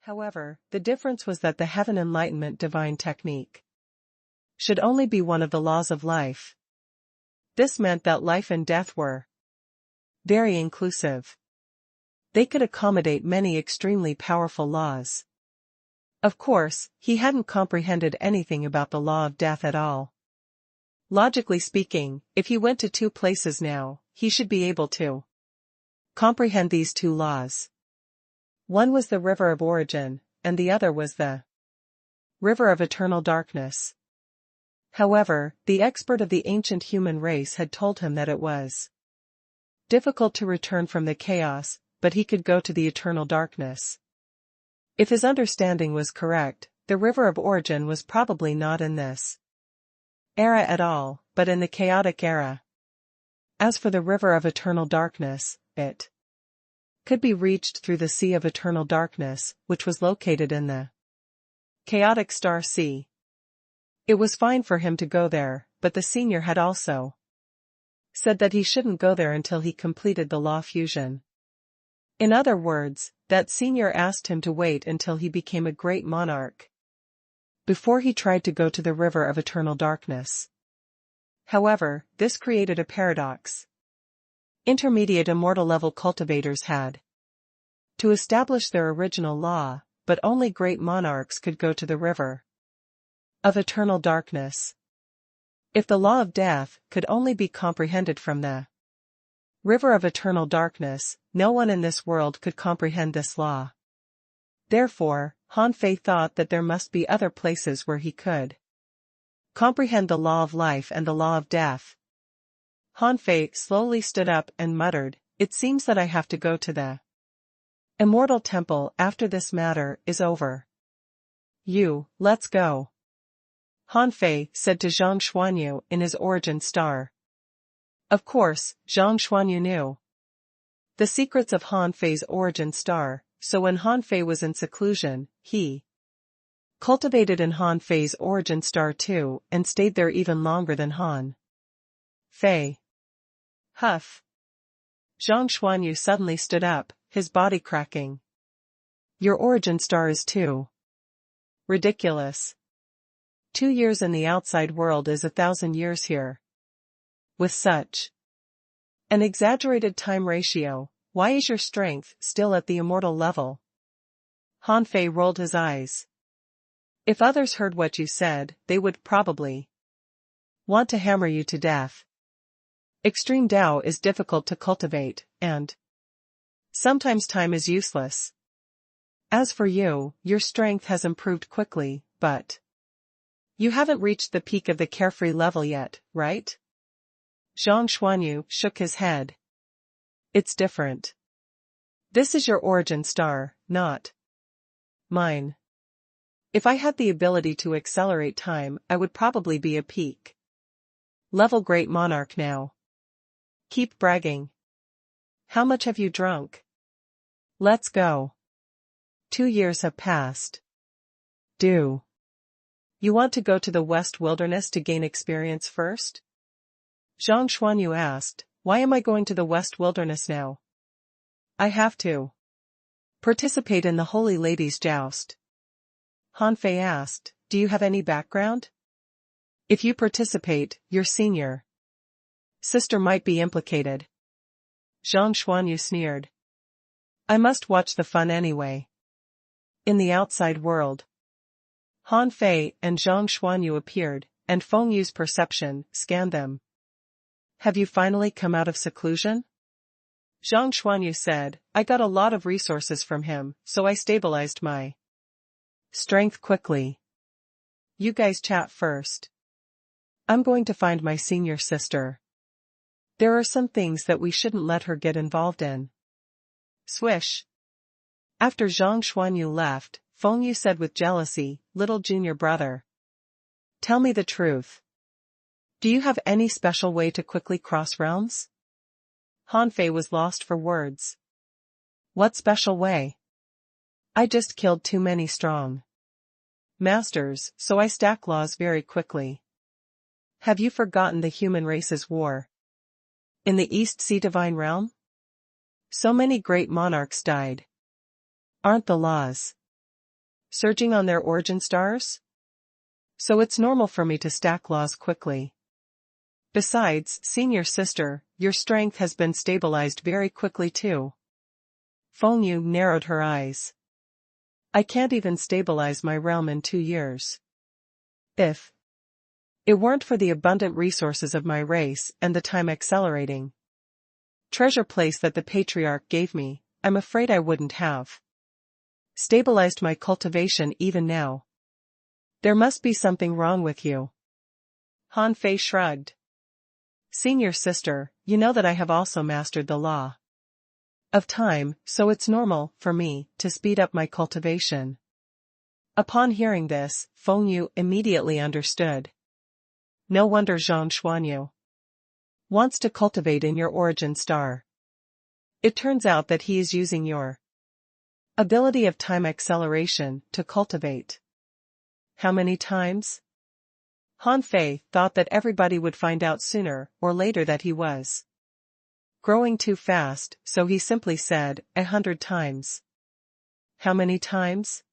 However, the difference was that the heaven enlightenment divine technique should only be one of the laws of life. This meant that life and death were very inclusive. They could accommodate many extremely powerful laws. Of course, he hadn't comprehended anything about the law of death at all. Logically speaking, if he went to two places now, he should be able to comprehend these two laws. One was the river of origin, and the other was the river of eternal darkness. However, the expert of the ancient human race had told him that it was difficult to return from the chaos, but he could go to the eternal darkness. If his understanding was correct, the river of origin was probably not in this era at all, but in the chaotic era. As for the river of eternal darkness, it could be reached through the sea of eternal darkness, which was located in the chaotic star sea. It was fine for him to go there, but the senior had also said that he shouldn't go there until he completed the law fusion. In other words, that senior asked him to wait until he became a great monarch before he tried to go to the river of eternal darkness. However, this created a paradox. Intermediate immortal level cultivators had to establish their original law, but only great monarchs could go to the river of eternal darkness. If the law of death could only be comprehended from the river of eternal darkness, no one in this world could comprehend this law. Therefore, Han Fei thought that there must be other places where he could comprehend the law of life and the law of death. Han Fei slowly stood up and muttered, "It seems that I have to go to the immortal temple after this matter is over. Let's go." Han Fei said to Zhang Xuanyu in his origin star. Of course, Zhang Xuanyu knew the secrets of Han Fei's origin star, so when Han Fei was in seclusion, he cultivated in Han Fei's origin star too and stayed there even longer than Han Fei. Huff. Zhang Xuanyu suddenly stood up, his body cracking. "Your origin star is too ridiculous. 2 years in the outside world is 1,000 years here. With such an exaggerated time ratio, why is your strength still at the immortal level?" Han Fei rolled his eyes. "If others heard what you said, they would probably want to hammer you to death. Extreme Tao is difficult to cultivate, and sometimes time is useless. As for you, your strength has improved quickly, but you haven't reached the peak of the carefree level yet, right?" Zhang Xuanyu shook his head. "It's different. This is your origin star, not mine. If I had the ability to accelerate time, I would probably be a peak level great monarch now. Keep bragging. How much have you drunk? Let's go. 2 years have passed. Do you want to go to the West Wilderness to gain experience first?" Zhang Xuanyu asked, "Why am I going to the West Wilderness now?" "I have to participate in the Holy Lady's joust." Han Fei asked, "Do you have any background? If you participate, your senior sister might be implicated." Zhang Xuanyu sneered. "I must watch the fun anyway." In the outside world, Han Fei and Zhang Xuanyu appeared, and Feng Yu's perception scanned them. "Have you finally come out of seclusion?" Zhang Xuanyu said, "I got a lot of resources from him, so I stabilized my strength quickly. You guys chat first. I'm going to find my senior sister. There are some things that we shouldn't let her get involved in." Swish. After Zhang Xuanyu left, Feng Yu said with jealousy, "Little junior brother, tell me the truth. Do you have any special way to quickly cross realms?" Han Fei was lost for words. "What special way? I just killed too many strong masters, so I stack laws very quickly. Have you forgotten the human race's war in the East Sea Divine Realm? So many great monarchs died. Aren't the laws Surging on their origin stars? So it's normal for me to stack laws quickly. Besides, senior sister, your strength has been stabilized very quickly too. Feng Yu narrowed her eyes. I can't even stabilize my realm in 2 years. If it weren't for the abundant resources of my race and the time accelerating treasure place that the patriarch gave me, I'm afraid I wouldn't have stabilized my cultivation even now. There must be something wrong with you. Han Fei shrugged. Senior sister, you know that I have also mastered the law of time, so it's normal for me to speed up my cultivation. Upon hearing this, Feng Yu immediately understood. No wonder Zhang Xuanyu wants to cultivate in your origin star. It turns out that he is using your ability of time acceleration to cultivate. How many times? Han Fei thought that everybody would find out sooner or later that he was growing too fast, so he simply said, 100 times. How many times?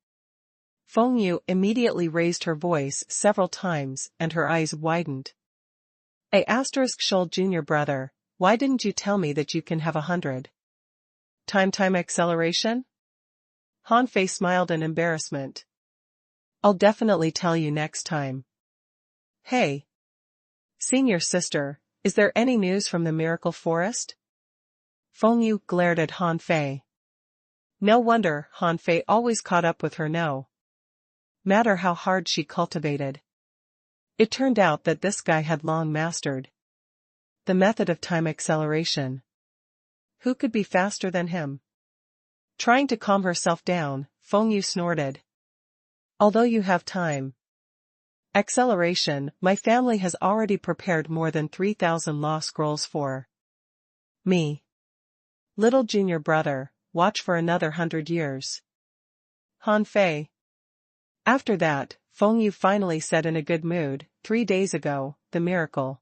Feng Yu immediately raised her voice several times and her eyes widened. Scholl Junior brother, why didn't you tell me that you can have 100 time acceleration? Han Fei smiled in embarrassment. I'll definitely tell you next time. Hey, senior sister, is there any news from the miracle forest? Feng Yu glared at Han Fei. No wonder Han Fei always caught up with her no matter how hard she cultivated. It turned out that this guy had long mastered the method of time acceleration. Who could be faster than him? Trying to calm herself down, Feng Yu snorted. Although you have time acceleration, my family has already prepared more than 3,000 law scrolls for me. Little junior brother, watch for another 100 years. Han Fei. After that, Feng Yu finally said in a good mood, 3 days ago, the miracle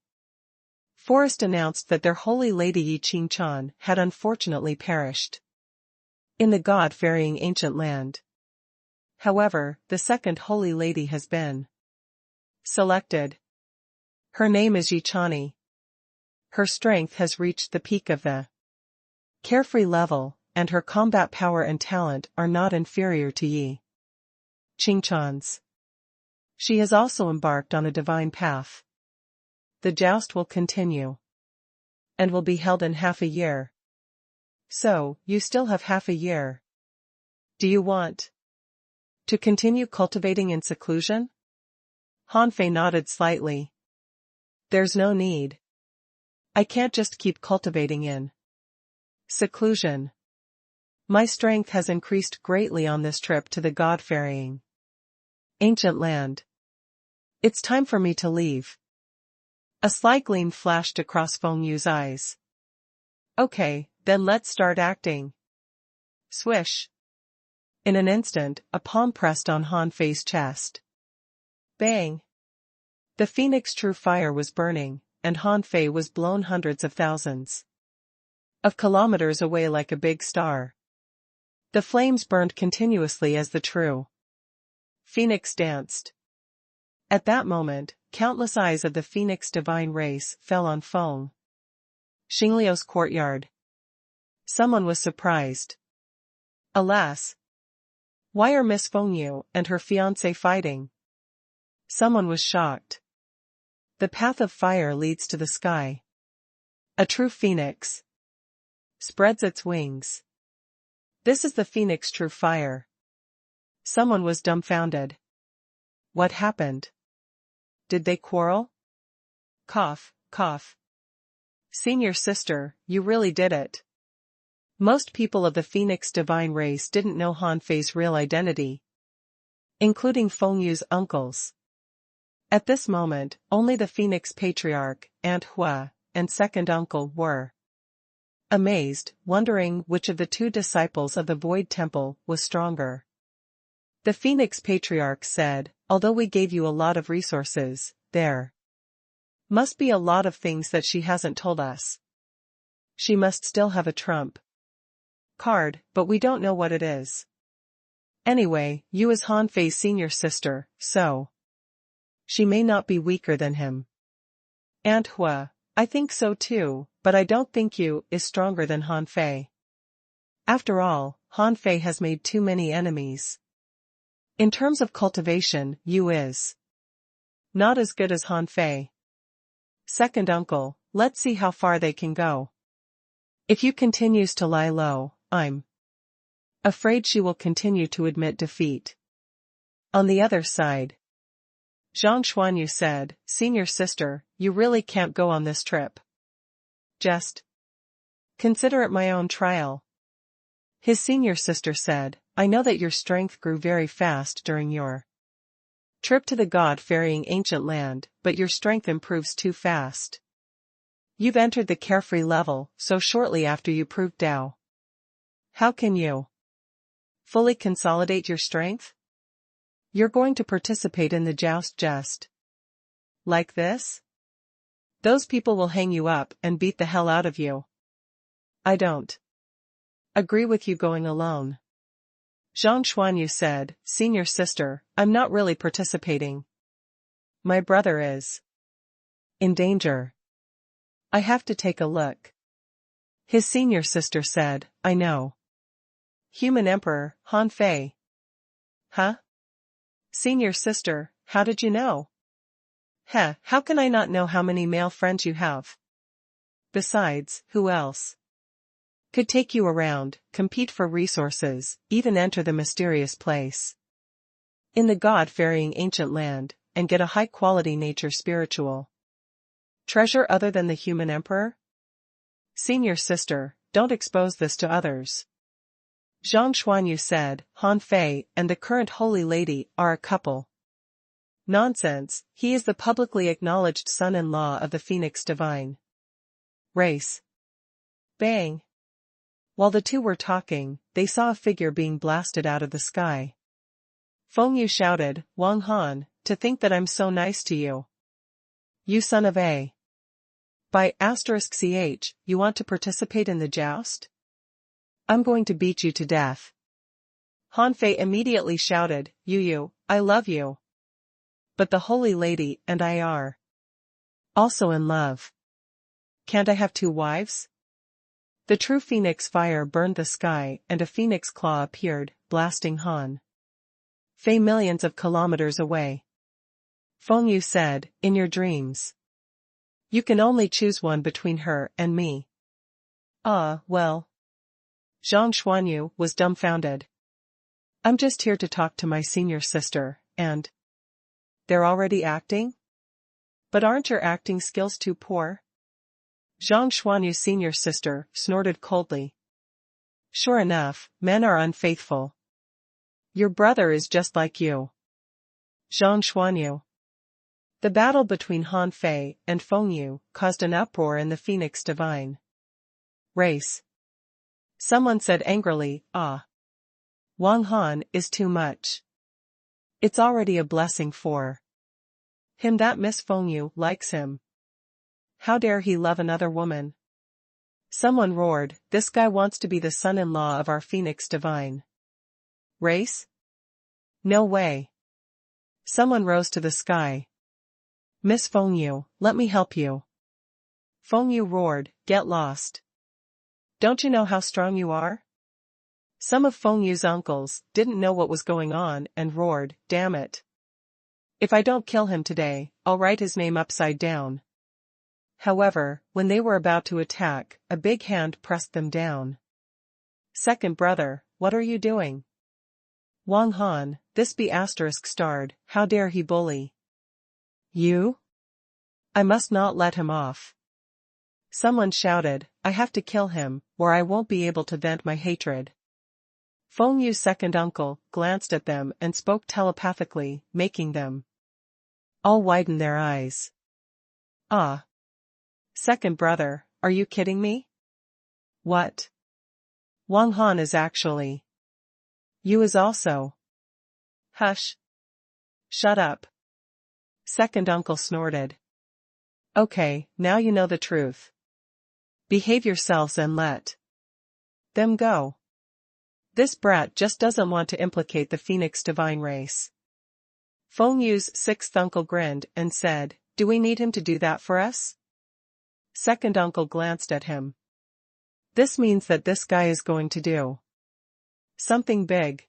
forest announced that their holy lady Yi Qingchan had unfortunately perished in the God-ferrying ancient land. However, the second holy lady has been selected. Her name is Yi Chani. Her strength has reached the peak of the carefree level, and her combat power and talent are not inferior to Yi Qingchan's. She has also embarked on a divine path. The joust will continue and will be held in half a year. So, you still have half a year. Do you want to continue cultivating in seclusion? Han Fei nodded slightly. There's no need. I can't just keep cultivating in seclusion. My strength has increased greatly on this trip to the God-ferrying ancient land. It's time for me to leave. A slight gleam flashed across Feng Yu's eyes. Okay, then let's start acting. Swish. In an instant, a palm pressed on Han Fei's chest. Bang! The phoenix true fire was burning, and Han Fei was blown hundreds of thousands of kilometers away like a big star. The flames burned continuously as the true phoenix danced. At that moment, countless eyes of the phoenix divine race fell on Feng Xingliu's courtyard. Someone was surprised. Alas! Why are Miss Feng Yu and her fiancé fighting? Someone was shocked. The path of fire leads to the sky. A true phoenix spreads its wings. This is the phoenix true fire. Someone was dumbfounded. What happened? Did they quarrel? Cough, cough. Senior sister, you really did it. Most people of the Phoenix divine race didn't know Han Fei's real identity, including Feng Yu's uncles. At this moment, only the Phoenix patriarch, Aunt Hua, and second uncle were amazed, wondering which of the two disciples of the Void Temple was stronger. The Phoenix patriarch said, although we gave you a lot of resources, there must be a lot of things that she hasn't told us. She must still have a trump card, but we don't know what it is. Anyway, you is Han Fei's senior sister, so she may not be weaker than him. Aunt Hua, I think so too, but I don't think you is stronger than Han Fei. After all, Han Fei has made too many enemies. In terms of cultivation, you is not as good as Han Fei. Second uncle, let's see how far they can go. If you continues to lie low, I'm afraid she will continue to admit defeat. On the other side, Zhang Xuanyu said, Senior sister, you really can't go on this trip. Just consider it my own trial. His senior sister said, I know that your strength grew very fast during your trip to the God-ferrying ancient land, but your strength improves too fast. You've entered the carefree level so shortly after you proved Tao. How can you fully consolidate your strength? You're going to participate in the joust just like this? Those people will hang you up and beat the hell out of you. I don't agree with you going alone. Zhang Xuanyu said, Senior sister, I'm not really participating. My brother is in danger. I have to take a look. His senior sister said, I know. Human Emperor, Han Fei. Huh? Senior sister, how did you know? Heh, how can I not know how many male friends you have? Besides, who else could take you around, compete for resources, even enter the mysterious place in the God-ferrying ancient land, and get a high-quality nature spiritual treasure other than the human emperor? Senior sister, don't expose this to others. Zhang Xuanyu said, Han Fei and the current holy lady are a couple. Nonsense, he is the publicly acknowledged son-in-law of the Phoenix Divine race. Bang! While the two were talking, they saw a figure being blasted out of the sky. Feng Yu shouted, Wang Han, to think that I'm so nice to you. You son of a. By *ch, you want to participate in the joust? I'm going to beat you to death. Han Fei immediately shouted, You, I love you. But the holy lady and I are also in love. Can't I have 2 wives? The true phoenix fire burned the sky and a phoenix claw appeared, blasting Han Fei millions of kilometers away. Feng Yu said, in your dreams, you can only choose one between her and me. Well. Zhang Xuanyu was dumbfounded. I'm just here to talk to my senior sister, and they're already acting? But aren't your acting skills too poor? Zhang Xuanyu's senior sister snorted coldly. Sure enough, men are unfaithful. Your brother is just like you. Zhang Xuanyu. The battle between Han Fei and Feng Yu caused an uproar in the Phoenix Divine race. Someone said angrily, Wang Han is too much. It's already a blessing for him that Miss Feng Yu likes him. How dare he love another woman? Someone roared, this guy wants to be the son-in-law of our Phoenix Divine race? No way. Someone rose to the sky. Miss Feng Yu, let me help you. Feng Yu roared, get lost. Don't you know how strong you are? Some of Feng Yu's uncles didn't know what was going on and roared, damn it. If I don't kill him today, I'll write his name upside down. However, when they were about to attack, a big hand pressed them down. Second brother, what are you doing? Wang Han, this be *starred, how dare he bully you? I must not let him off. Someone shouted, I have to kill him, or I won't be able to vent my hatred. Feng Yu's second uncle glanced at them and spoke telepathically, making them all widen their eyes. Second brother, are you kidding me? What? Wang Han is actually. You is also. Hush. Shut up. Second uncle snorted. Okay, now you know the truth. Behave yourselves and let them go. This brat just doesn't want to implicate the Phoenix divine race. Feng Yu's sixth uncle grinned and said, "Do we need him to do that for us?" Second uncle glanced at him. "This means that this guy is going to do something big.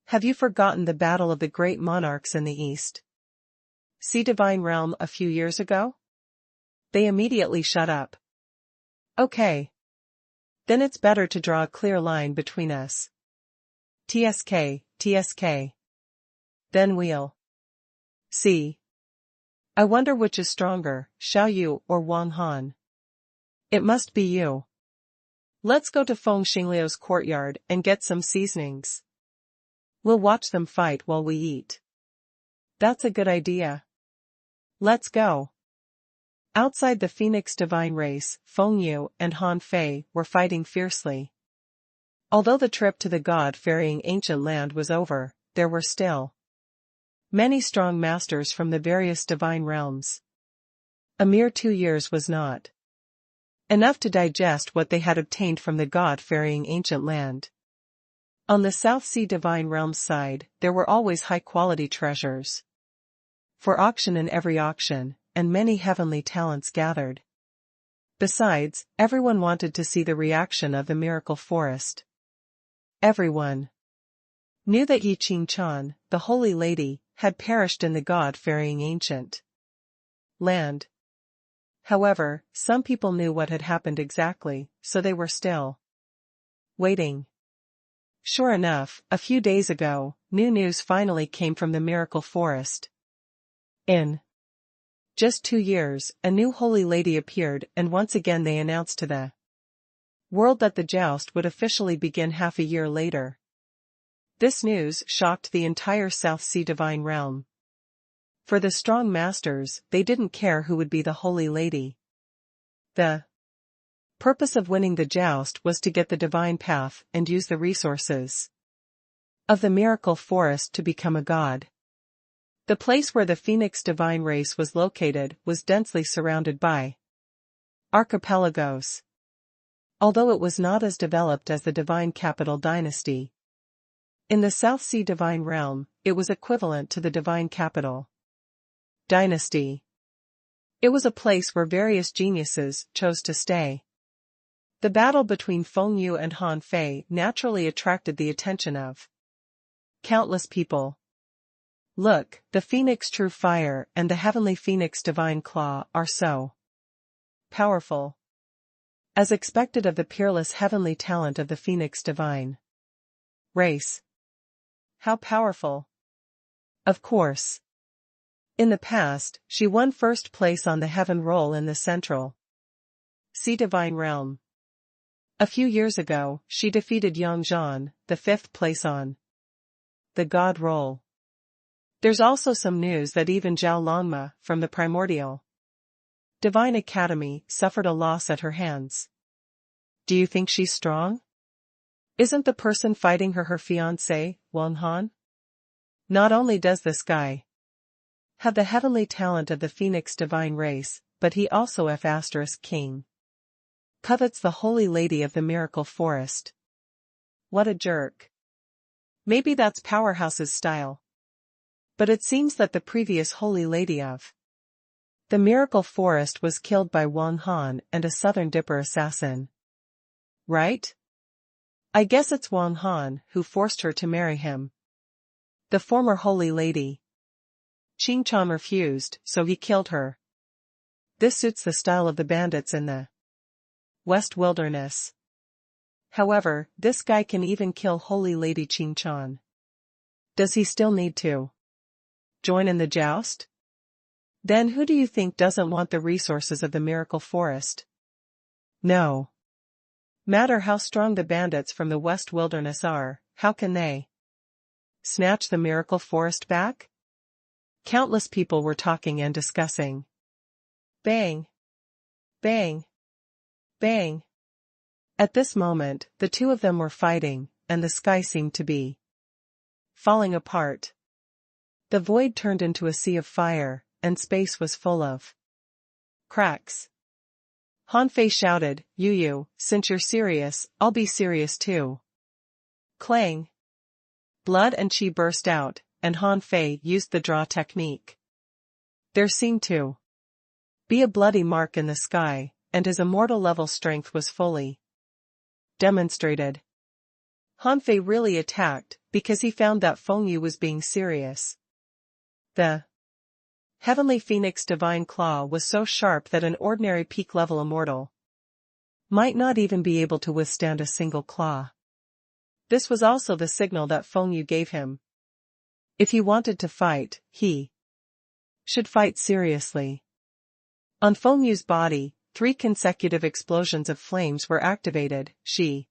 Have you forgotten the battle of the great monarchs in the East? Sea Divine Realm a few years ago?" They immediately shut up. "Okay. Then it's better to draw a clear line between us. TSK, TSK. Then we'll see. I wonder which is stronger, Xiao Yu or Wang Han. It must be you. Let's go to Feng Xingliu's courtyard and get some seasonings. We'll watch them fight while we eat." "That's a good idea. Let's go." Outside the Phoenix divine race, Feng Yu and Han Fei were fighting fiercely. Although the trip to the god-ferrying ancient land was over, there were still many strong masters from the various divine realms. A mere 2 years was not enough to digest what they had obtained from the god-ferrying ancient land. On the South Sea Divine Realms side, there were always high-quality treasures for auction in every auction, and many heavenly talents gathered. Besides, everyone wanted to see the reaction of the miracle forest. Everyone knew that Yi Qingchan, the Holy Lady, had perished in the god-ferrying ancient land. However, some people knew what had happened exactly, so they were still waiting. Sure enough, a few days ago, new news finally came from the miracle forest. In just 2 years, a new Holy Lady appeared, and once again they announced to the world that the joust would officially begin half a year later. This news shocked the entire South Sea Divine Realm. For the strong masters, they didn't care who would be the Holy Lady. The purpose of winning the joust was to get the divine path and use the resources of the miracle forest to become a god. The place where the Phoenix divine race was located was densely surrounded by archipelagos. Although it was not as developed as the divine capital dynasty in the South Sea Divine Realm, it was equivalent to the divine capital dynasty. It was a place where various geniuses chose to stay. The battle between Feng Yu and Han Fei naturally attracted the attention of countless people. Look, the Phoenix True Fire and the Heavenly Phoenix Divine Claw are so powerful. As expected of the peerless heavenly talent of the Phoenix Divine race. How powerful. Of course. In the past, she won first place on the heaven roll in the Central Sea Divine Realm. A few years ago, she defeated Yang Zhan, the 5th place on the God roll. There's also some news that even Zhao Longma, from the Primordial Divine Academy, suffered a loss at her hands. Do you think she's strong? Isn't the person fighting her fiancé, Wang Han? Not only does this guy have the heavenly talent of the Phoenix divine race, but he also F***king covets the Holy Lady of the Miracle Forest. What a jerk. Maybe that's Powerhouse's style. But it seems that the previous Holy Lady of the Miracle Forest was killed by Wang Han and a Southern Dipper assassin. Right? I guess it's Wang Han who forced her to marry him. The former Holy Lady Qingchan refused, so he killed her. This suits the style of the bandits in the West Wilderness. However, this guy can even kill Holy Lady Qingchan. Does he still need to join in the joust? Then who do you think doesn't want the resources of the Miracle Forest? No matter how strong the bandits from the West Wilderness are, how can they snatch the Miracle Forest back? Countless people were talking and discussing. Bang! Bang! Bang! At this moment, the two of them were fighting, and the sky seemed to be falling apart. The void turned into a sea of fire, and space was full of cracks. Han Fei shouted, Yu, since you're serious, I'll be serious too. Clang. Blood and chi burst out, and Han Fei used the draw technique. There seemed to be a bloody mark in the sky, and his immortal level strength was fully demonstrated. Han Fei really attacked, because he found that Feng Yu was being serious. The Heavenly Phoenix Divine Claw was so sharp that an ordinary peak-level immortal might not even be able to withstand a single claw. This was also the signal that Feng Yu gave him. If he wanted to fight, he should fight seriously. On Feng Yu's body, 3 consecutive explosions of flames were activated. She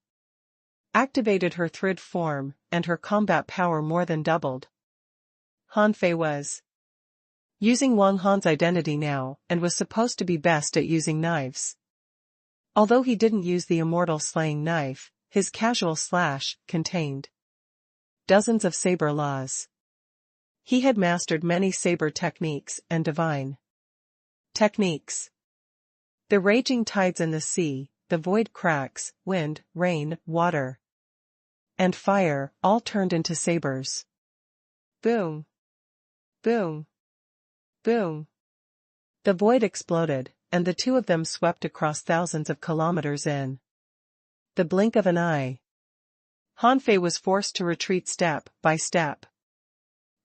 activated her third form, and her combat power more than doubled. Han Fei was using Wang Han's identity now, and was supposed to be best at using knives. Although he didn't use the immortal slaying knife, his casual slash contained dozens of saber laws. He had mastered many saber techniques and divine techniques. The raging tides in the sea, the void cracks, wind, rain, water, and fire, all turned into sabers. Boom. Boom. Boom. The void exploded, and the two of them swept across thousands of kilometers in the blink of an eye. Han Fei was forced to retreat step by step.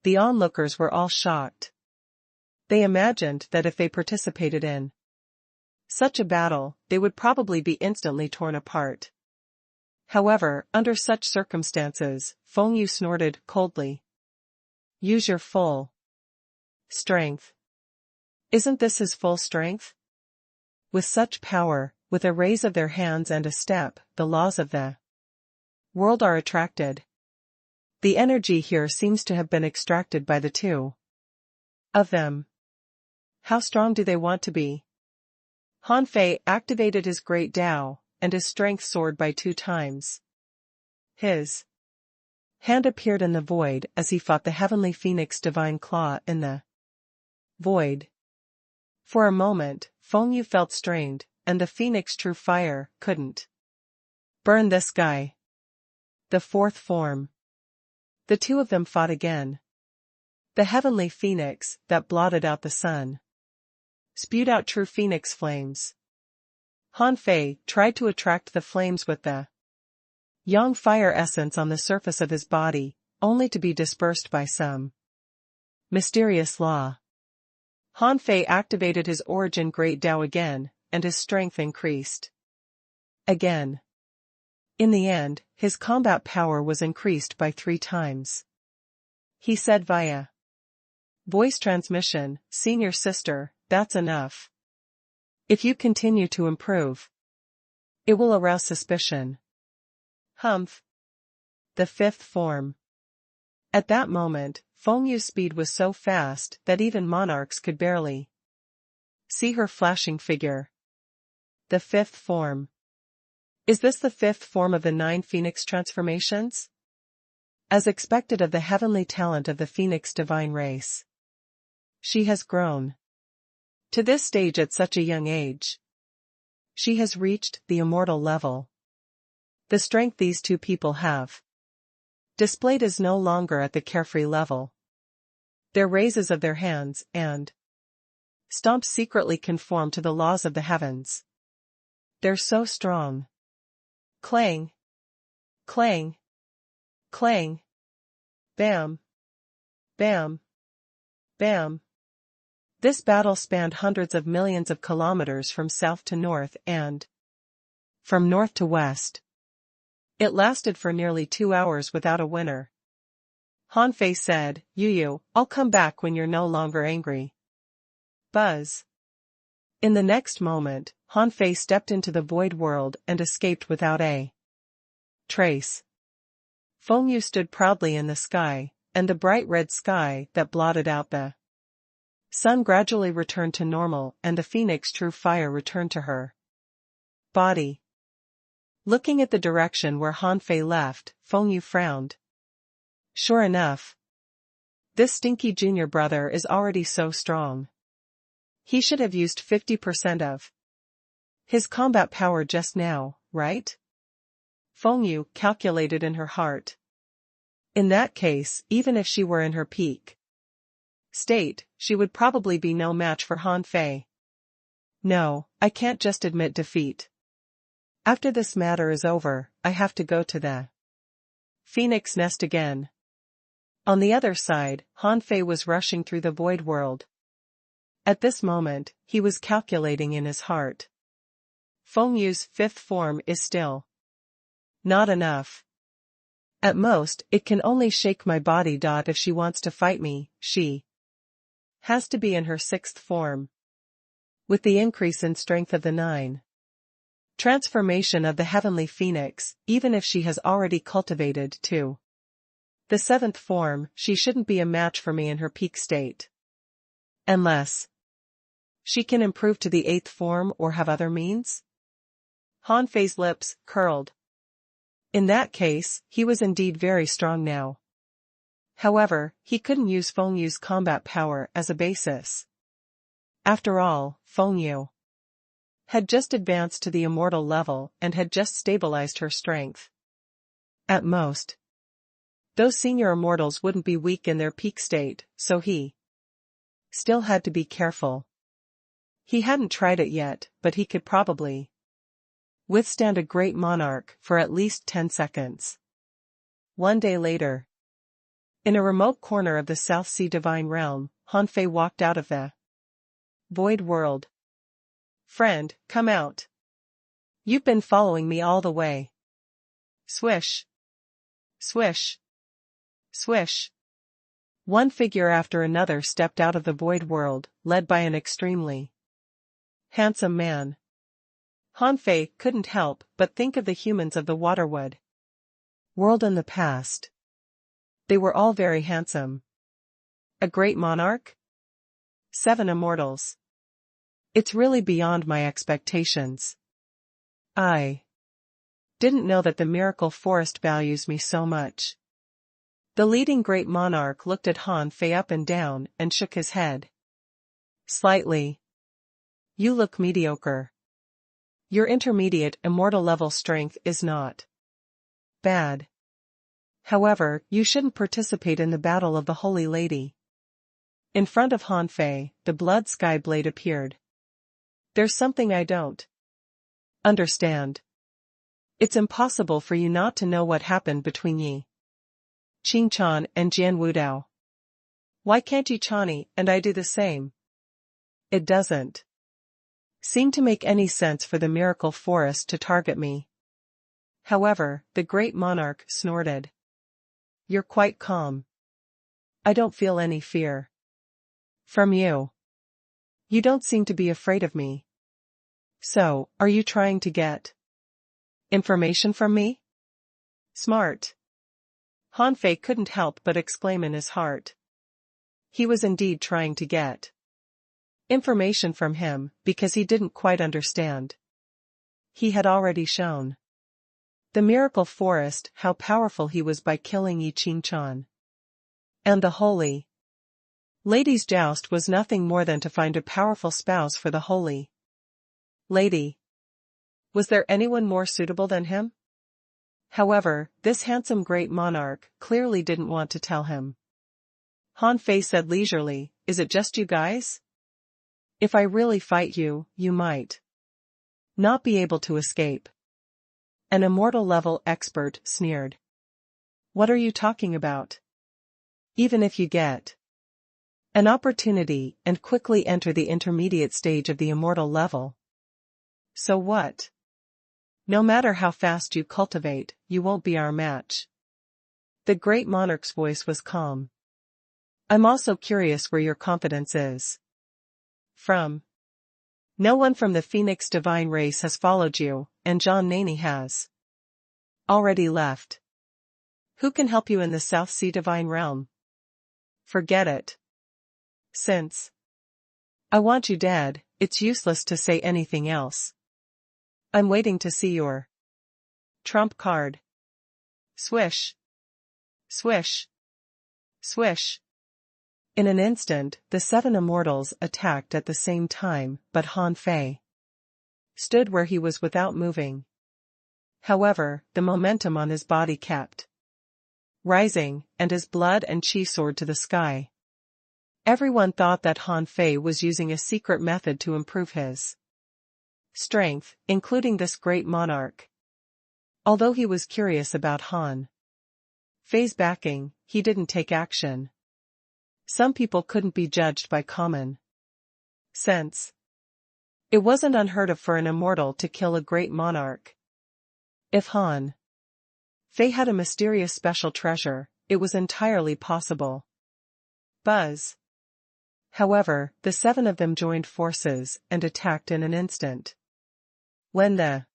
The onlookers were all shocked. They imagined that if they participated in such a battle, they would probably be instantly torn apart. However, under such circumstances, Feng Yu snorted coldly. Use your full strength. Isn't this his full strength? With such power, with a raise of their hands and a step, the laws of the world are attracted. The energy here seems to have been extracted by the two of them. How strong do they want to be? Han Fei activated his great Tao, and his strength soared by 2 times. His hand appeared in the void as he fought the Heavenly Phoenix Divine Claw in the void. For a moment, Feng Yu felt strained, and the Phoenix True Fire couldn't burn this guy. The 4th form. The two of them fought again. The Heavenly Phoenix, that blotted out the sun, spewed out true phoenix flames. Han Fei tried to attract the flames with the yang fire essence on the surface of his body, only to be dispersed by some mysterious law. Han Fei activated his origin great Tao again, and his strength increased again. In the end, his combat power was increased by 3 times. He said via voice transmission, "Senior sister, that's enough. If you continue to improve, it will arouse suspicion." Humph. The 5th form. At that moment, Feng Yu's speed was so fast that even monarchs could barely see her flashing figure. The 5th form. Is this the 5th form of the 9 Phoenix transformations? As expected of the heavenly talent of the Phoenix divine race, she has grown to this stage at such a young age. She has reached the immortal level. The strength these two people have displayed is no longer at the carefree level. Their raises of their hands and stomps secretly conform to the laws of the heavens. They're so strong. Clang. Clang. Clang. Bam. Bam. Bam. This battle spanned hundreds of millions of kilometers from south to north and from north to west. It lasted for nearly 2 hours without a winner. Han Fei said, "Yu, I'll come back when you're no longer angry." Buzz. In the next moment, Han Fei stepped into the void world and escaped without a trace. Feng Yu stood proudly in the sky, and the bright red sky that blotted out the sun gradually returned to normal, and the Phoenix True Fire returned to her body. Looking at the direction where Han Fei left, Feng Yu frowned. Sure enough, this stinky junior brother is already so strong. He should have used 50% of his combat power just now, right? Feng Yu calculated in her heart. In that case, even if she were in her peak state, she would probably be no match for Han Fei. No, I can't just admit defeat. After this matter is over, I have to go to the Phoenix Nest again. On the other side, Han Fei was rushing through the void world. At this moment, he was calculating in his heart. Feng Yu's fifth form is still not enough. At most, it can only shake my body. If she wants to fight me, she has to be in her sixth form. With the increase in strength of the 9 transformation of the heavenly phoenix, even if she has already cultivated to the 7th form, she shouldn't be a match for me in her peak state. Unless she can improve to the 8th form or have other means? Han Fei's lips curled. In that case, he was indeed very strong now. However, he couldn't use Feng Yu's combat power as a basis. After all, Feng Yu had just advanced to the immortal level and had just stabilized her strength. At most, those senior immortals wouldn't be weak in their peak state, so he still had to be careful. He hadn't tried it yet, but he could probably withstand a great monarch for at least 10 seconds. One day later, in a remote corner of the South Sea Divine Realm, Han Fei walked out of the void world. Friend, come out. You've been following me all the way. Swish. Swish. Swish. One figure after another stepped out of the void world, led by an extremely handsome man. Han Fei couldn't help but think of the humans of the Waterwood world in the past. They were all very handsome. A great monarch? 7 immortals. It's really beyond my expectations. I didn't know that the miracle forest values me so much. The leading great monarch looked at Han Fei up and down and shook his head slightly. You look mediocre. Your intermediate immortal level strength is not bad. However, you shouldn't participate in the battle of the Holy Lady. In front of Han Fei, the blood sky blade appeared. There's something I don't understand. It's impossible for you not to know what happened between Yi Qingchan and Jian Wudao. Why can't Yi Chani and I do the same? It doesn't seem to make any sense for the miracle forest to target me. However, the great monarch snorted. You're quite calm. I don't feel any fear from you. You don't seem to be afraid of me. So, are you trying to get information from me? Smart. Han Fei couldn't help but exclaim in his heart. He was indeed trying to get information from him, because he didn't quite understand. He had already shown the miracle forest how powerful he was by killing Yi Qingchan. And the Holy Lady's joust was nothing more than to find a powerful spouse for the Holy Lady. Was there anyone more suitable than him? However, this handsome great monarch clearly didn't want to tell him. Han Fei said leisurely, is it just you guys? If I really fight you, you might not be able to escape. An immortal level expert sneered. What are you talking about? Even if you get an opportunity and quickly enter the intermediate stage of the immortal level. So what? No matter how fast you cultivate, you won't be our match. The great monarch's voice was calm. I'm also curious where your confidence is from. No one from the Phoenix divine race has followed you, and John Naney has already left. Who can help you in the South Sea divine realm? Forget it. Since I want you dead, it's useless to say anything else. I'm waiting to see your trump card. Swish. Swish. Swish. In an instant, the 7 immortals attacked at the same time, but Han Fei stood where he was without moving. However, the momentum on his body kept rising, and his blood and chi soared to the sky. Everyone thought that Han Fei was using a secret method to improve his strength, including this great monarch. Although he was curious about Han Fei's backing, he didn't take action. Some people couldn't be judged by common sense. It wasn't unheard of for an immortal to kill a great monarch. If Han Fei had a mysterious special treasure, it was entirely possible. Buzz. However, the 7 of them joined forces and attacked in an instant. When the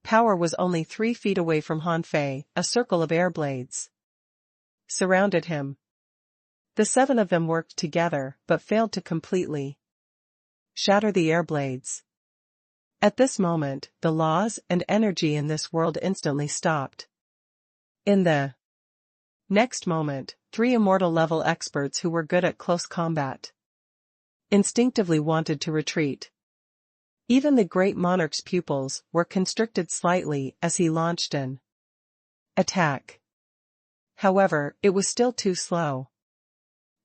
power was only 3 feet away from Han Fei, a circle of air blades surrounded him. The 7 of them worked together, but failed to completely shatter the air blades. At this moment, the laws and energy in this world instantly stopped. In the next moment, 3 immortal-level experts who were good at close combat instinctively wanted to retreat. Even the great monarch's pupils were constricted slightly as he launched an attack. However, it was still too slow.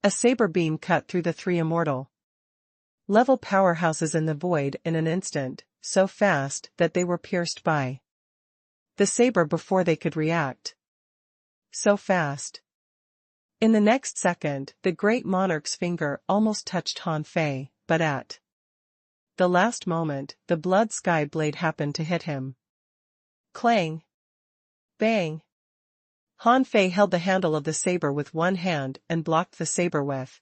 A saber beam cut through the 3 immortal-level powerhouses in the void in an instant, so fast that they were pierced by the saber before they could react. So fast. In the next second, the great monarch's finger almost touched Han Fei, but at the last moment, the blood sky blade happened to hit him. Clang! Bang! Han Fei held the handle of the saber with one hand and blocked the saber with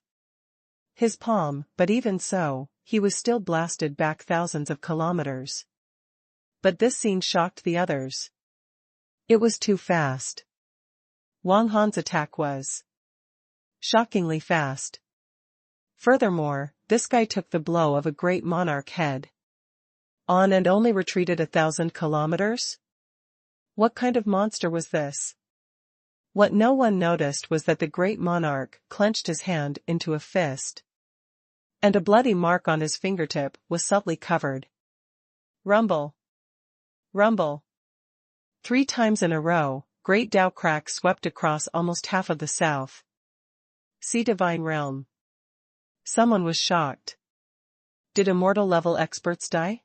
his palm, but even so, he was still blasted back thousands of kilometers. But this scene shocked the others. It was too fast. Wang Han's attack was shockingly fast. Furthermore, this guy took the blow of a great monarch head on and only retreated 1,000 kilometers? What kind of monster was this? What no one noticed was that the great monarch clenched his hand into a fist, and a bloody mark on his fingertip was subtly covered. Rumble! Rumble! 3 times in a row, great Dao cracks swept across almost half of the south Sea Divine Realm. Someone was shocked. Did immortal-level experts die?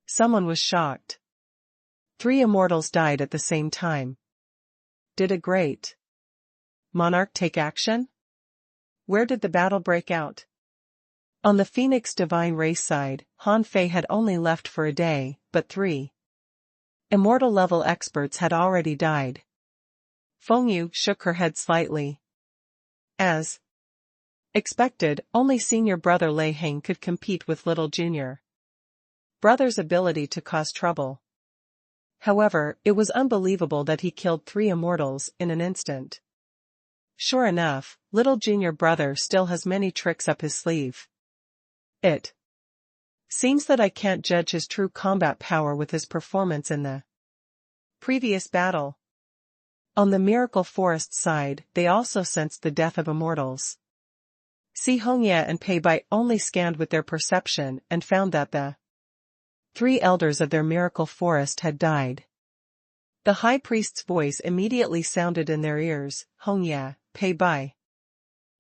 Someone was shocked. 3 immortals died at the same time. Did a great monarch take action? Where did the battle break out? On the Phoenix Divine Race side, Han Fei had only left for a day, but 3 immortal-level experts had already died. Feng Yu shook her head slightly. As expected, only senior brother Lei Heng could compete with little junior brother's ability to cause trouble. However, it was unbelievable that he killed 3 immortals in an instant. Sure enough, little junior brother still has many tricks up his sleeve. It seems that I can't judge his true combat power with his performance in the previous battle. On the Miracle Forest side, they also sensed the death of immortals. Si Hongye and Pei Bai only scanned with their perception and found that the 3 elders of their Miracle Forest had died. The high priest's voice immediately sounded in their ears. Hongye, Pei Bai.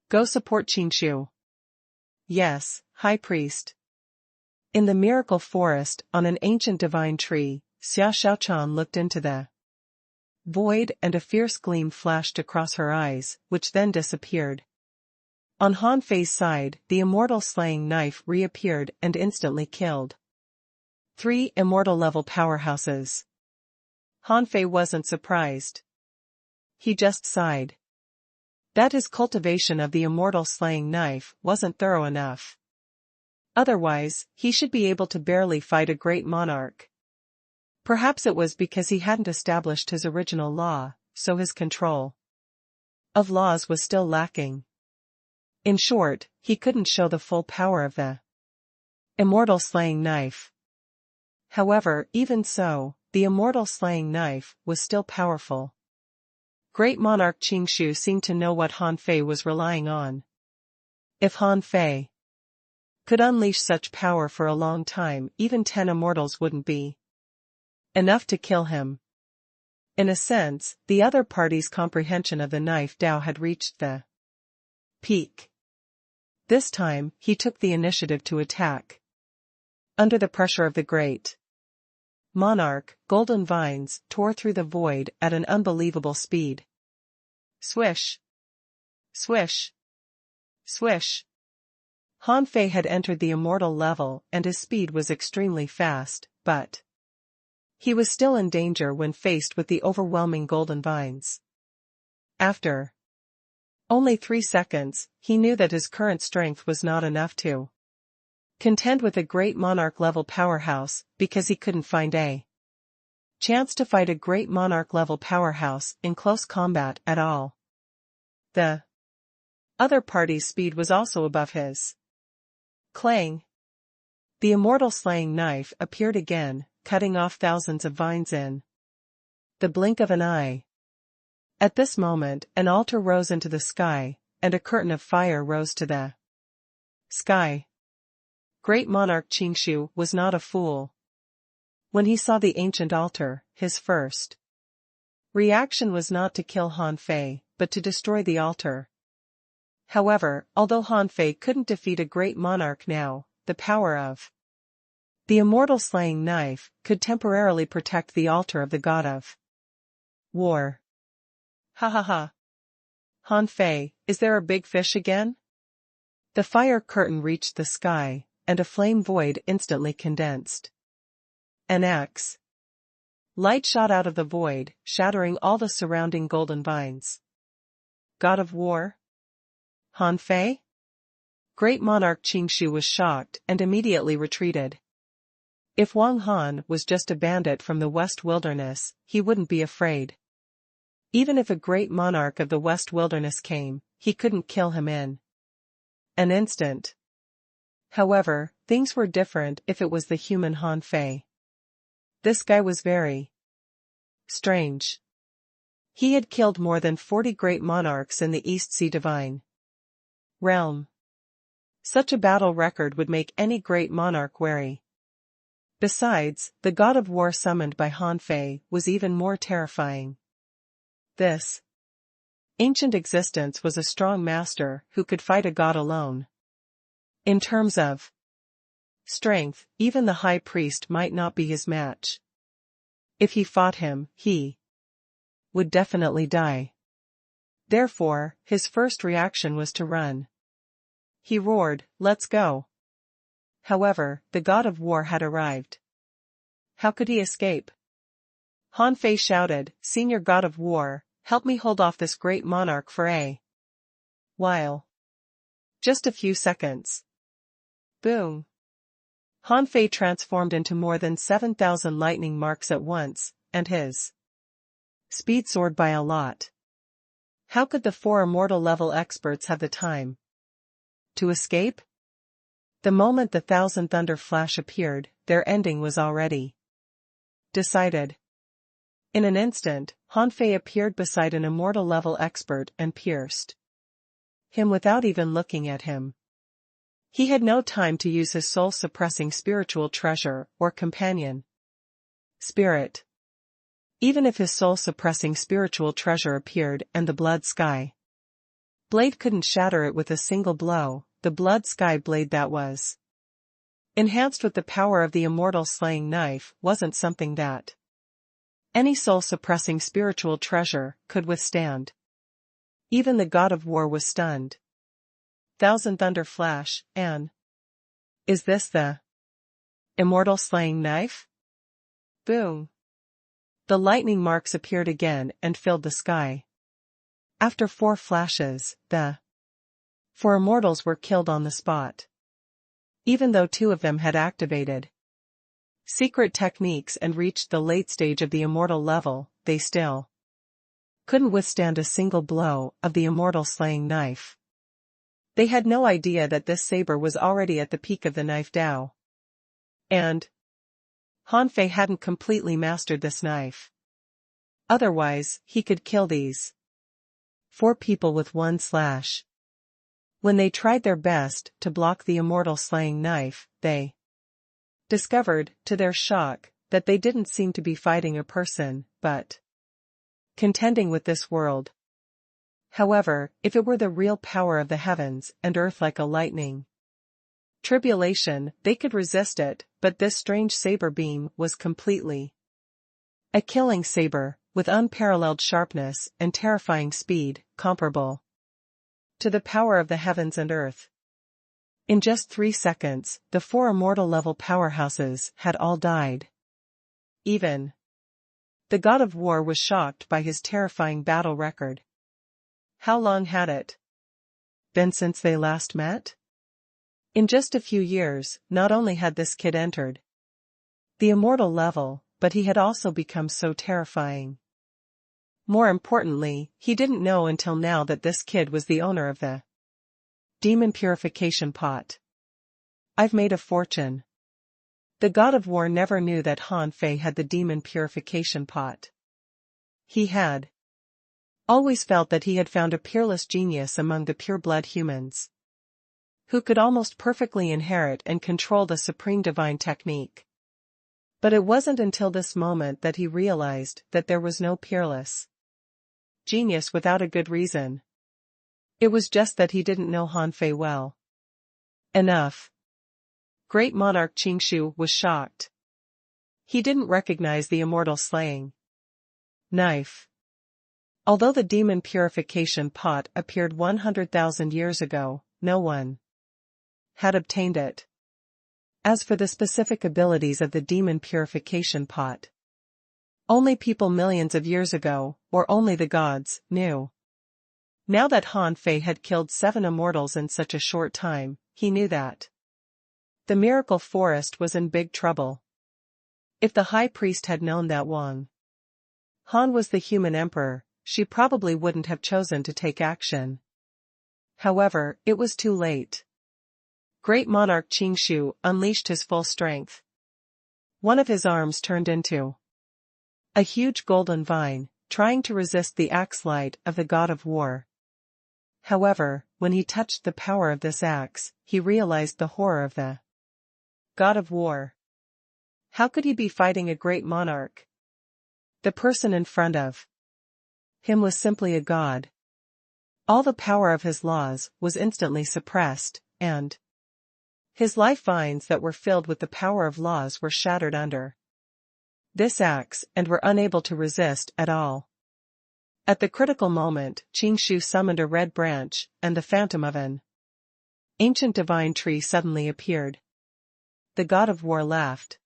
Go support Qingshu. Yes, high priest. In the Miracle Forest, on an ancient divine tree, Xia Xiaochan looked into the void and a fierce gleam flashed across her eyes, which then disappeared. On Han Fei's side, the immortal slaying knife reappeared and instantly killed 3 immortal-level powerhouses. Han Fei wasn't surprised. He just sighed. That his cultivation of the immortal slaying knife wasn't thorough enough. Otherwise, he should be able to barely fight a great monarch. Perhaps it was because he hadn't established his original law, so his control of laws was still lacking. In short, he couldn't show the full power of the immortal slaying knife. However, even so, the immortal slaying knife was still powerful. Great monarch Qingshu seemed to know what Han Fei was relying on. If Han Fei could unleash such power for a long time, even 10 immortals wouldn't be Enough to kill him. In a sense, the other party's comprehension of the knife Dao had reached the peak. This time, he took the initiative to attack. Under the pressure of the great monarch, golden vines tore through the void at an unbelievable speed. Swish! Swish! Swish! Han Fei had entered the immortal level and his speed was extremely fast, but he was still in danger when faced with the overwhelming golden vines. After only 3 seconds, he knew that his current strength was not enough to contend with a great monarch-level powerhouse, because he couldn't find a chance to fight a great monarch-level powerhouse in close combat at all. The other party's speed was also above his. Clang! The immortal slaying knife appeared again, cutting off thousands of vines in the blink of an eye. At this moment, an altar rose into the sky, and a curtain of fire rose to the sky. Great monarch Qingshu was not a fool. When he saw the ancient altar, his first reaction was not to kill Han Fei, but to destroy the altar. However, although Han Fei couldn't defeat a great monarch now, the power of the immortal slaying knife could temporarily protect the altar of the god of war. Ha ha ha. Han Fei, is there a big fish again? The fire curtain reached the sky, and a flame void instantly condensed. An axe. Light shot out of the void, shattering all the surrounding golden vines. God of war? Han Fei? Great monarch Qingshu was shocked and immediately retreated. If Wang Han was just a bandit from the West Wilderness, he wouldn't be afraid. Even if a great monarch of the West Wilderness came, he couldn't kill him in an instant. However, things were different if it was the human Han Fei. This guy was very strange. He had killed more than 40 great monarchs in the East Sea Divine realm. Such a battle record would make any great monarch wary. Besides, the god of war summoned by Han Fei was even more terrifying. This ancient existence was a strong master who could fight a god alone. In terms of strength, even the high priest might not be his match. If he fought him, he would definitely die. Therefore, his first reaction was to run. He roared, "Let's go!" However, the god of war had arrived. How could he escape? Han Fei shouted, "Senior god of war, help me hold off this great monarch for a while." Just a few seconds. Boom! Han Fei transformed into more than 7,000 lightning marks at once, and his speed soared by a lot. How could the 4 immortal level experts have the time to escape? The moment the 1,000 thunder flash appeared, their ending was already decided. In an instant, Han Fei appeared beside an immortal level expert and pierced him without even looking at him. He had no time to use his soul-suppressing spiritual treasure or companion spirit. Even if his soul-suppressing spiritual treasure appeared and the blood sky blade couldn't shatter it with a single blow, the blood sky blade that was enhanced with the power of the immortal slaying knife wasn't something that any soul-suppressing spiritual treasure could withstand. Even the god of war was stunned. 1,000 thunder flash, and is this the immortal slaying knife? Boom! The lightning marks appeared again and filled the sky. After 4 flashes, the 4 immortals were killed on the spot. Even though 2 of them had activated secret techniques and reached the late stage of the immortal level, they still couldn't withstand a single blow of the immortal slaying knife. They had no idea that this saber was already at the peak of the knife Dao. And Han Fei hadn't completely mastered this knife. Otherwise, he could kill these 4 people with 1 slash. When they tried their best to block the immortal slaying knife, they discovered, to their shock, that they didn't seem to be fighting a person, but contending with this world. However, if it were the real power of the heavens and earth like a lightning tribulation, they could resist it, but this strange saber beam was completely a killing saber, with unparalleled sharpness and terrifying speed, comparable to the power of the heavens and earth. In just 3 seconds, the 4 immortal-level powerhouses had all died. Even the god of war was shocked by his terrifying battle record. How long had it been since they last met? In just a few years, not only had this kid entered the immortal level, but he had also become so terrifying. More importantly, he didn't know until now that this kid was the owner of the demon purification pot. I've made a fortune. The god of war never knew that Han Fei had the demon purification pot. He had always felt that he had found a peerless genius among the pure-blood humans, who could almost perfectly inherit and control the supreme divine technique. But it wasn't until this moment that he realized that there was no peerless genius without a good reason. It was just that he didn't know Han Fei well enough. Great monarch Qingshu was shocked. He didn't recognize the immortal slaying knife. Although the demon purification pot appeared 100,000 years ago, no one had obtained it. As for the specific abilities of the demon purification pot, only people millions of years ago, or only the gods, knew. Now that Han Fei had killed 7 immortals in such a short time, he knew that the miracle forest was in big trouble. If the high priest had known that Han was the human emperor, she probably wouldn't have chosen to take action. However, it was too late. Great monarch Qingshu unleashed his full strength. One of his arms turned into a huge golden vine, trying to resist the axe light of the god of war. However, when he touched the power of this axe, he realized the horror of the god of war. How could he be fighting a great monarch? The person in front of him was simply a god. All the power of his laws was instantly suppressed, and his life vines that were filled with the power of laws were shattered under this axe and were unable to resist at all. At the critical moment, Qingshu summoned a red branch, and the phantom of an ancient divine tree suddenly appeared. The god of war laughed.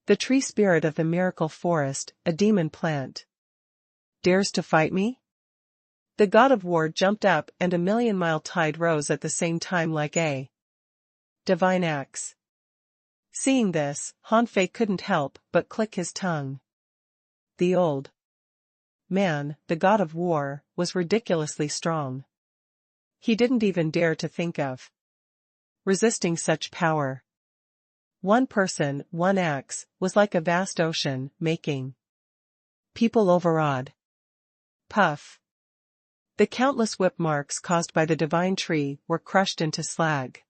The tree spirit of the miracle forest, a demon plant, dares to fight me? The god of war jumped up and a million-mile tide rose at the same time like a divine axe. Seeing this, Han Fei couldn't help but click his tongue. The old man, the god of war, was ridiculously strong. He didn't even dare to think of resisting such power. One person, one axe, was like a vast ocean, making people overawed. Puff. The countless whip marks caused by the divine tree were crushed into slag.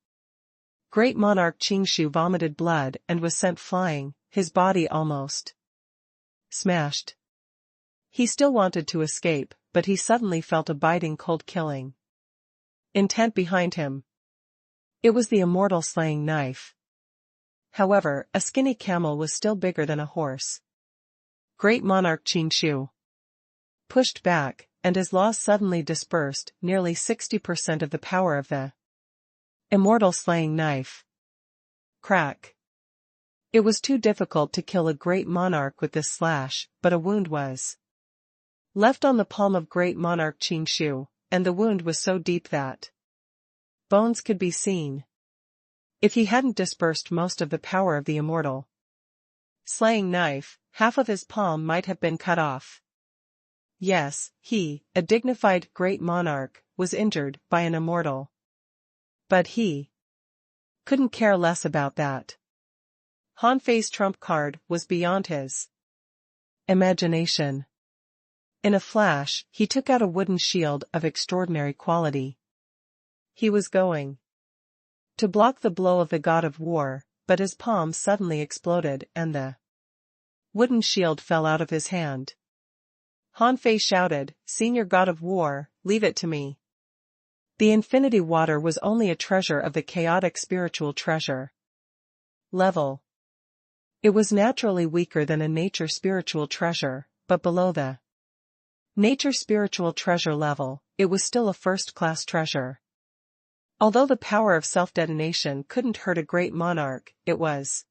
Great monarch Qingshu vomited blood and was sent flying, his body almost smashed. He still wanted to escape, but he suddenly felt a biting cold killing intent behind him. It was the immortal slaying knife. However, a skinny camel was still bigger than a horse. Great monarch Qingshu pushed back, and his laws suddenly dispersed nearly 60% of the power of the immortal slaying knife. Crack. It was too difficult to kill a great monarch with this slash, but a wound was left on the palm of great monarch Qingshu, and the wound was so deep that bones could be seen. If he hadn't dispersed most of the power of the immortal slaying knife, half of his palm might have been cut off. Yes, he, a dignified great monarch, was injured by an immortal. But he couldn't care less about that. Han Fei's trump card was beyond his imagination. In a flash, he took out a wooden shield of extraordinary quality. He was going to block the blow of the god of war, but his palm suddenly exploded and the Wooden shield fell out of his hand. Han Fei shouted, "Senior god of war, leave it to me." The infinity water was only a treasure of the chaotic spiritual treasure level. It was naturally weaker than a nature spiritual treasure, but below the nature spiritual treasure level, it was still a first-class treasure. Although the power of self-detonation couldn't hurt a great monarch, it was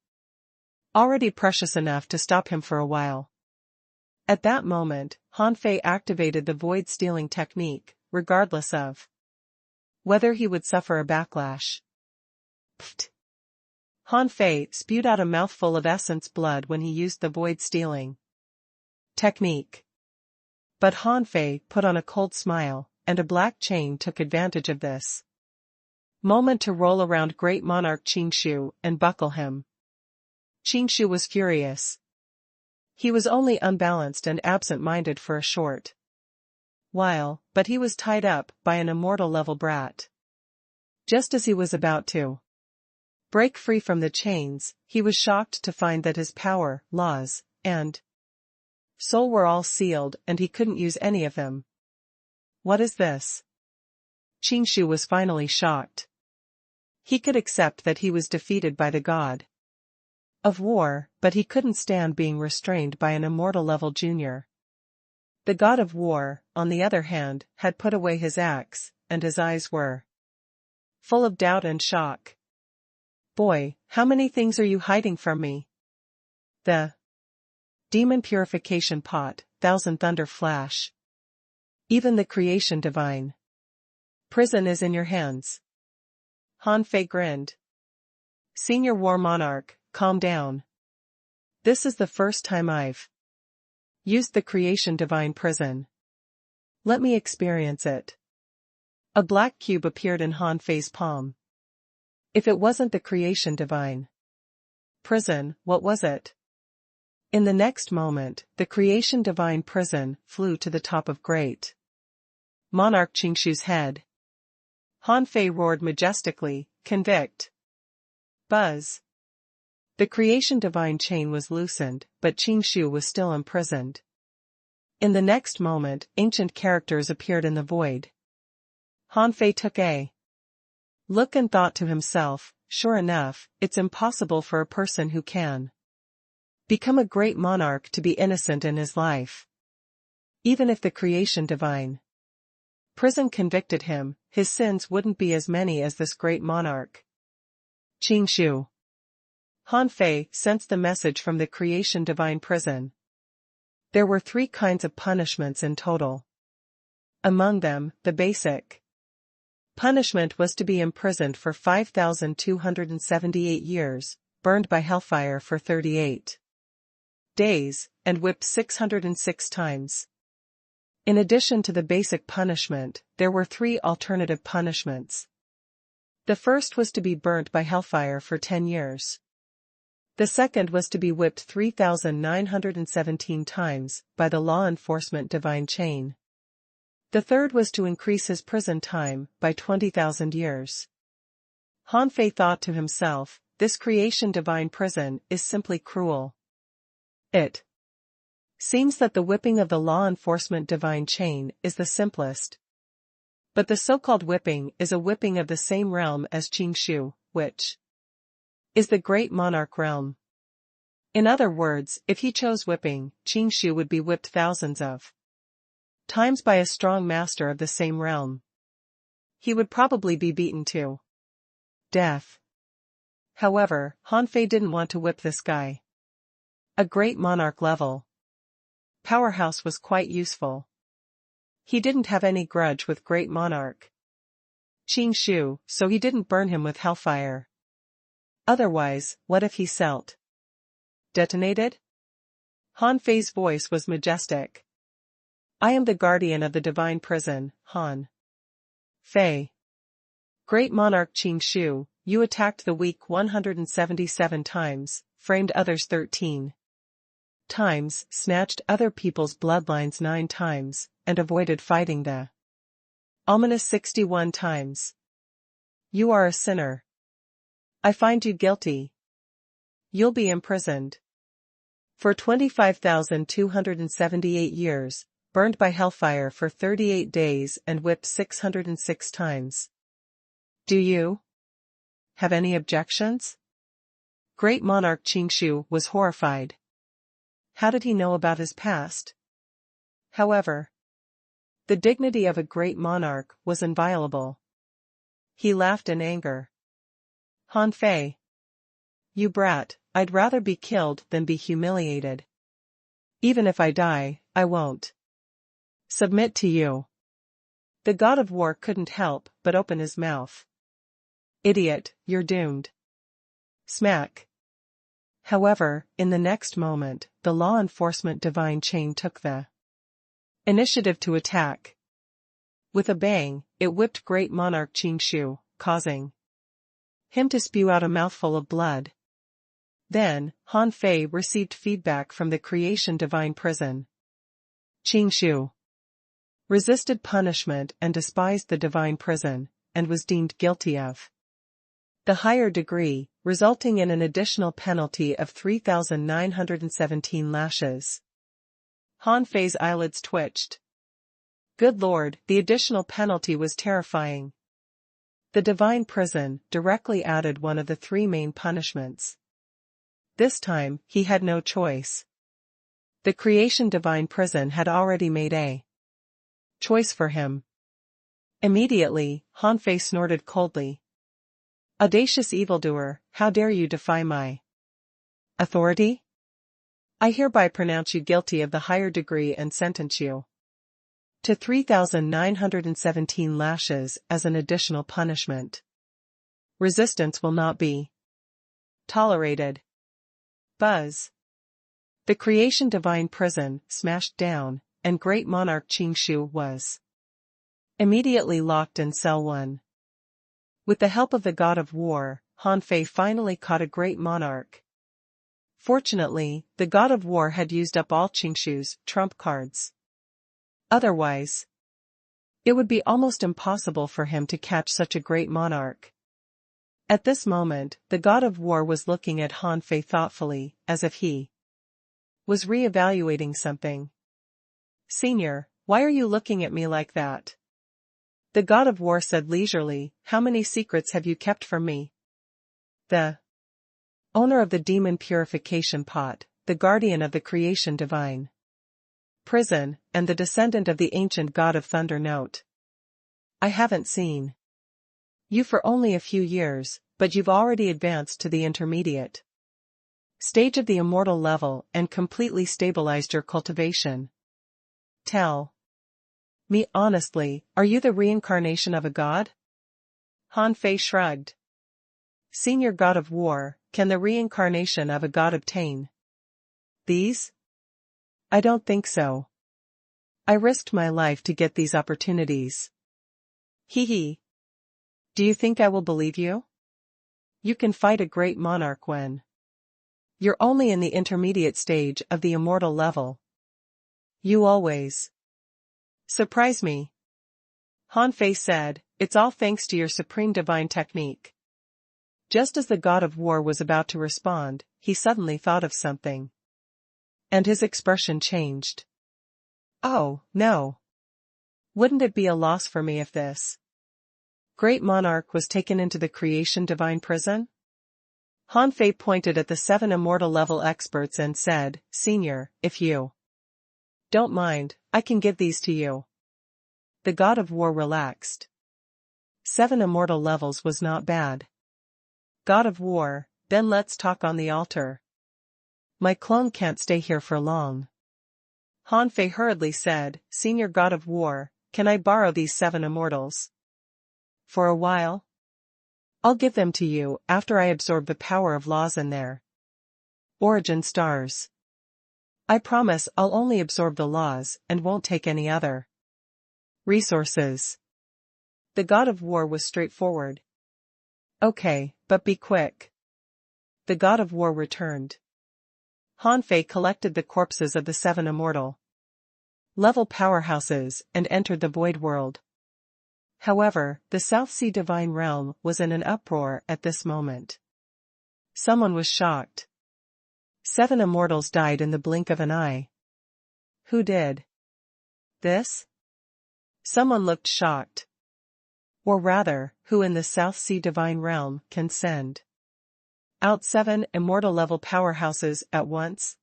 already precious enough to stop him for a while. At that moment, Han Fei activated the void-stealing technique, regardless of whether he would suffer a backlash. Pfft. Han Fei spewed out a mouthful of essence blood when he used the void-stealing technique. But Han Fei put on a cold smile, and a black chain took advantage of this moment to roll around great monarch Qing Shu and buckle him. Qing Shu was furious. He was only unbalanced and absent-minded for a short while, but he was tied up by an immortal-level brat. Just as he was about to break free from the chains, he was shocked to find that his power, laws, and soul were all sealed and he couldn't use any of them. What is this? Qing Shu was finally shocked. He could accept that he was defeated by the god of war, but he couldn't stand being restrained by an immortal-level junior. The god of war, on the other hand, had put away his axe, and his eyes were full of doubt and shock. "Boy, how many things are you hiding from me?" The demon purification pot, thousand thunder flash. Even the creation divine prison is in your hands. Han Fei grinned. "Senior war monarch, calm down. This is the first time I've used the creation divine prison. Let me experience it." A black cube appeared in Han Fei's palm. If it wasn't the creation divine prison, what was it? In the next moment, the creation divine prison flew to the top of great monarch Qing Shu's head. Han Fei roared majestically, "Convict!" Buzz. The creation divine chain was loosened, but Qing Shu was still imprisoned. In the next moment, ancient characters appeared in the void. Han Fei took a look and thought to himself, sure enough, it's impossible for a person who can become a great monarch to be innocent in his life. Even if the creation divine prison convicted him, his sins wouldn't be as many as this great monarch. Qing Shu. Han Fei sensed the message from the creation divine prison. There were 3 kinds of punishments in total. Among them, the basic punishment was to be imprisoned for 5,278 years, burned by hellfire for 38 days, and whipped 606 times. In addition to the basic punishment, there were 3 alternative punishments. The first was to be burnt by hellfire for 10 years. The second was to be whipped 3,917 times by the law enforcement divine chain. The third was to increase his prison time by 20,000 years. Han Fei thought to himself, this creation divine prison is simply cruel. It seems that the whipping of the law enforcement divine chain is the simplest. But the so-called whipping is a whipping of the same realm as Qing Shu, which is the great monarch realm. In other words, if he chose whipping, Qing Shu would be whipped thousands of times by a strong master of the same realm. He would probably be beaten to death. However, Han Fei didn't want to whip this guy. A great monarch level powerhouse was quite useful. He didn't have any grudge with great monarch Qing Shu, so he didn't burn him with hellfire. Otherwise, what if he detonated? Han Fei's voice was majestic. I am the guardian of the divine prison, Han Fei. Great monarch Qing Shu, you attacked the weak 177 times, framed others 13 times, snatched other people's bloodlines 9 times, and avoided fighting the ominous 61 times. You are a sinner. I find you guilty. You'll be imprisoned. For 25,278 years, burned by hellfire for 38 days and whipped 606 times. Do you have any objections? Great monarch Qingshu was horrified. How did he know about his past? However, the dignity of a great monarch was inviolable. He laughed in anger. Han Fei. You brat, I'd rather be killed than be humiliated. Even if I die, I won't submit to you. The god of war couldn't help but open his mouth. Idiot, you're doomed. Smack. However, in the next moment, the law enforcement divine chain took the initiative to attack. With a bang, it whipped great monarch Qingshu, causing him to spew out a mouthful of blood. Then, Han Fei received feedback from the creation divine prison. Qingshu resisted punishment and despised the divine prison, and was deemed guilty of the higher degree, resulting in an additional penalty of 3,917 lashes. Han Fei's eyelids twitched. Good Lord, the additional penalty was terrifying. The divine prison directly added one of the three main punishments. This time, he had no choice. The creation divine prison had already made a choice for him. Immediately, Han Fei snorted coldly. Audacious evildoer, how dare you defy my authority? I hereby pronounce you guilty of the higher degree and sentence you to 3,917 lashes as an additional punishment. Resistance will not be tolerated. Buzz. The creation divine prison smashed down, and great monarch Qingshu was immediately locked in cell 1. With the help of the god of war, Han Fei finally caught a great monarch. Fortunately, the god of war had used up all Qingshu's trump cards. Otherwise, it would be almost impossible for him to catch such a great monarch. At this moment, the god of war was looking at Han Fei thoughtfully, as if he was re-evaluating something. Senior, why are you looking at me like that? The god of war said leisurely, how many secrets have you kept from me? The owner of the demon purification pot, the guardian of the creation divine prison, and the descendant of the ancient god of thunder note. I haven't seen you for only a few years, but you've already advanced to the intermediate stage of the immortal level and completely stabilized your cultivation. Tell me honestly, are you the reincarnation of a god? Han Fei shrugged. Senior god of war, can the reincarnation of a god obtain these? I don't think so. I risked my life to get these opportunities. Hee hee. Do you think I will believe you? You can fight a great monarch when you're only in the intermediate stage of the immortal level. You always surprise me. Han Fei said, it's all thanks to your supreme divine technique. Just as the god of war was about to respond, he suddenly thought of something. And his expression changed. Oh, no. Wouldn't it be a loss for me if this great monarch was taken into the creation divine prison? Han Fei pointed at the 7 immortal level experts and said, Senior, if you don't mind, I can give these to you. The god of war relaxed. 7 immortal levels was not bad. God of war, then let's talk on the altar. My clone can't stay here for long. Han Fei hurriedly said, Senior god of war, can I borrow these 7 immortals? For a while? I'll give them to you after I absorb the power of laws in their origin stars. I promise I'll only absorb the laws and won't take any other resources. The god of war was straightforward. Okay, but be quick. The god of war returned. Han Fei collected the corpses of the 7 immortal level powerhouses and entered the void world. However, the South Sea Divine Realm was in an uproar at this moment. Someone was shocked. 7 immortals died in the blink of an eye. Who did this? Someone looked shocked. Or rather, who in the South Sea divine realm can send out 7 immortal level powerhouses at once?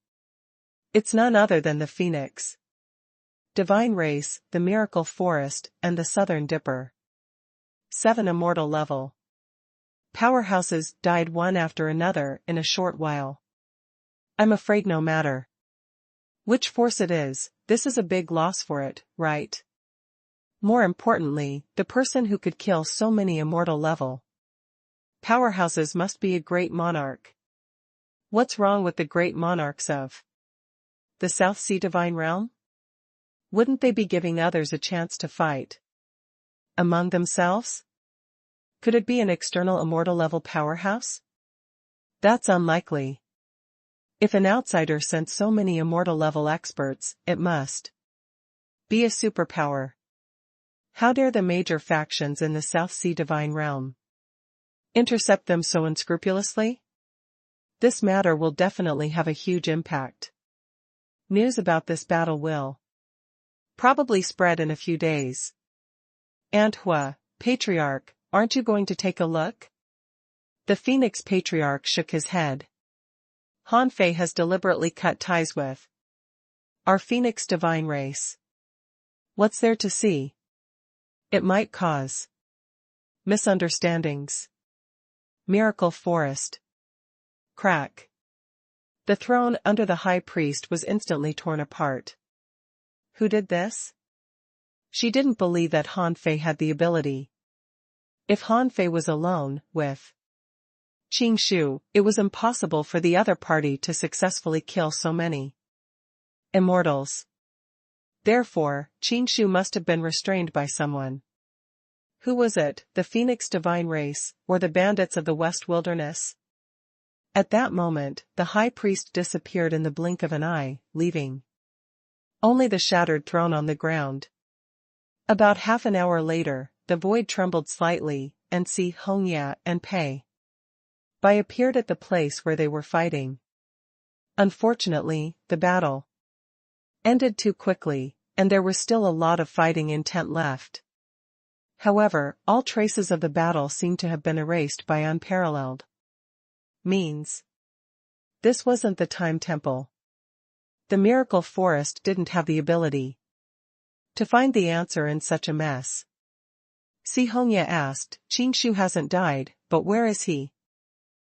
It's none other than the Phoenix divine race, the Miracle Forest, and the Southern Dipper. 7 immortal level powerhouses died one after another in a short while. I'm afraid no matter which force it is, this is a big loss for it, right? More importantly, the person who could kill so many immortal level powerhouses must be a great monarch. What's wrong with the great monarchs of the South Sea divine realm? Wouldn't they be giving others a chance to fight among themselves? Could it be an external immortal level powerhouse? That's unlikely. If an outsider sent so many immortal level experts, it must be a superpower. How dare the major factions in the South Sea divine realm intercept them so unscrupulously? This matter will definitely have a huge impact. News about this battle will probably spread in a few days. Anhua, Patriarch, aren't you going to take a look? The Phoenix Patriarch shook his head. Han Fei has deliberately cut ties with our Phoenix divine race. What's there to see? It might cause misunderstandings. Miracle Forest. Crack. The throne under the high priest was instantly torn apart. Who did this? She didn't believe that Han Fei had the ability. If Han Fei was alone with Qing Shu, it was impossible for the other party to successfully kill so many immortals. Therefore, Qing Shu must have been restrained by someone. Who was it, the Phoenix divine race, or the bandits of the West Wilderness? At that moment, the high priest disappeared in the blink of an eye, leaving only the shattered throne on the ground. About half an hour later, the void trembled slightly, and Si Hongya and Pei Bai appeared at the place where they were fighting. Unfortunately, the battle ended too quickly, and there was still a lot of fighting intent left. However, all traces of the battle seemed to have been erased by unparalleled means. This wasn't the Time Temple. The Miracle Forest didn't have the ability to find the answer in such a mess. Si Hongya asked, Qing Shu hasn't died, but where is he?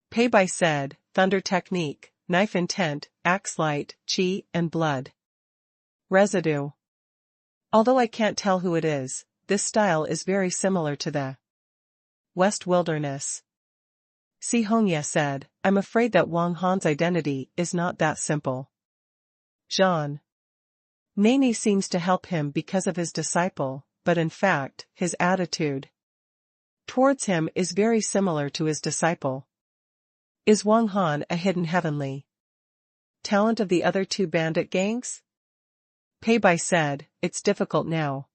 Pei Bai said, thunder technique, knife intent, axe light, qi, and blood residue. Although I can't tell who it is, this style is very similar to the West Wilderness. Si Hongya said, I'm afraid that Wang Han's identity is not that simple. Zhan Nani seems to help him because of his disciple, but in fact, his attitude towards him is very similar to his disciple. Is Wang Han a hidden heavenly talent of the other 2 bandit gangs? Pei Bai said, it's difficult now.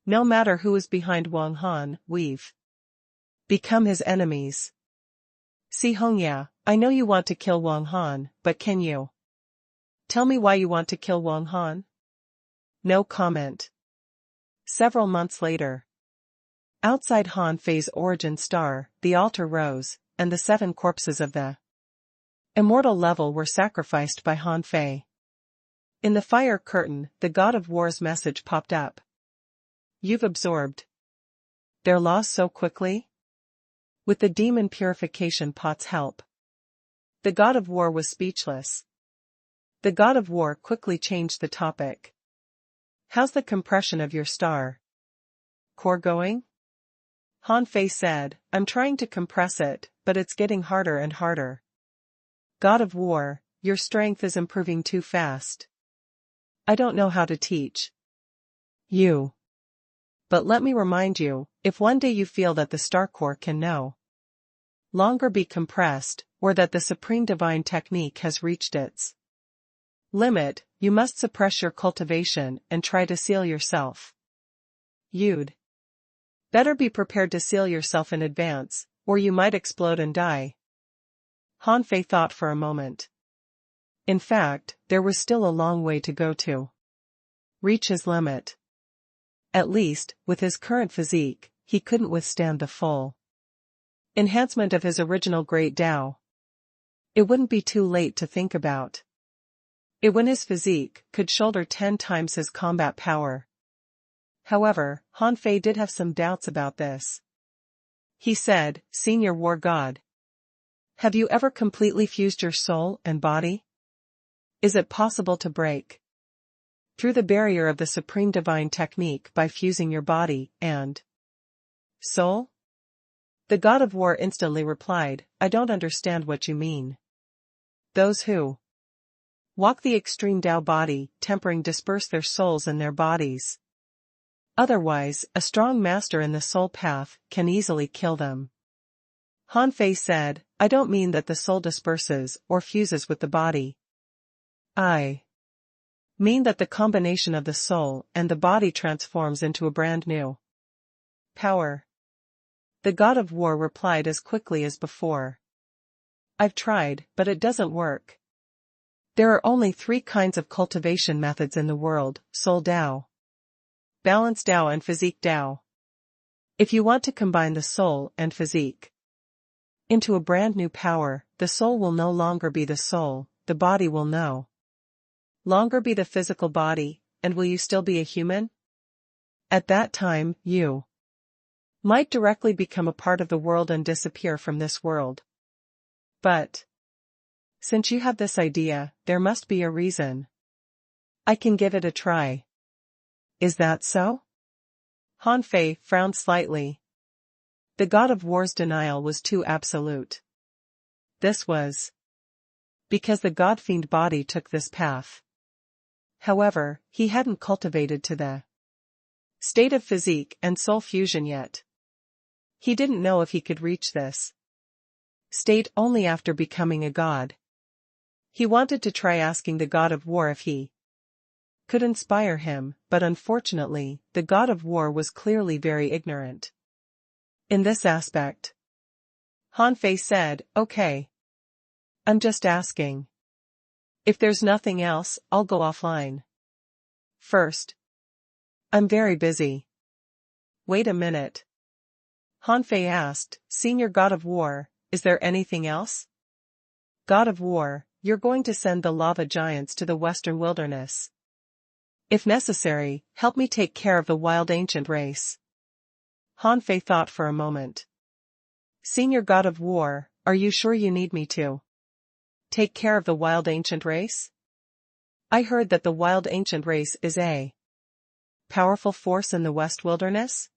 No matter who is behind Wang Han, we've become his enemies. Si Hongya, I know you want to kill Wang Han, but can you tell me why you want to kill Wang Han? No comment. Several months later. Outside Han Fei's origin star, the altar rose, and the 7 corpses of the immortal level were sacrificed by Han Fei. In the fire curtain, the God of War's message popped up. You've absorbed their loss so quickly? With the demon purification pot's help. The God of War was speechless. The God of War quickly changed the topic. How's the compression of your star core going? Han Fei said, I'm trying to compress it, but it's getting harder and harder. God of War, your strength is improving too fast. I don't know how to teach you. But let me remind you, if one day you feel that the star core can no longer be compressed, or that the supreme divine technique has reached its limit, you must suppress your cultivation and try to seal yourself. You'd better be prepared to seal yourself in advance, or you might explode and die. Han Fei thought for a moment. In fact, there was still a long way to go to reach his limit. At least, with his current physique, he couldn't withstand the full enhancement of his original great Tao. It wouldn't be too late to think about it when his physique could shoulder 10 times his combat power. However, Han Fei did have some doubts about this. He said, "Senior War God, have you ever completely fused your soul and body? Is it possible to break through the barrier of the supreme divine technique by fusing your body and soul?" The God of War instantly replied, "I don't understand what you mean. Those who walk the extreme Tao body, tempering disperse their souls and their bodies. Otherwise, a strong master in the soul path can easily kill them." Han Fei said, "I don't mean that the soul disperses or fuses with the body. I mean that the combination of the soul and the body transforms into a brand new power." The God of War replied as quickly as before, "I've tried, but it doesn't work. There are only 3 kinds of cultivation methods in the world: soul Tao, balance Tao and physique Tao. If you want to combine the soul and physique into a brand new power, the soul will no longer be the soul, the body will no longer be the physical body, and will you still be a human? At that time, you might directly become a part of the world and disappear from this world. But since you have this idea, there must be a reason. I can give it a try. Is that so?" Han Fei frowned slightly. The God of War's denial was too absolute. This was because the God-fiend body took this path. However, he hadn't cultivated to the state of physique and soul fusion yet. He didn't know if he could reach this state only after becoming a god. He wanted to try asking the God of War if he could inspire him, but unfortunately, the God of War was clearly very ignorant in this aspect. Han Fei said, "Okay. I'm just asking. If there's nothing else, I'll go offline. First. I'm very busy." "Wait a minute." Han Fei asked, "Senior God of War, is there anything else?" "God of War, you're going to send the lava giants to the western wilderness. If necessary, help me take care of the wild ancient race." Han Fei thought for a moment. "Senior God of War, are you sure you need me to take care of the wild ancient race? I heard that the wild ancient race is a powerful force in the West Wilderness."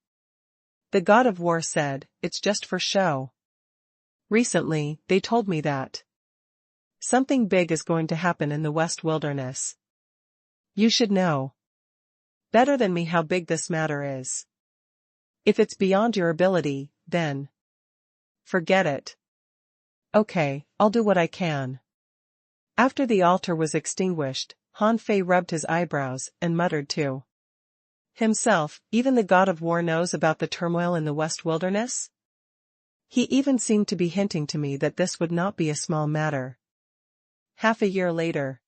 The God of War said, "It's just for show. Recently, they told me that something big is going to happen in the West Wilderness. You should know better than me how big this matter is. If it's beyond your ability, then forget it." "Okay, I'll do what I can." After the altar was extinguished, Han Fei rubbed his eyebrows and muttered to himself, "Even the God of War knows about the turmoil in the West Wilderness?" He even seemed to be hinting to me that this would not be a small matter. Half a year later,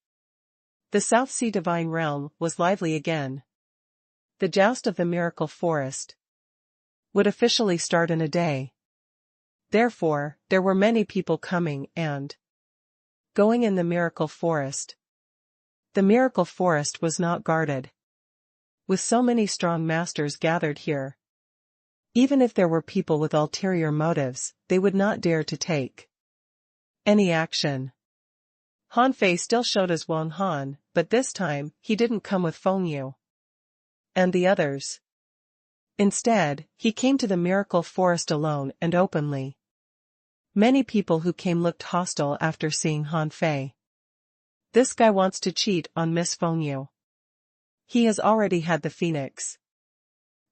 the South Sea Divine Realm was lively again. The joust of the Miracle Forest would officially start in a day. Therefore, there were many people coming and going in the Miracle Forest. The Miracle Forest was not guarded. With so many strong masters gathered here, even if there were people with ulterior motives, they would not dare to take any action. Han Fei still showed his Wang Han, but this time, he didn't come with Feng Yu and the others. Instead, he came to the Miracle Forest alone and openly. Many people who came looked hostile after seeing Han Fei. "This guy wants to cheat on Miss Feng Yu. He has already had the Phoenix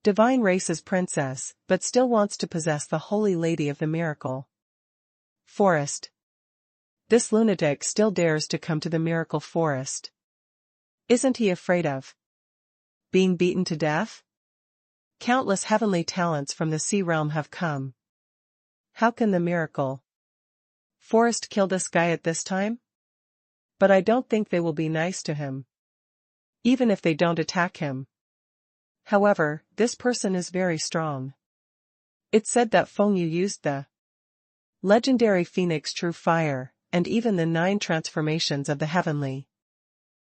Divine Race's princess, but still wants to possess the Holy Lady of the Miracle Forest. This lunatic still dares to come to the Miracle Forest. Isn't he afraid of being beaten to death? Countless heavenly talents from the sea realm have come. How can the Miracle Forest kill this guy at this time?" But I don't think they will be nice to him. Even if they don't attack him. However, this person is very strong. It's said that Feng Yu used the legendary Phoenix True Fire, and even the 9 transformations of the heavenly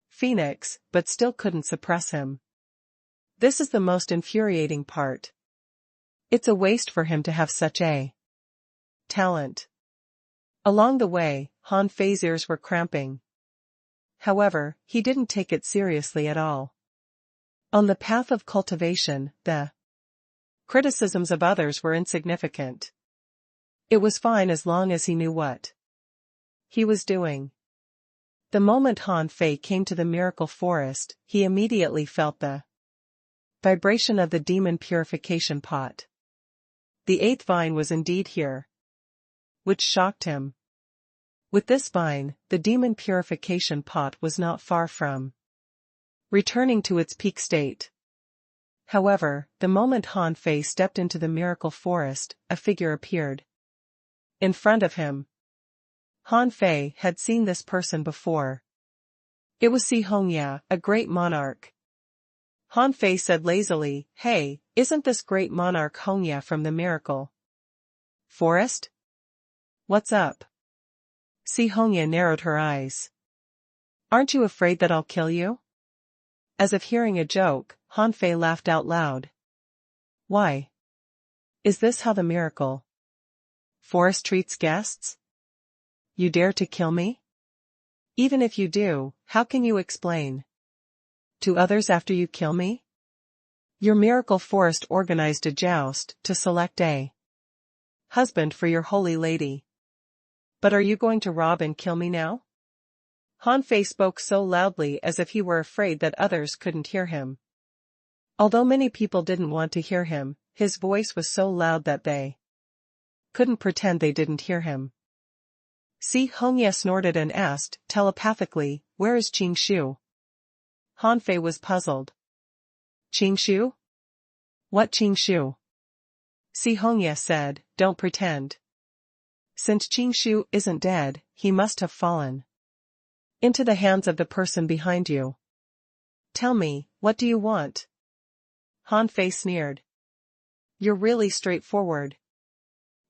Phoenix, but still couldn't suppress him. This is the most infuriating part. It's a waste for him to have such a talent. Along the way, Han Fei's ears were cramping. However, he didn't take it seriously at all. On the path of cultivation, the criticisms of others were insignificant. It was fine as long as he knew what he was doing. The moment Han Fei came to the miracle forest, he immediately felt the vibration of the demon purification pot. The 8th vine was indeed here, which shocked him. With this vine, the demon purification pot was not far from returning to its peak state. However, the moment Han Fei stepped into the miracle forest, a figure appeared in front of him. Han Fei had seen this person before. It was Si Hongya, a great monarch. Han Fei said lazily, "Hey, isn't this great monarch Hongya from the miracle forest? What's up?" Si Hongya narrowed her eyes. "Aren't you afraid that I'll kill you?" As if hearing a joke, Han Fei laughed out loud. "Why? Is this how the miracle forest treats guests? You dare to kill me? Even if you do, how can you explain to others after you kill me? Your miracle forest organized a joust to select a husband for your holy lady. But are you going to rob and kill me now?" Han Fei spoke so loudly as if he were afraid that others couldn't hear him. Although many people didn't want to hear him, his voice was so loud that they couldn't pretend they didn't hear him. Si Hongya snorted and asked, telepathically, "Where is Qing Shu?" Han Fei was puzzled. "Qing Shu? What Qing Shu?" Si Hongya said, "Don't pretend. Since Qing Shu isn't dead, he must have fallen into the hands of the person behind you. Tell me, what do you want?" Han Fei sneered. "You're really straightforward.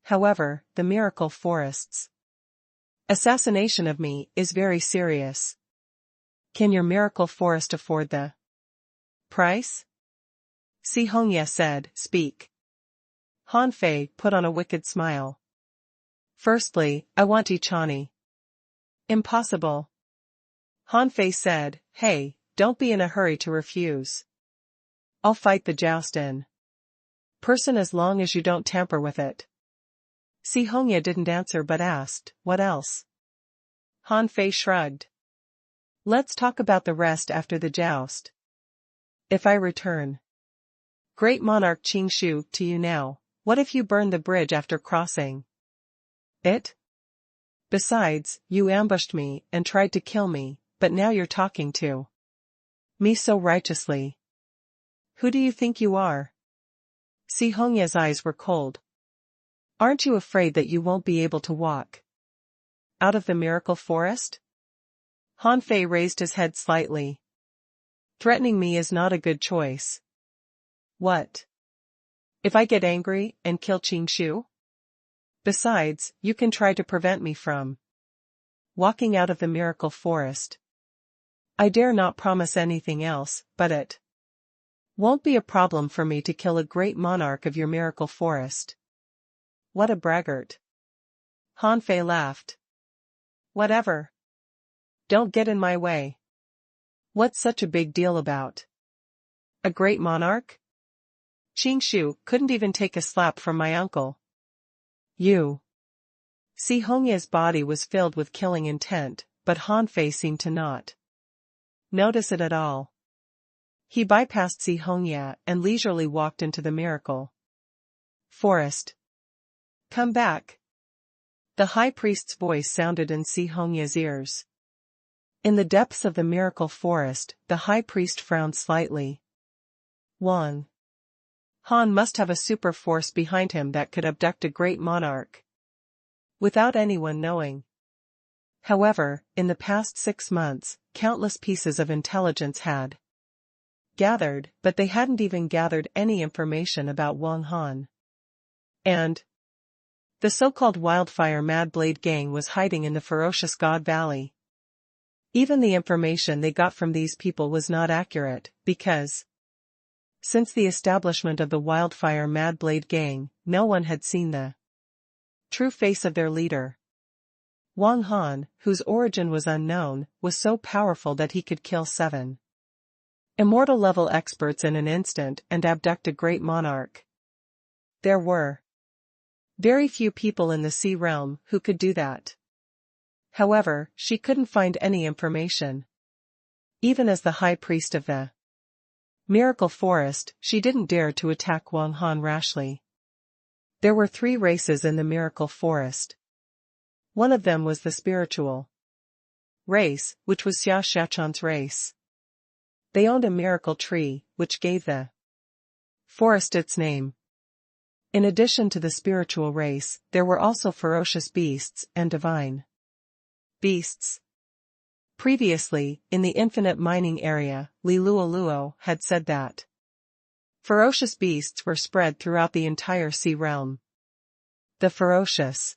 However, the miracle forest's assassination of me is very serious. Can your miracle forest afford the price?" Si Hongya said, "Speak." Han Fei put on a wicked smile. "Firstly, I want Ichani." "Impossible." Han Fei said, "Hey, don't be in a hurry to refuse. I'll fight the joust in person as long as you don't tamper with it." Si Hongya didn't answer but asked, "What else?" Han Fei shrugged. "Let's talk about the rest after the joust. If I return Great Monarch Qing Shu to you now, what if you burn the bridge after crossing it? Besides, you ambushed me and tried to kill me, but now you're talking to me so righteously. Who do you think you are?" Si Hongya's eyes were cold. "Aren't you afraid that you won't be able to walk out of the miracle forest?" Han Fei raised his head slightly. "Threatening me is not a good choice. What if I get angry and kill Qing Shu? Besides, you can try to prevent me from walking out of the miracle forest. I dare not promise anything else, but it won't be a problem for me to kill a great monarch of your miracle forest." "What a braggart." Han Fei laughed. "Whatever. Don't get in my way. What's such a big deal about a great monarch? Qing Shu couldn't even take a slap from my uncle. You." Si Hongya's body was filled with killing intent, but Han Fei seemed to not notice it at all. He bypassed Si Hongya and leisurely walked into the miracle forest. "Come back." The high priest's voice sounded in Si Hongya's ears. In the depths of the miracle forest, the high priest frowned slightly. Wang. Han must have a super force behind him that could abduct a great monarch without anyone knowing. However, in the past 6 months, countless pieces of intelligence had gathered, but they hadn't even gathered any information about Wang Han. And the so-called Wildfire Mad Blade Gang was hiding in the ferocious God Valley. Even the information they got from these people was not accurate, because since the establishment of the Wildfire Mad Blade Gang, no one had seen the true face of their leader. Wang Han, whose origin was unknown, was so powerful that he could kill 7 immortal-level experts in an instant and abduct a great monarch. There were very few people in the sea realm who could do that. However, she couldn't find any information. Even as the high priest of the Miracle Forest, she didn't dare to attack Wang Han rashly. There were 3 races in the Miracle Forest. One of them was the spiritual race, which was Xia Shachan's race. They owned a miracle tree, which gave the forest its name. In addition to the spiritual race, there were also ferocious beasts and divine beasts. Previously, in the infinite mining area, Li Luoluo had said that ferocious beasts were spread throughout the entire sea realm. The ferocious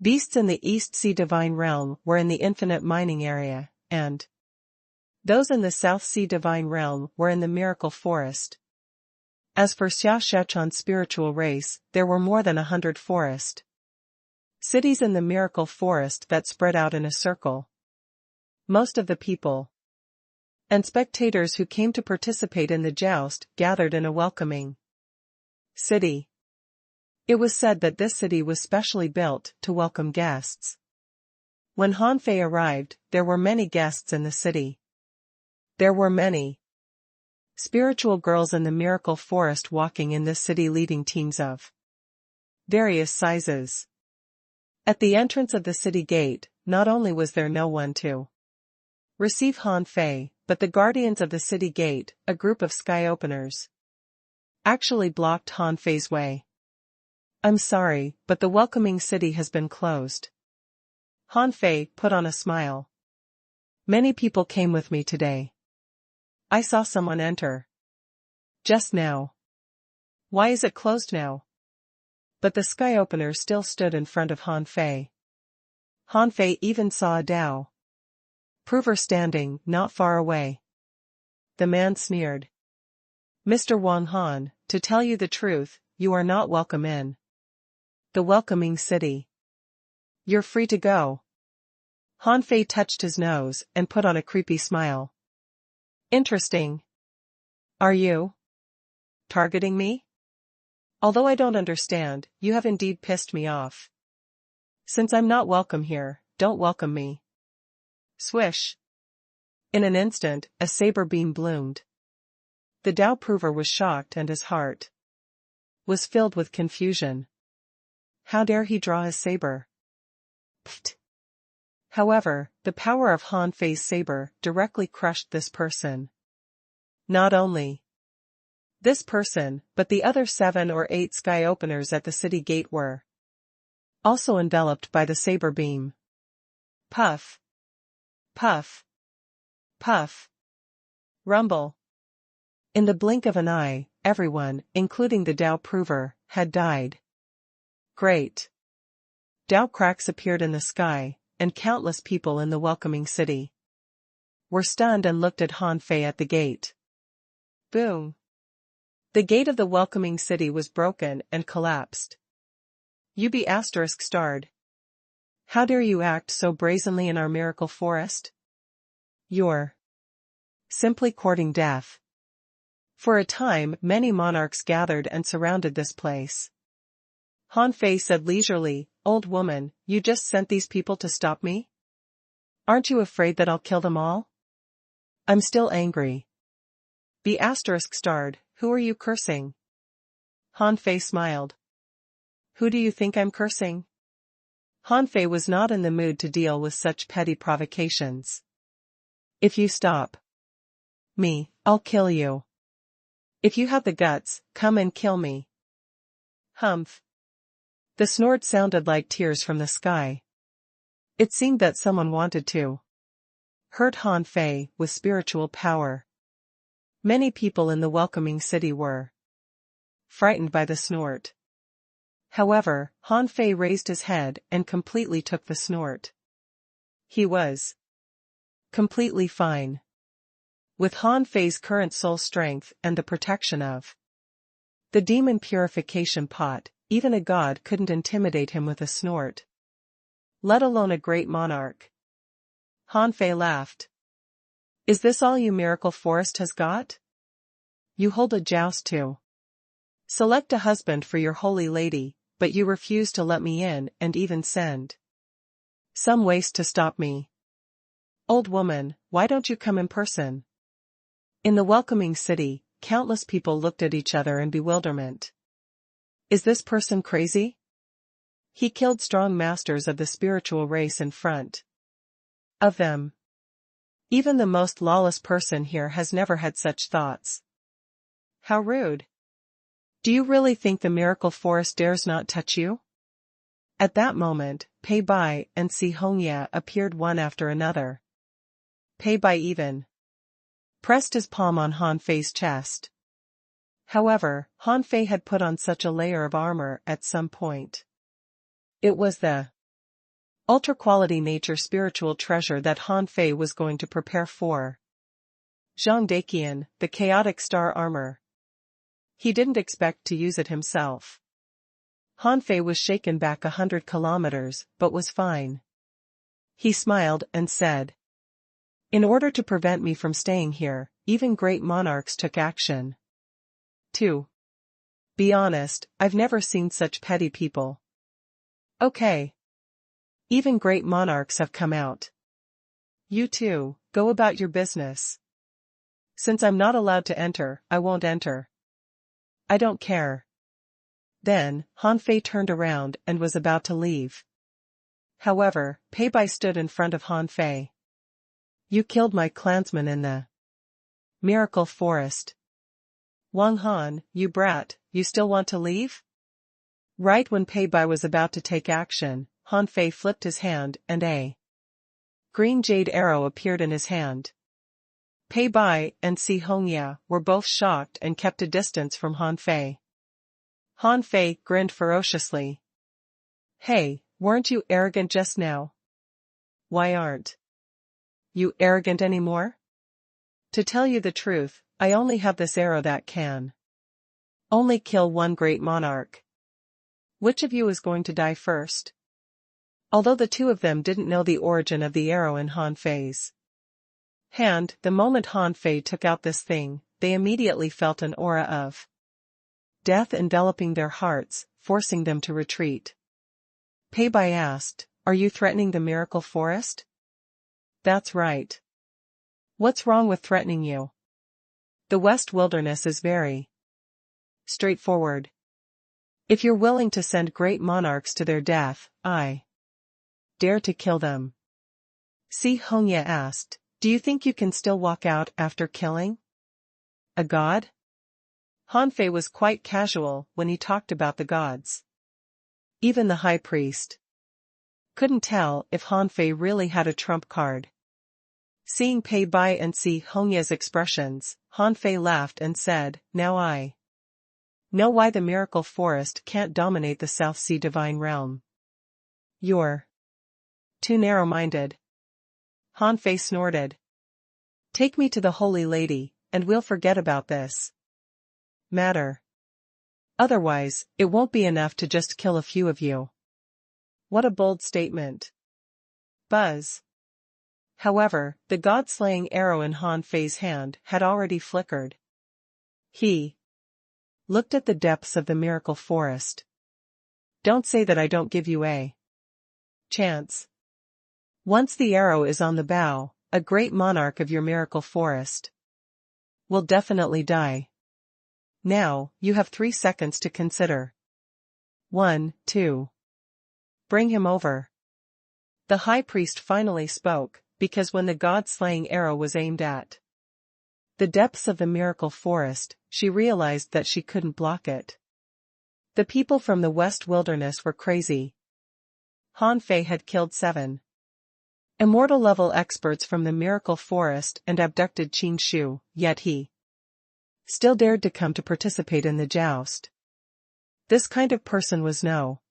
beasts in the East Sea Divine Realm were in the infinite mining area, and those in the South Sea Divine Realm were in the Miracle Forest. As for Xia Shachan's spiritual race, there were more than 100 forest cities in the Miracle Forest that spread out in a circle. Most of the people and spectators who came to participate in the joust gathered in a welcoming city. It was said that this city was specially built to welcome guests. When Han Fei arrived, there were many guests in the city. There were many spiritual girls in the Miracle Forest walking in this city, leading teams of various sizes. At the entrance of the city gate, not only was there no one to receive Han Fei, but the guardians of the city gate, a group of sky openers, actually blocked Han Fei's way. "I'm sorry, but the welcoming city has been closed." Han Fei put on a smile. "Many people came with me today. I saw someone enter just now. Why is it closed now?" But the sky opener still stood in front of Han Fei. Han Fei even saw a Dao prover standing not far away. The man sneered. "Mr. Wang Han, to tell you the truth, you are not welcome in the welcoming city. You're free to go." Han Fei touched his nose and put on a creepy smile. "Interesting. Are you targeting me? Although I don't understand, you have indeed pissed me off. Since I'm not welcome here, don't welcome me." Swish. In an instant, a saber beam bloomed. The Dao prover was shocked and his heart was filled with confusion. How dare he draw his saber? Pfft. However, the power of Han Fei's saber directly crushed this person. Not only this person, but the other 7 or 8 sky openers at the city gate were also enveloped by the saber beam. Puff. Puff. Puff. Rumble. In the blink of an eye, everyone, including the Dao prover, had died. Great Dao cracks appeared in the sky, and countless people in the welcoming city were stunned and looked at Han Fei at the gate. Boom. The gate of the welcoming city was broken and collapsed. "You be **starred. How dare you act so brazenly in our Miracle Forest? You're simply courting death." For a time, many monarchs gathered and surrounded this place. Han Fei said leisurely, "Old woman, you just sent these people to stop me? Aren't you afraid that I'll kill them all?" "I'm still angry." Be **starred, who are you cursing?" Han Fei smiled. "Who do you think I'm cursing?" Han Fei was not in the mood to deal with such petty provocations. "If you stop me, I'll kill you. If you have the guts, come and kill me." Humph. The snort sounded like tears from the sky. It seemed that someone wanted to hurt Han Fei with spiritual power. Many people in the welcoming city were frightened by the snort. However, Han Fei raised his head and completely took the snort. He was completely fine. With Han Fei's current soul strength and the protection of the demon purification pot, even a god couldn't intimidate him with a snort. Let alone a great monarch. Han Fei laughed. Is this all you Miracle Forest has got? You hold a joust to select a husband for your holy lady, but you refuse to let me in and even send some waste to stop me. Old woman, why don't you come in person? In the welcoming city, countless people looked at each other in bewilderment. Is this person crazy? He killed strong masters of the spiritual race in front of them. Even the most lawless person here has never had such thoughts. How rude. Do you really think the Miracle Forest dares not touch you? At that moment, Pei Bai and Si Hongya appeared one after another. Pei Bai even pressed his palm on Han Fei's chest. However, Han Fei had put on such a layer of armor at some point. It was the ultra-quality nature spiritual treasure that Han Fei was going to prepare for. Zhang Daqian, the chaotic star armor. He didn't expect to use it himself. Han Fei was shaken back 100 kilometers, but was fine. He smiled and said, in order to prevent me from staying here, even great monarchs took action. 2. Be honest, I've never seen such petty people. Okay. Even great monarchs have come out. You too, go about your business. Since I'm not allowed to enter, I won't enter. I don't care. Then, Han Fei turned around and was about to leave. However, Pei Bai stood in front of Han Fei. You killed my clansman in the Miracle Forest. Wang Han, you brat, you still want to leave? Right when Pei Bai was about to take action, Han Fei flipped his hand and a green jade arrow appeared in his hand. Pei Bai and Si Hongya were both shocked and kept a distance from Han Fei. Han Fei grinned ferociously. Hey, weren't you arrogant just now? Why aren't you arrogant anymore? To tell you the truth, I only have this arrow that can only kill one great monarch. Which of you is going to die first? Although the two of them didn't know the origin of the arrow in Han Fei's hand, the moment Han Fei took out this thing, they immediately felt an aura of death enveloping their hearts, forcing them to retreat. Pei Bai asked, are you threatening the Miracle Forest? That's right. What's wrong with threatening you? The West Wilderness is very straightforward. If you're willing to send great monarchs to their death, I dare to kill them. Si Hongya asked, do you think you can still walk out after killing a god? Han Fei was quite casual when he talked about the gods. Even the high priest couldn't tell if Han Fei really had a trump card. Seeing Pei Bai and Si Hongya's expressions, Han Fei laughed and said, now I know why the Miracle Forest can't dominate the South Sea Divine Realm. You're too narrow-minded. Han Fei snorted. Take me to the Holy Lady, and we'll forget about this matter. Otherwise, it won't be enough to just kill a few of you. What a bold statement. Buzz. However, the god-slaying arrow in Han Fei's hand had already flickered. He looked at the depths of the Miracle Forest. Don't say that I don't give you a chance. Once the arrow is on the bow, a great monarch of your Miracle Forest will definitely die. Now, you have 3 seconds to consider. 1, 2. Bring him over. The high priest finally spoke, because when the god-slaying arrow was aimed at the depths of the Miracle Forest, she realized that she couldn't block it. The people from the West Wilderness were crazy. Han Fei had killed 7 Immortal-level experts from the miracle forest and abducted Qin Shu, yet he still dared to come to participate in the joust. This kind of person was no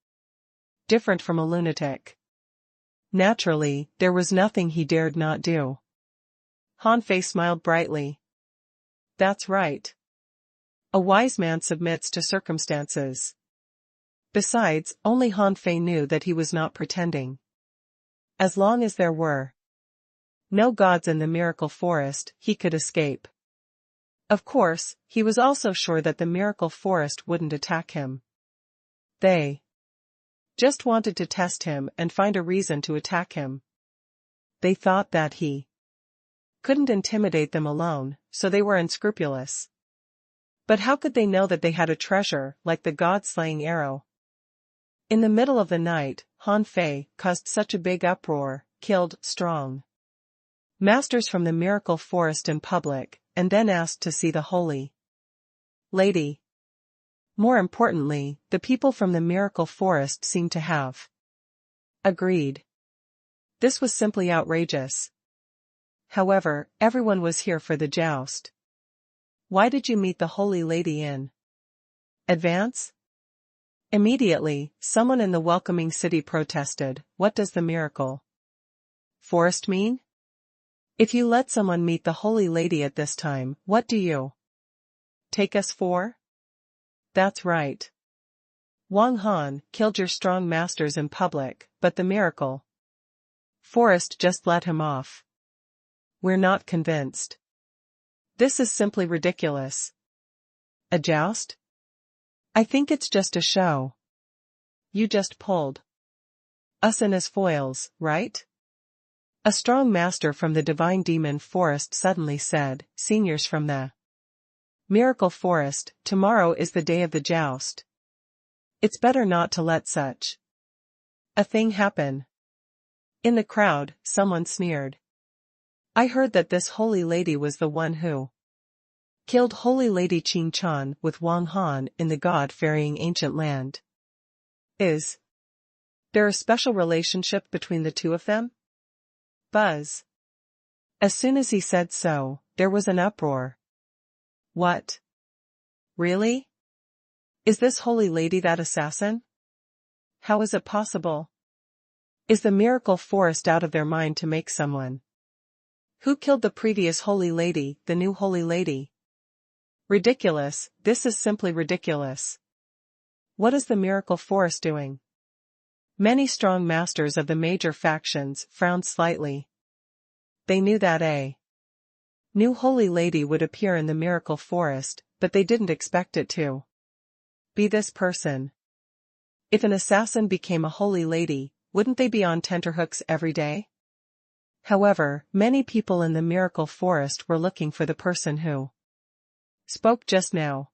different from a lunatic. Naturally, there was nothing he dared not do. Han Fei smiled brightly. That's right. A wise man submits to circumstances. Besides, only Han Fei knew that he was not pretending. As long as there were no gods in the miracle forest, he could escape. Of course, he was also sure that the miracle forest wouldn't attack him. They just wanted to test him and find a reason to attack him. They thought that he couldn't intimidate them alone, so they were unscrupulous. But how could they know that they had a treasure like the god-slaying arrow? In the middle of the night, Han Fei caused such a big uproar, killed strong masters from the miracle forest in public, and then asked to see the holy lady. More importantly, the people from the miracle forest seemed to have agreed. This was simply outrageous. However, everyone was here for the joust. Why did you meet the holy lady in advance? Immediately, someone in the welcoming city protested, "What does the miracle forest mean? If you let someone meet the holy lady at this time, what do you take us for?" That's right. Wang Han killed your strong masters in public, but the miracle forest just let him off. We're not convinced. This is simply ridiculous. A joust? I think it's just a show. You just pulled us in as foils, right? A strong master from the divine demon forest suddenly said, "Seniors from the miracle forest, tomorrow is the day of the joust. It's better not to let such a thing happen." In the crowd, someone sneered. I heard that this holy lady was the one who killed Holy Lady Qin Chan with Wang Han in the god-ferrying ancient land. Is there a special relationship between the two of them? Buzz. As soon as he said so, there was an uproar. What? Really? Is this holy lady that assassin? How is it possible? Is the miracle forest out of their mind to make someone who killed the previous holy lady the new holy lady? Ridiculous, this is simply ridiculous. What is the miracle forest doing? Many strong masters of the major factions frowned slightly. They knew that a new holy lady would appear in the miracle forest, but they didn't expect it to be this person. If an assassin became a holy lady, wouldn't they be on tenterhooks every day? However, many people in the miracle forest were looking for the person who spoke just now.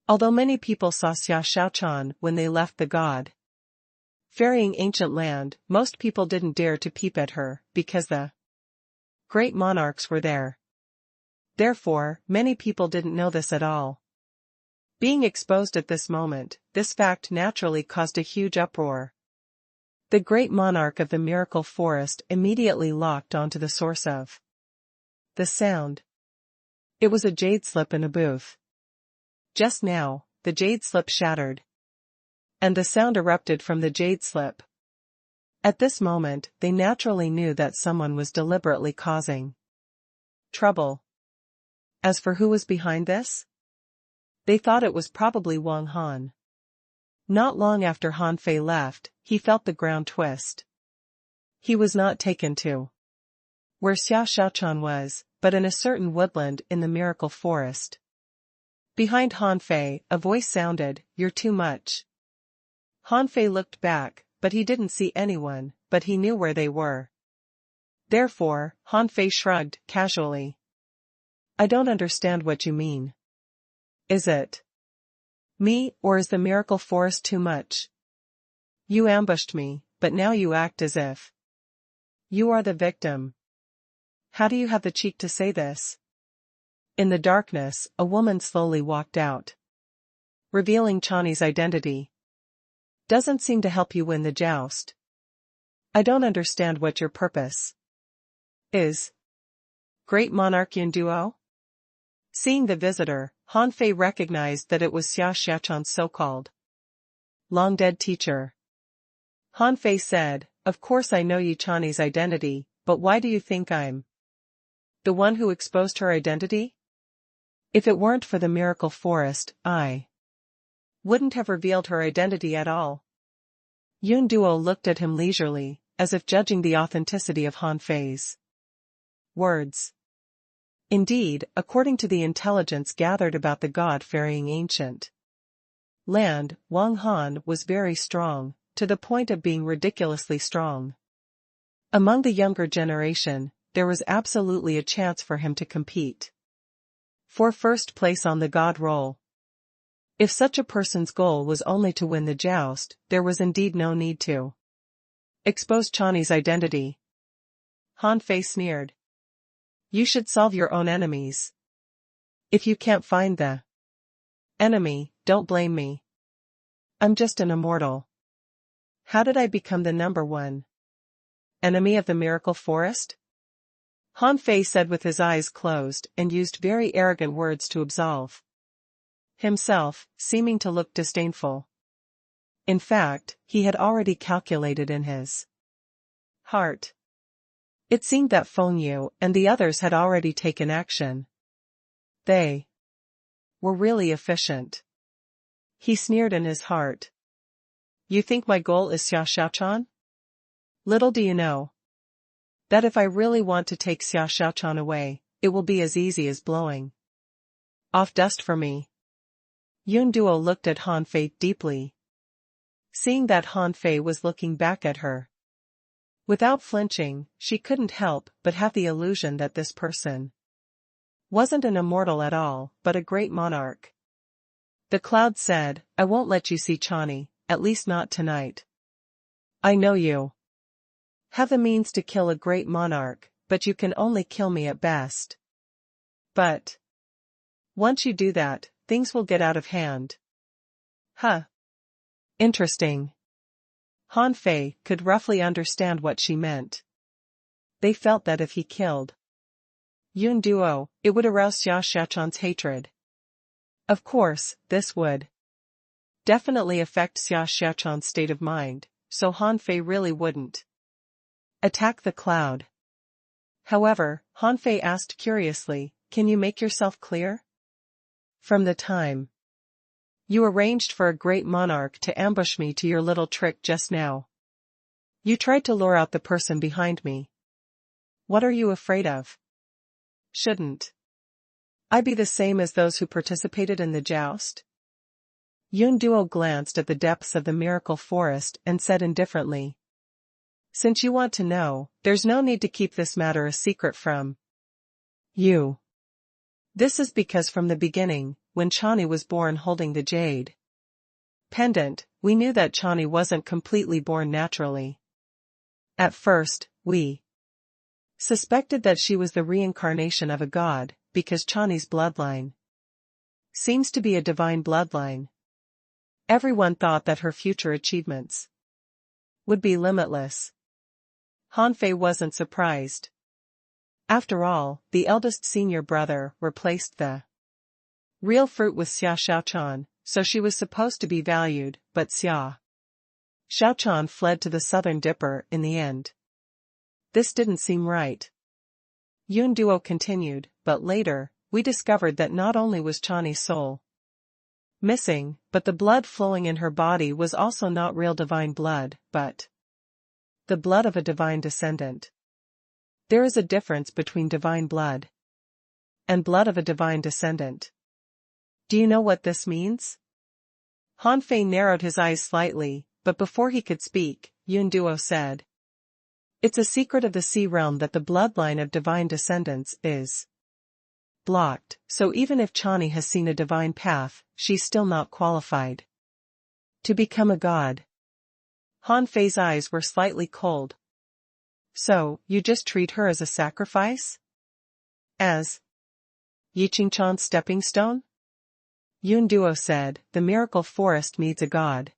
Although many people saw Xia Shaochan when they left the god-ferrying ancient land, most people didn't dare to peep at her, because the great monarchs were there. Therefore, many people didn't know this at all. Being exposed at this moment, this fact naturally caused a huge uproar. The great monarch of the miracle forest immediately locked onto the source of the sound. It was a jade slip in a booth. Just now, the jade slip shattered, and the sound erupted from the jade slip. At this moment, they naturally knew that someone was deliberately causing trouble. As for who was behind this, they thought it was probably Wang Han. Not long after Han Fei left, he felt the ground twist. He was not taken to where Xia Shaochan was, but in a certain woodland in the miracle forest. Behind Han Fei, a voice sounded, "You're too much." Han Fei looked back, but he didn't see anyone, but he knew where they were. Therefore, Han Fei shrugged, casually. I don't understand what you mean. Is it me, or is the miracle forest too much? You ambushed me, but now you act as if you are the victim. How do you have the cheek to say this? In the darkness, a woman slowly walked out, revealing Chani's identity. Doesn't seem to help you win the joust. I don't understand what your purpose is. Great monarch Yun Duo? Seeing the visitor, Han Fei recognized that it was Xia Xiaochan's so-called long-dead teacher. Han Fei said, "Of course I know Yi Chani's identity, but why do you think I'm the one who exposed her identity? If it weren't for the miracle forest, I wouldn't have revealed her identity at all." Yun Duo looked at him leisurely, as if judging the authenticity of Han Fei's words. Indeed, according to the intelligence gathered about the God-ferrying ancient land, Wang Han was very strong, to the point of being ridiculously strong. Among the younger generation, there was absolutely a chance for him to compete for first place on the God roll. If such a person's goal was only to win the joust, there was indeed no need to expose Chani's identity. Han Fei sneered. "You should solve your own enemies. If you can't find the enemy, don't blame me. I'm just an immortal. How did I become the number one enemy of the miracle forest?" Han Fei said with his eyes closed and used very arrogant words to absolve himself, seeming to look disdainful. In fact, he had already calculated in his heart. It seemed that Feng Yu and the others had already taken action. They were really efficient. He sneered in his heart. "You think my goal is Xia Xiaochan? Little do you know that if I really want to take Xia Xiaochan away, it will be as easy as blowing off dust for me." Yun Duo looked at Han Fei deeply. Seeing that Han Fei was looking back at her without flinching, she couldn't help but have the illusion that this person wasn't an immortal at all, but a great monarch. The cloud said, "I won't let you see Chani, at least not tonight. I know you have the means to kill a great monarch, but you can only kill me at best. But once you do that, things will get out of hand." Huh. Interesting. Han Fei could roughly understand what she meant. They felt that if he killed Yun Duo, it would arouse Xia Xiaochan's hatred. Of course, this would definitely affect Xia Xiaochan's state of mind, so Han Fei really wouldn't attack the cloud. However, Han Fei asked curiously, "Can you make yourself clear? From the time you arranged for a great monarch to ambush me to your little trick just now. You tried to lure out the person behind me. What are you afraid of? Shouldn't I be the same as those who participated in the joust?" Yun Duo glanced at the depths of the miracle forest and said indifferently, "Since you want to know, there's no need to keep this matter a secret from you. This is because from the beginning, when Chani was born holding the jade pendant, we knew that Chani wasn't completely born naturally. At first, we suspected that she was the reincarnation of a god, because Chani's bloodline seems to be a divine bloodline. Everyone thought that her future achievements would be limitless." Han Fei wasn't surprised. After all, the eldest senior brother replaced the real fruit with Xia Xiaochan, so she was supposed to be valued, but Xia Xiaochan fled to the Southern Dipper in the end. This didn't seem right. Yun Duo continued, "But later, we discovered that not only was Chani's soul missing, but the blood flowing in her body was also not real divine blood, but the blood of a divine descendant. There is a difference between divine blood and blood of a divine descendant. Do you know what this means?" Han Fei narrowed his eyes slightly, but before he could speak, Yun Duo said, "It's a secret of the sea realm that the bloodline of divine descendants is blocked, so even if Chani has seen a divine path, she's still not qualified to become a god." Han Fei's eyes were slightly cold. "So, you just treat her as a sacrifice? As Yi Qingchan's stepping stone?" Yun Duo said, "The miracle forest needs a god.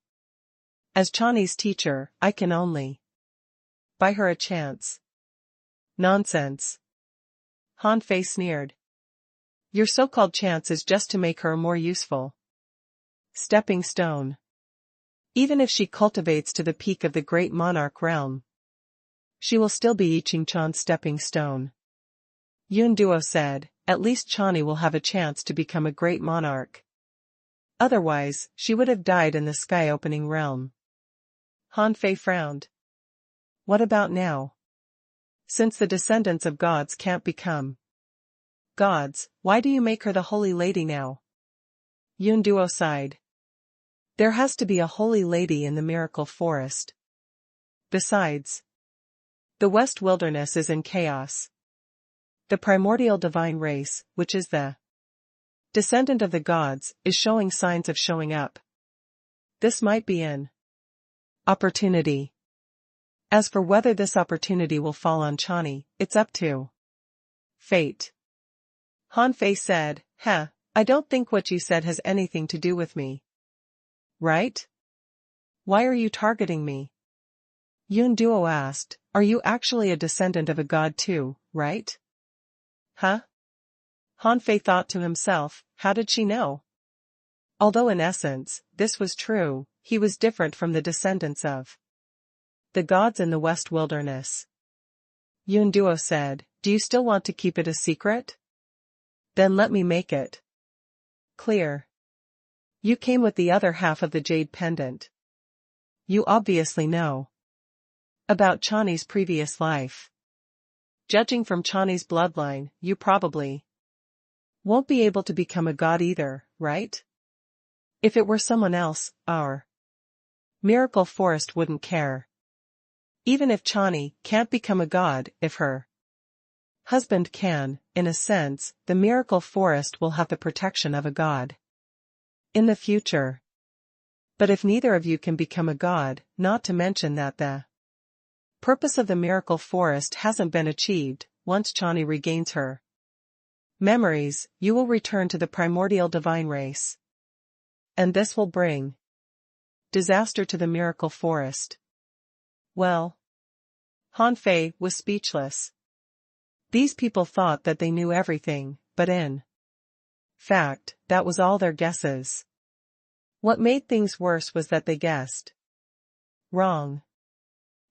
As Chani's teacher, I can only buy her a chance. Nonsense. Han Fei sneered. Your so-called chance is just to make her a more useful stepping stone. Even if she cultivates to the peak of the great monarch realm, she will still be Yiqing Chan's stepping stone. Yun Duo said, at least Chani will have a chance to become a great monarch. Otherwise, she would have died in the sky-opening realm. Han Fei frowned. What about now? Since the descendants of gods can't become gods, why do you make her the holy lady now? Yun Duo sighed. There has to be a holy lady in the miracle forest. Besides, the West Wilderness is in chaos. The primordial divine race, which is the descendant of the gods, is showing signs of showing up. This might be an opportunity. As for whether this opportunity will fall on Chani, it's up to fate. Han Fei said, I don't think what you said has anything to do with me. Right? Why are you targeting me? Yun Duo asked, are you actually a descendant of a god too, right? Huh? Han Fei thought to himself, how did she know? Although in essence, this was true, he was different from the descendants of the gods in the West Wilderness. Yun Duo said, do you still want to keep it a secret? Then let me make it clear. You came with the other half of the jade pendant. You obviously know about Chani's previous life. Judging from Chani's bloodline, you probably won't be able to become a god either, right? If it were someone else, our miracle forest wouldn't care. Even if Chani can't become a god, if her husband can, in a sense, the miracle forest will have the protection of a god in the future. But if neither of you can become a god, not to mention that the purpose of the miracle forest hasn't been achieved, once Chani regains her memories, you will return to the primordial divine race. And this will bring disaster to the miracle forest. Well, Han Fei was speechless. These people thought that they knew everything, but in fact, that was all their guesses. What made things worse was that they guessed wrong.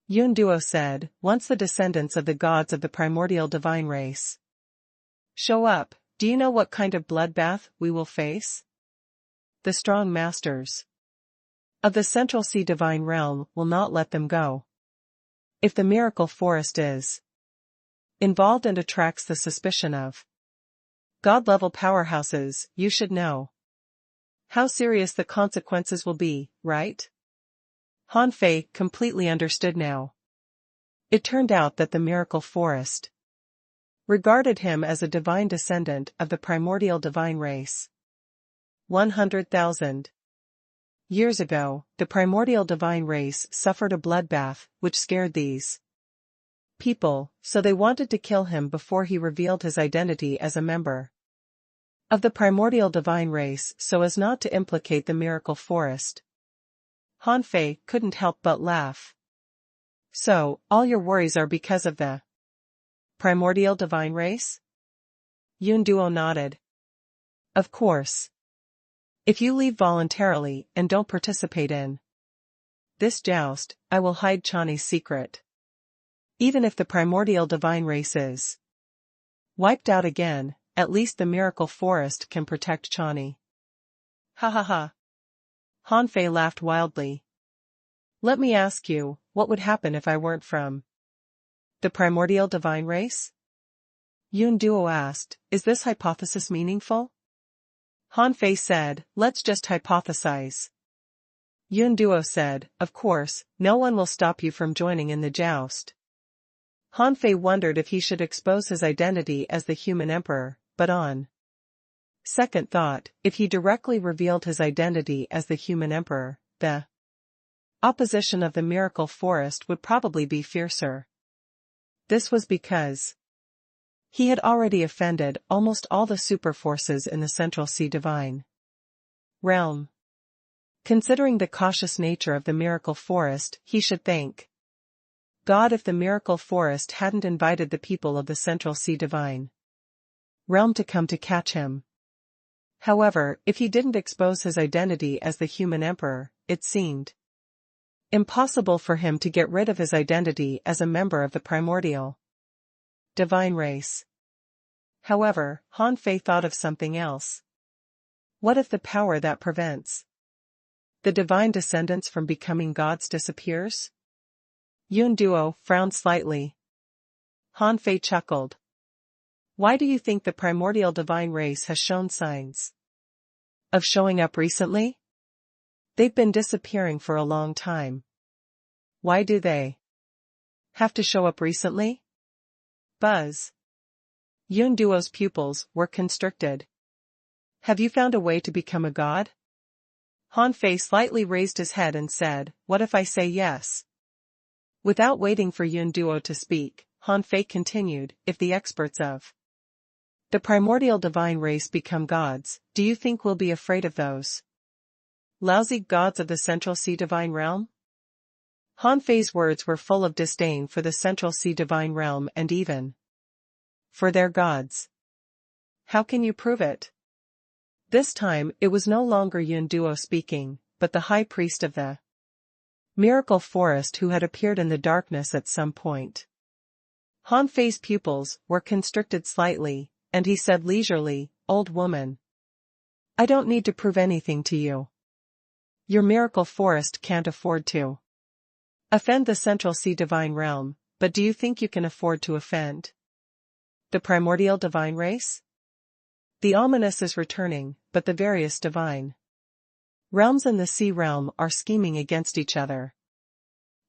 Yun Duo said, once the descendants of the gods of the primordial divine race show up, do you know what kind of bloodbath we will face? The strong masters of the Central Sea divine realm will not let them go. If the miracle forest is involved and attracts the suspicion of god-level powerhouses, you should know how serious the consequences will be, right? Han Fei completely understood now. It turned out that the miracle forest regarded him as a divine descendant of the primordial divine race. 100,000 years ago, the primordial divine race suffered a bloodbath, which scared these people, so they wanted to kill him before he revealed his identity as a member of the primordial divine race so as not to implicate the miracle forest. Han Fei couldn't help but laugh. So, all your worries are because of the primordial divine race? Yun Duo nodded. Of course. If you leave voluntarily and don't participate in this joust, I will hide Chani's secret. Even if the primordial divine race is wiped out again, at least the miracle forest can protect Chani. Ha ha ha. Han Fei laughed wildly. Let me ask you, what would happen if I weren't from the primordial divine race? Yun Duo asked, is this hypothesis meaningful? Han Fei said, let's just hypothesize. Yun Duo said, of course, no one will stop you from joining in the joust. Han Fei wondered if he should expose his identity as the human emperor, but on second thought, if he directly revealed his identity as the human emperor, the opposition of the miracle forest would probably be fiercer. This was because he had already offended almost all the superforces in the Central Sea divine realm. Considering the cautious nature of the miracle forest, he should think God if the miracle forest hadn't invited the people of the Central Sea Divine Realm to come to catch him. However, if he didn't expose his identity as the human emperor, it seemed impossible for him to get rid of his identity as a member of the primordial divine race. However, Han Fei thought of something else. What if the power that prevents the divine descendants from becoming gods disappears? Yun Duo frowned slightly. Han Fei chuckled. Why do you think the primordial divine race has shown signs of showing up recently? They've been disappearing for a long time. Why do they have to show up recently? Buzz. Yun Duo's pupils were constricted. Have you found a way to become a god? Han Fei slightly raised his head and said, what if I say yes? Without waiting for Yun Duo to speak, Han Fei continued, if the experts of the primordial divine race become gods, do you think we'll be afraid of those lousy gods of the Central Sea Divine Realm? Han Fei's words were full of disdain for the Central Sea Divine Realm and even for their gods. How can you prove it? This time, it was no longer Yun Duo speaking, but the high priest of the miracle forest who had appeared in the darkness at some point. Han Fei's pupils were constricted slightly, and he said leisurely, old woman, I don't need to prove anything to you. Your miracle forest can't afford to offend the Central Sea Divine Realm, but do you think you can afford to offend the primordial divine race? The ominous is returning, but the various divine realms in the sea realm are scheming against each other.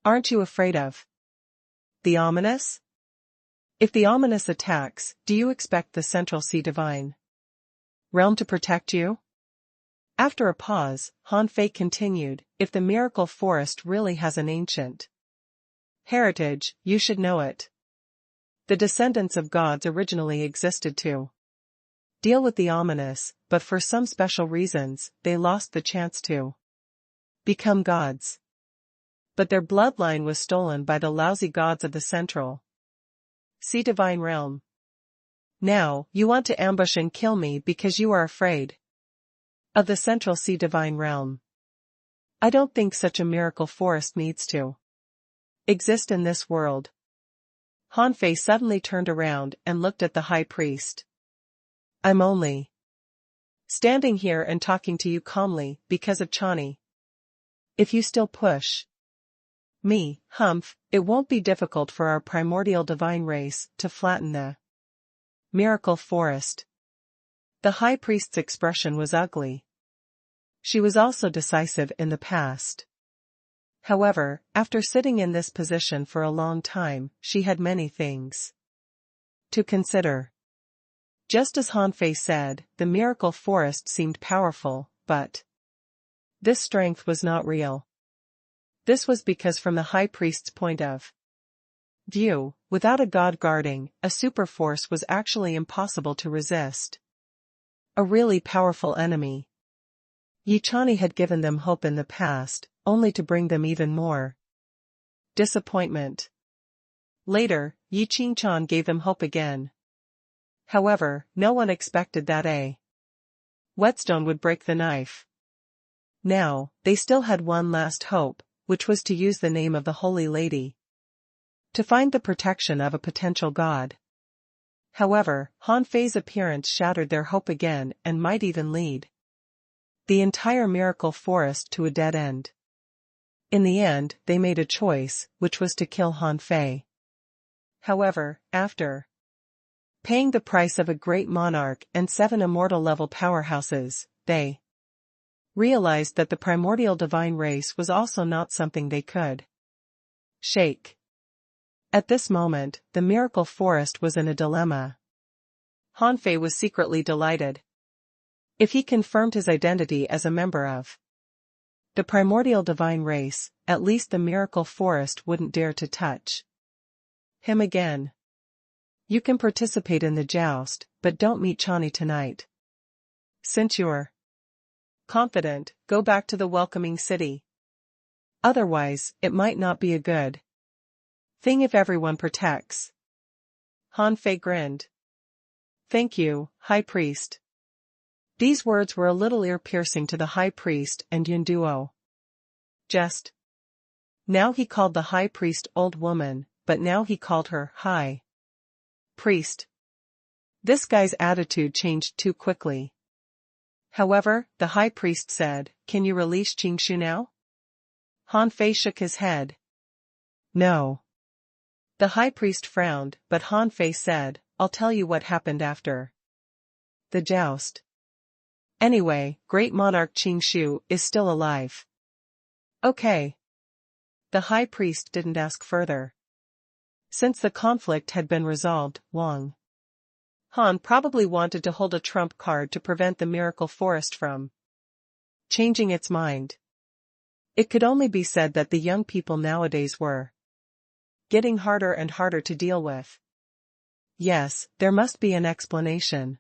Aren't you afraid of the ominous? If the ominous attacks, do you expect the Central Sea Divine Realm to protect you? After a pause, Han Fei continued, if the miracle forest really has an ancient heritage, you should know it. The descendants of gods originally existed to deal with the ominous, but for some special reasons, they lost the chance to become gods. But their bloodline was stolen by the lousy gods of the Central Sea Divine Realm. Now, you want to ambush and kill me because you are afraid of the Central Sea Divine Realm. I don't think such a miracle forest needs to exist in this world. Han Fei suddenly turned around and looked at the high priest. I'm only standing here and talking to you calmly because of Chani. If you still push me, humph, it won't be difficult for our primordial divine race to flatten the miracle forest. The high priest's expression was ugly. She was also decisive in the past. However, after sitting in this position for a long time, she had many things to consider. Just as Han Fei said, the miracle forest seemed powerful, but this strength was not real. This was because from the high priest's point of view, without a god guarding, a superforce was actually impossible to resist. A really powerful enemy. Yi Chani had given them hope in the past, only to bring them even more disappointment. Later, Yi Qingchan gave them hope again. However, no one expected that a whetstone would break the knife. Now, they still had one last hope, which was to use the name of the Holy Lady to find the protection of a potential god. However, Han Fei's appearance shattered their hope again and might even lead the entire miracle forest to a dead end. In the end, they made a choice, which was to kill Han Fei. However, after paying the price of a great monarch and 7 immortal-level powerhouses, they realized that the primordial divine race was also not something they could shake. At this moment, the miracle forest was in a dilemma. Han Fei was secretly delighted. If he confirmed his identity as a member of the primordial divine race, at least the miracle forest wouldn't dare to touch him again. You can participate in the joust, but don't meet Chani tonight. Since you're confident, go back to the welcoming city. Otherwise, it might not be a good Thing if everyone protects. Han Fei grinned. Thank you, High Priest. These words were a little ear-piercing to the High Priest and Yun Duo. Just. Now he called the High Priest old woman, but now he called her High Priest. This guy's attitude changed too quickly. However, the High Priest said, "Can you release Qingshu now?" Han Fei shook his head. No. The High Priest frowned, but Han Fei said, "I'll tell you what happened after the joust. Anyway, Great Monarch Qingshu is still alive." Okay. The High Priest didn't ask further. Since the conflict had been resolved, Wang Han probably wanted to hold a trump card to prevent the miracle forest from changing its mind. It could only be said that the young people nowadays were getting harder and harder to deal with. Yes, there must be an explanation.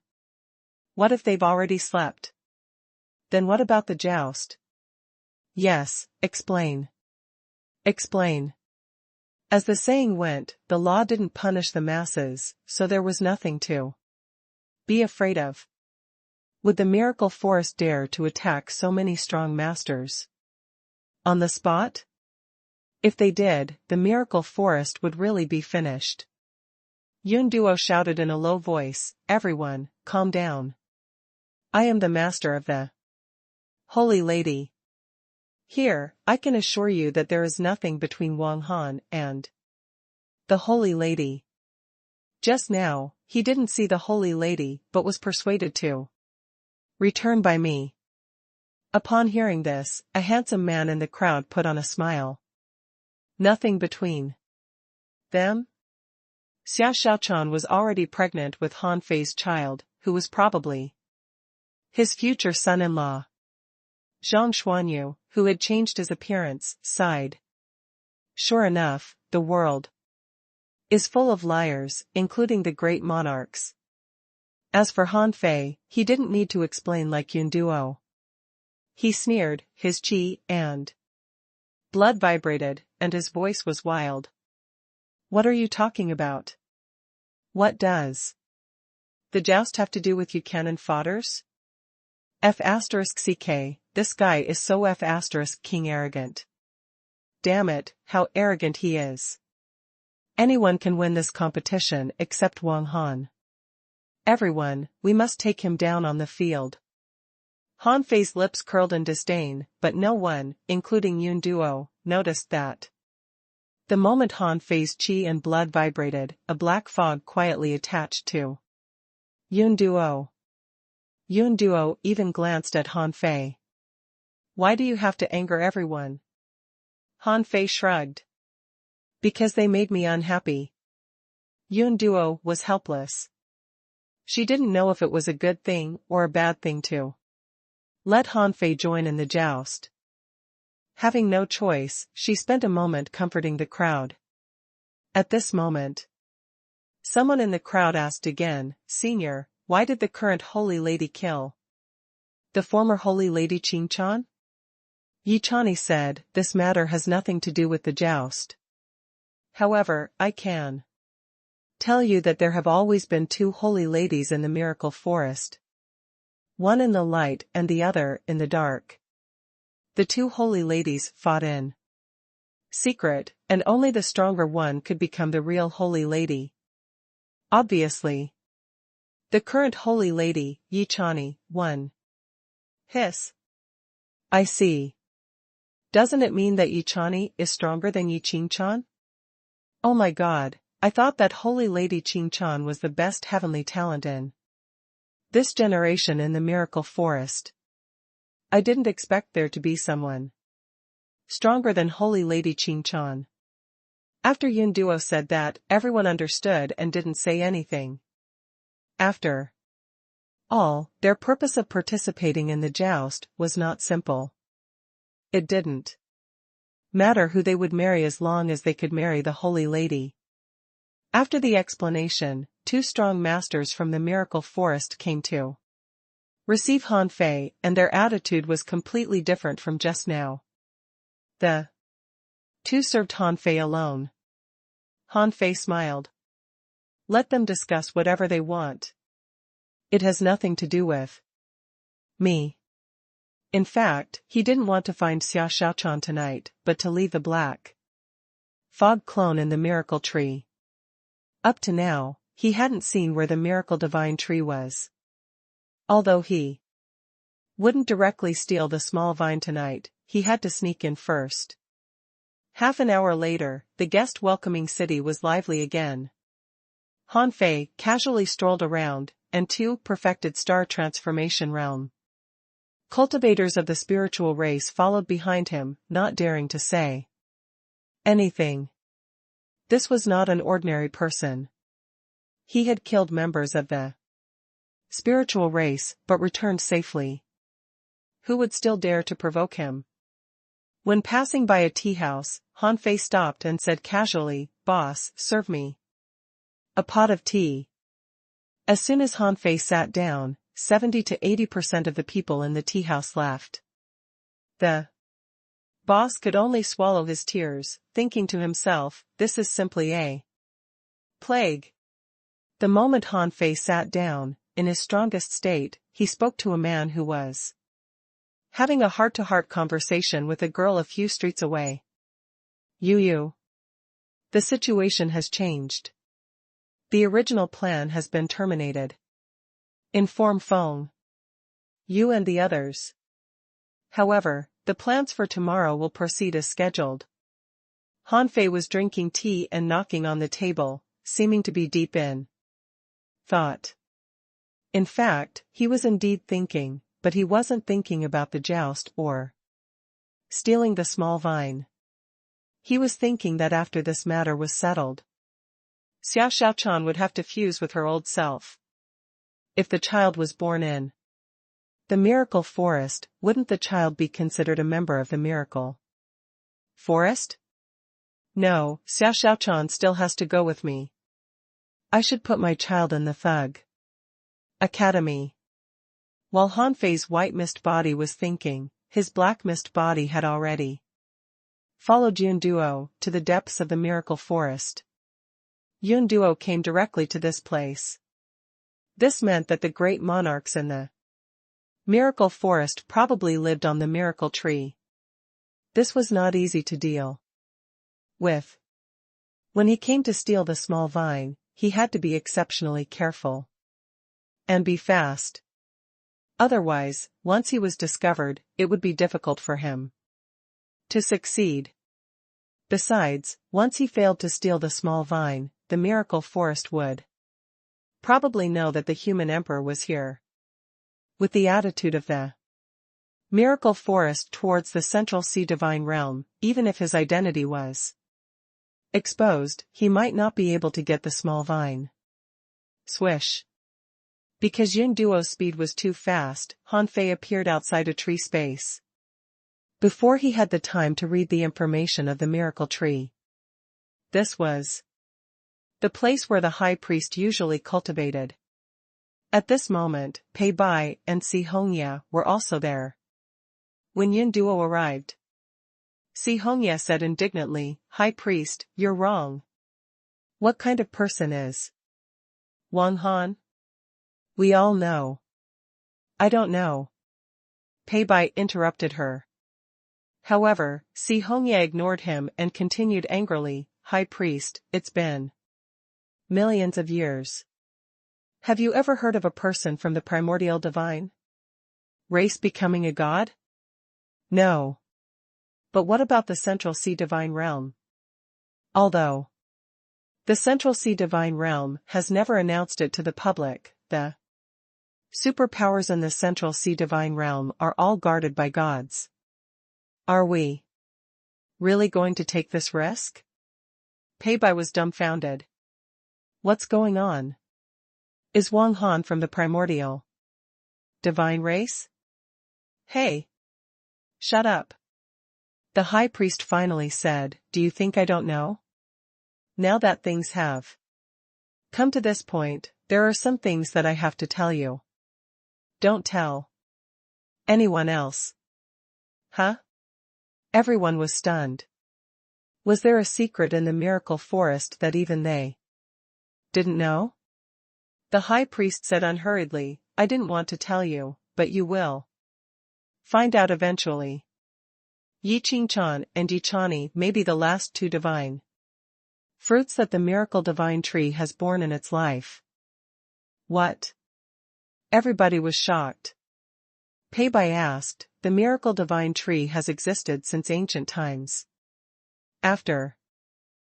What if they've already slept? Then what about the joust? Yes, explain. Explain. As the saying went, the law didn't punish the masses, so there was nothing to be afraid of. Would the miracle forest dare to attack so many strong masters on the spot? If they did, the miracle forest would really be finished. Yun Duo shouted in a low voice, "Everyone, calm down. I am the master of the Holy Lady. Here, I can assure you that there is nothing between Wang Han and the Holy Lady." Just now, he didn't see the Holy Lady but was persuaded to return by me. Upon hearing this, a handsome man in the crowd put on a smile. Nothing between them? Xia Xiaochan was already pregnant with Han Fei's child, who was probably his future son-in-law. Zhang Xuanyu, who had changed his appearance, sighed. Sure enough, the world is full of liars, including the great monarchs. As for Han Fei, he didn't need to explain like Yun Duo. He sneered, his qi and blood vibrated, and his voice was wild. What are you talking about? What does the joust have to do with you cannon fodders? F*ck, this guy is so F*king arrogant. Damn it, how arrogant he is. Anyone can win this competition except Wang Han. Everyone, we must take him down on the field. Han Fei's lips curled in disdain, but no one, including Yun Duo, noticed that. The moment Han Fei's qi and blood vibrated, a black fog quietly attached to Yun Duo. Yun Duo even glanced at Han Fei. Why do you have to anger everyone? Han Fei shrugged. Because they made me unhappy. Yun Duo was helpless. She didn't know if it was a good thing or a bad thing to let Han Fei join in the joust. Having no choice, she spent a moment comforting the crowd. At this moment, someone in the crowd asked again, "Senior, why did the current Holy Lady kill the former Holy Lady Qingchan?" Yi Chani said, "This matter has nothing to do with the joust. However, I can tell you that there have always been two holy ladies in the miracle forest. One in the light and the other in the dark. The two holy ladies fought in secret, and only the stronger one could become the real holy lady. Obviously, the current holy lady, Yi Chani, won." Hiss. I see. Doesn't it mean that Yi Chani is stronger than Yi Qingchan? Oh my god, I thought that Holy Lady Qingchan was the best heavenly talent in this generation in the miracle forest. I didn't expect there to be someone stronger than Holy Lady Qingchan. After Yun Duo said that, everyone understood and didn't say anything. After all, their purpose of participating in the joust was not simple. It didn't matter who they would marry as long as they could marry the Holy Lady. After the explanation, two strong masters from the miracle forest came to receive Han Fei, and their attitude was completely different from just now. The two served Han Fei alone. Han Fei smiled. Let them discuss whatever they want. It has nothing to do with me. In fact, he didn't want to find Xia Xiaochan tonight, but to leave the black fog clone in the miracle tree. Up to now, he hadn't seen where the miracle divine tree was. Although he wouldn't directly steal the small vine tonight, he had to sneak in first. Half an hour later, the guest-welcoming city was lively again. Han Fei casually strolled around, and two perfected star transformation realm cultivators of the spiritual race followed behind him, not daring to say anything. This was not an ordinary person. He had killed members of the spiritual race, but returned safely. Who would still dare to provoke him? When passing by a tea house, Han Fei stopped and said casually, "Boss, serve me a pot of tea." As soon as Han Fei sat down, 70 to 80% of the people in the tea house laughed. The boss could only swallow his tears, thinking to himself, this is simply a plague. The moment Han Fei sat down, in his strongest state, he spoke to a man who was having a heart-to-heart conversation with a girl a few streets away. You. The situation has changed. The original plan has been terminated. Inform Feng. You and the others. However, the plans for tomorrow will proceed as scheduled. Han Fei was drinking tea and knocking on the table, seeming to be deep in thought. In fact, he was indeed thinking, but he wasn't thinking about the joust or stealing the small vine. He was thinking that after this matter was settled, Xia Xiaochan would have to fuse with her old self. If the child was born in the miracle forest, wouldn't the child be considered a member of the miracle forest? No, Xia Xiaochan still has to go with me. I should put my child in the Thug Academy. While Han Fei's white mist body was thinking, his black mist body had already followed Yun Duo to the depths of the miracle forest. Yun Duo came directly to this place. This meant that the great monarchs in the miracle forest probably lived on the miracle tree. This was not easy to deal with. When he came to steal the small vine, he had to be exceptionally careful. And be fast. Otherwise, once he was discovered, it would be difficult for him to succeed. Besides, once he failed to steal the small vine, the miracle forest would probably know that the human emperor was here. With the attitude of the miracle forest towards the central sea divine realm, even if his identity was exposed, he might not be able to get the small vine. Swish. Because Yun Duo's speed was too fast, Han Fei appeared outside a tree space. Before he had the time to read the information of the miracle tree. This was the place where the high priest usually cultivated. At this moment, Pei Bai and Si Hongya were also there. When Yun Duo arrived, Si Hongya said indignantly, "High priest, you're wrong. What kind of person is Wang Han? We all know." "I don't know." Pei Bai interrupted her. However, Si Hongya ignored him and continued angrily, "High priest, it's been millions of years. Have you ever heard of a person from the primordial divine race becoming a god? No. But what about the Central Sea Divine Realm? Although the Central Sea Divine Realm has never announced it to the public, the superpowers in the Central Sea Divine Realm are all guarded by gods. Are we really going to take this risk?" Pei Bai was dumbfounded. What's going on? Is Wang Han from the primordial divine race? Hey! Shut up. The high priest finally said, "Do you think I don't know? Now that things have come to this point, there are some things that I have to tell you. Don't tell anyone else." Huh? Everyone was stunned. Was there a secret in the miracle forest that even they didn't know? The high priest said unhurriedly, I didn't want to tell you, but you will find out eventually. Yi Qingchan and Yi Chani may be the last two divine fruits that the miracle divine tree has borne in its life. What? Everybody was shocked. Pei Bai asked, the miracle divine tree has existed since ancient times. After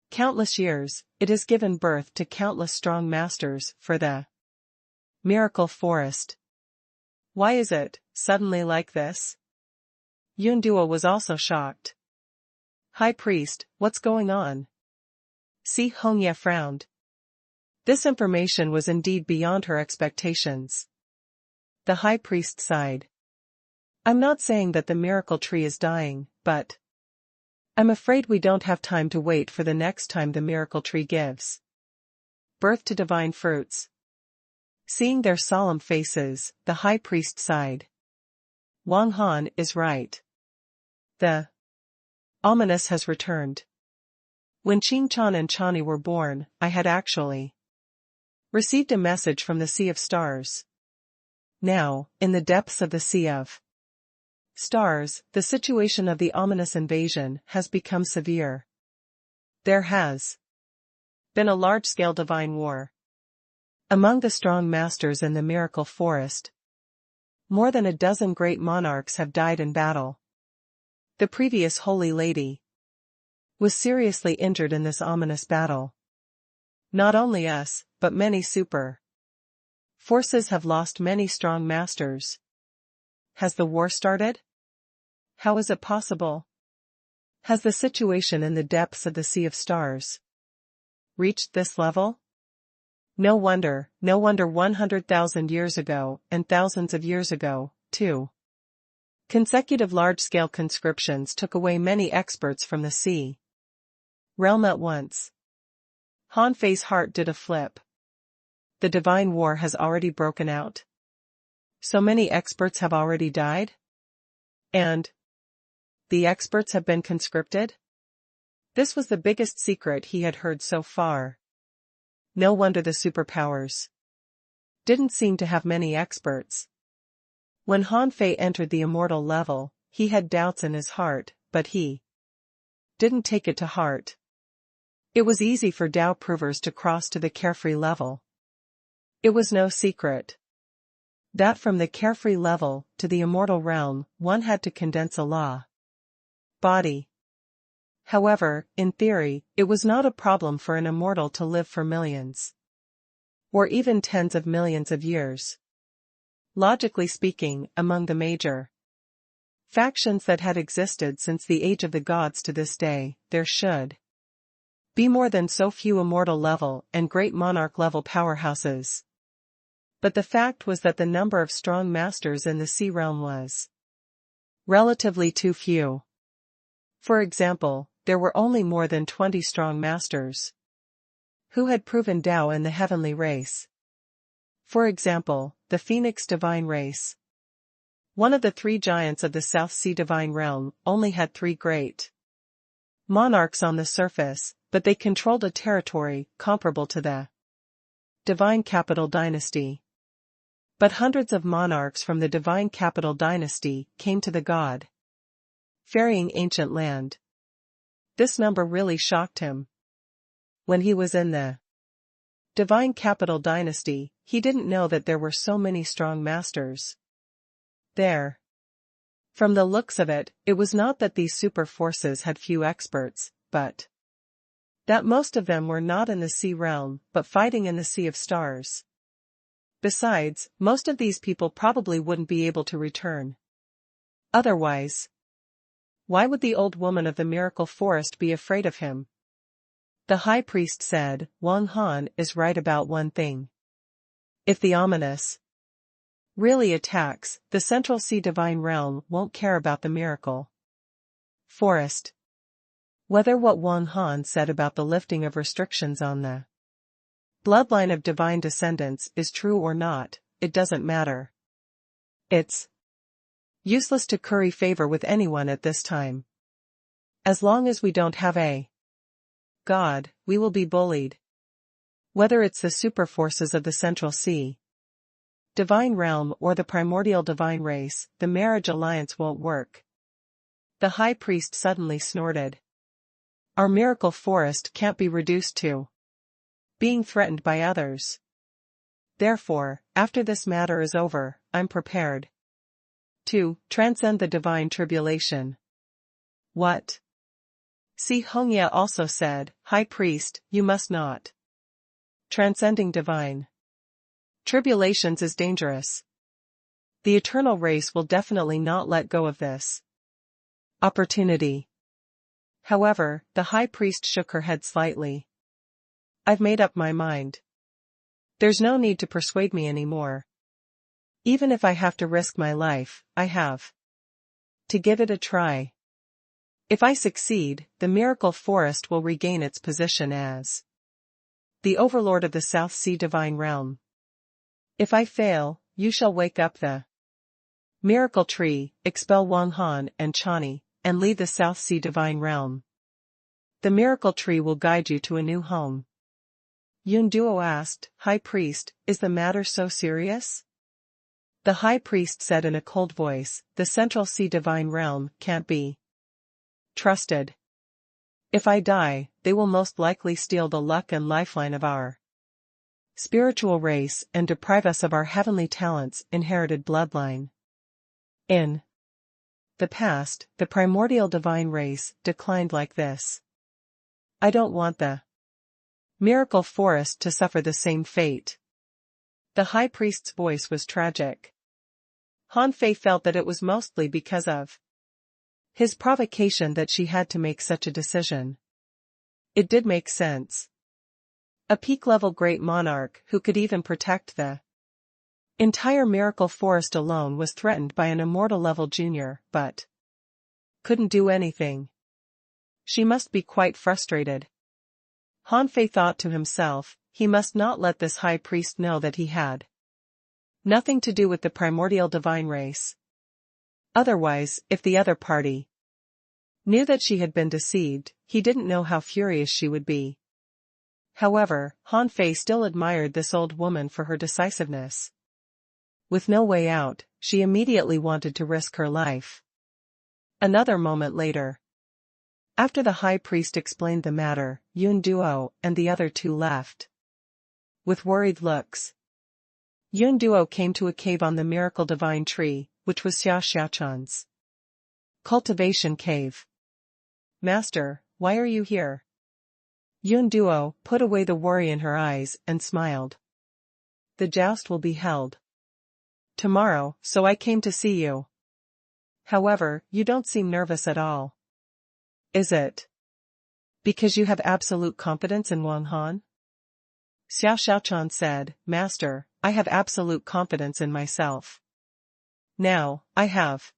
countless years, it has given birth to countless strong masters for the miracle forest. Why is it suddenly like this? Yundua was also shocked. High priest, what's going on? Si Hongye frowned. This information was indeed beyond her expectations. The high priest sighed. I'm not saying that the miracle tree is dying, but I'm afraid we don't have time to wait for the next time the miracle tree gives birth to divine fruits. Seeing their solemn faces, the high priest sighed. Wang Han is right. The ominous has returned. When Qingchan and Chani were born, I had actually received a message from the Sea of Stars. Now, in the depths of the Sea of Stars, the situation of the ominous invasion has become severe. There has been a large-scale divine war among the strong masters in the miracle forest. More than a dozen great monarchs have died in battle. The previous Holy Lady was seriously injured in this ominous battle. Not only us, but many super forces have lost many strong masters. Has the war started? How is it possible? Has the situation in the depths of the Sea of Stars reached this level? No wonder 100,000 years ago, and thousands of years ago, too. Consecutive large-scale conscriptions took away many experts from the sea realm at once. Han Fei's heart did a flip. The divine war has already broken out. So many experts have already died? And the experts have been conscripted? This was the biggest secret he had heard so far. No wonder the superpowers didn't seem to have many experts. When Han Fei entered the immortal level, he had doubts in his heart, but he didn't take it to heart. It was easy for Tao provers to cross to the carefree level. It was no secret that from the carefree level to the immortal realm, one had to condense a law body. However, in theory, it was not a problem for an immortal to live for millions or even tens of millions of years. Logically speaking, among the major factions that had existed since the age of the gods to this day, there should be more than so few immortal level and great monarch level powerhouses. But the fact was that the number of strong masters in the sea realm was relatively too few. For example, there were only more than 20 strong masters who had proven Tao in the heavenly race. For example, the Phoenix divine race. One of the three giants of the South Sea divine realm only had 3 great monarchs on the surface, but they controlled a territory comparable to the divine capital dynasty. But hundreds of monarchs from the divine capital dynasty came to the god ferrying ancient land. This number really shocked him. When he was in the divine capital dynasty, he didn't know that there were so many strong masters there. From the looks of it, it was not that these super forces had few experts, but that most of them were not in the sea realm, but fighting in the Sea of Stars. Besides, most of these people probably wouldn't be able to return otherwise. Why would the old woman of the miracle forest be afraid of him? The high priest said, Wang Han is right about one thing. If the ominous really attacks, the Central Sea divine realm won't care about the miracle forest. Whether what Wang Han said about the lifting of restrictions on the bloodline of divine descendants is true or not, it doesn't matter. It's useless to curry favor with anyone at this time. As long as we don't have a God, we will be bullied. Whether it's the super forces of the Central Sea, divine realm or the primordial divine race, the marriage alliance won't work. The high priest suddenly snorted. Our miracle forest can't be reduced to being threatened by others. Therefore, after this matter is over, I'm prepared to transcend the divine tribulation. What? Si Hongya also said, High priest, you must not. Transcending divine tribulations is dangerous. The eternal race will definitely not let go of this opportunity. However, the high priest shook her head slightly. I've made up my mind. There's no need to persuade me anymore. Even if I have to risk my life, I have to give it a try. If I succeed, the miracle forest will regain its position as the overlord of the South Sea divine realm. If I fail, you shall wake up the miracle tree, expel Wang Han and Chani, and lead the South Sea divine realm. The miracle tree will guide you to a new home. Yun Duo asked, High priest, is the matter so serious? The high priest said in a cold voice, the Central Sea divine realm can't be trusted. If I die, they will most likely steal the luck and lifeline of our spiritual race and deprive us of our heavenly talents, inherited bloodline. In the past, the primordial divine race declined like this. I don't want the miracle forest to suffer the same fate. The high priest's voice was tragic. Han Fei felt that it was mostly because of his provocation that she had to make such a decision. It did make sense. A peak-level great monarch who could even protect the entire miracle forest alone was threatened by an immortal-level junior, but couldn't do anything. She must be quite frustrated. Han Fei thought to himself, he must not let this high priest know that he had nothing to do with the primordial divine race. Otherwise, if the other party knew that she had been deceived, he didn't know how furious she would be. However, Han Fei still admired this old woman for her decisiveness. With no way out, she immediately wanted to risk her life. Another moment later. After the high priest explained the matter, Yun Duo and the other two left with worried looks. Yun Duo came to a cave on the miracle divine tree, which was Xia Xiaochan's cultivation cave. Master, why are you here? Yun Duo put away the worry in her eyes and smiled. The joust will be held tomorrow, so I came to see you. However, you don't seem nervous at all. Is it because you have absolute confidence in Wang Han? Xiao Xiaochan said, Master, I have absolute confidence in myself. Now, I have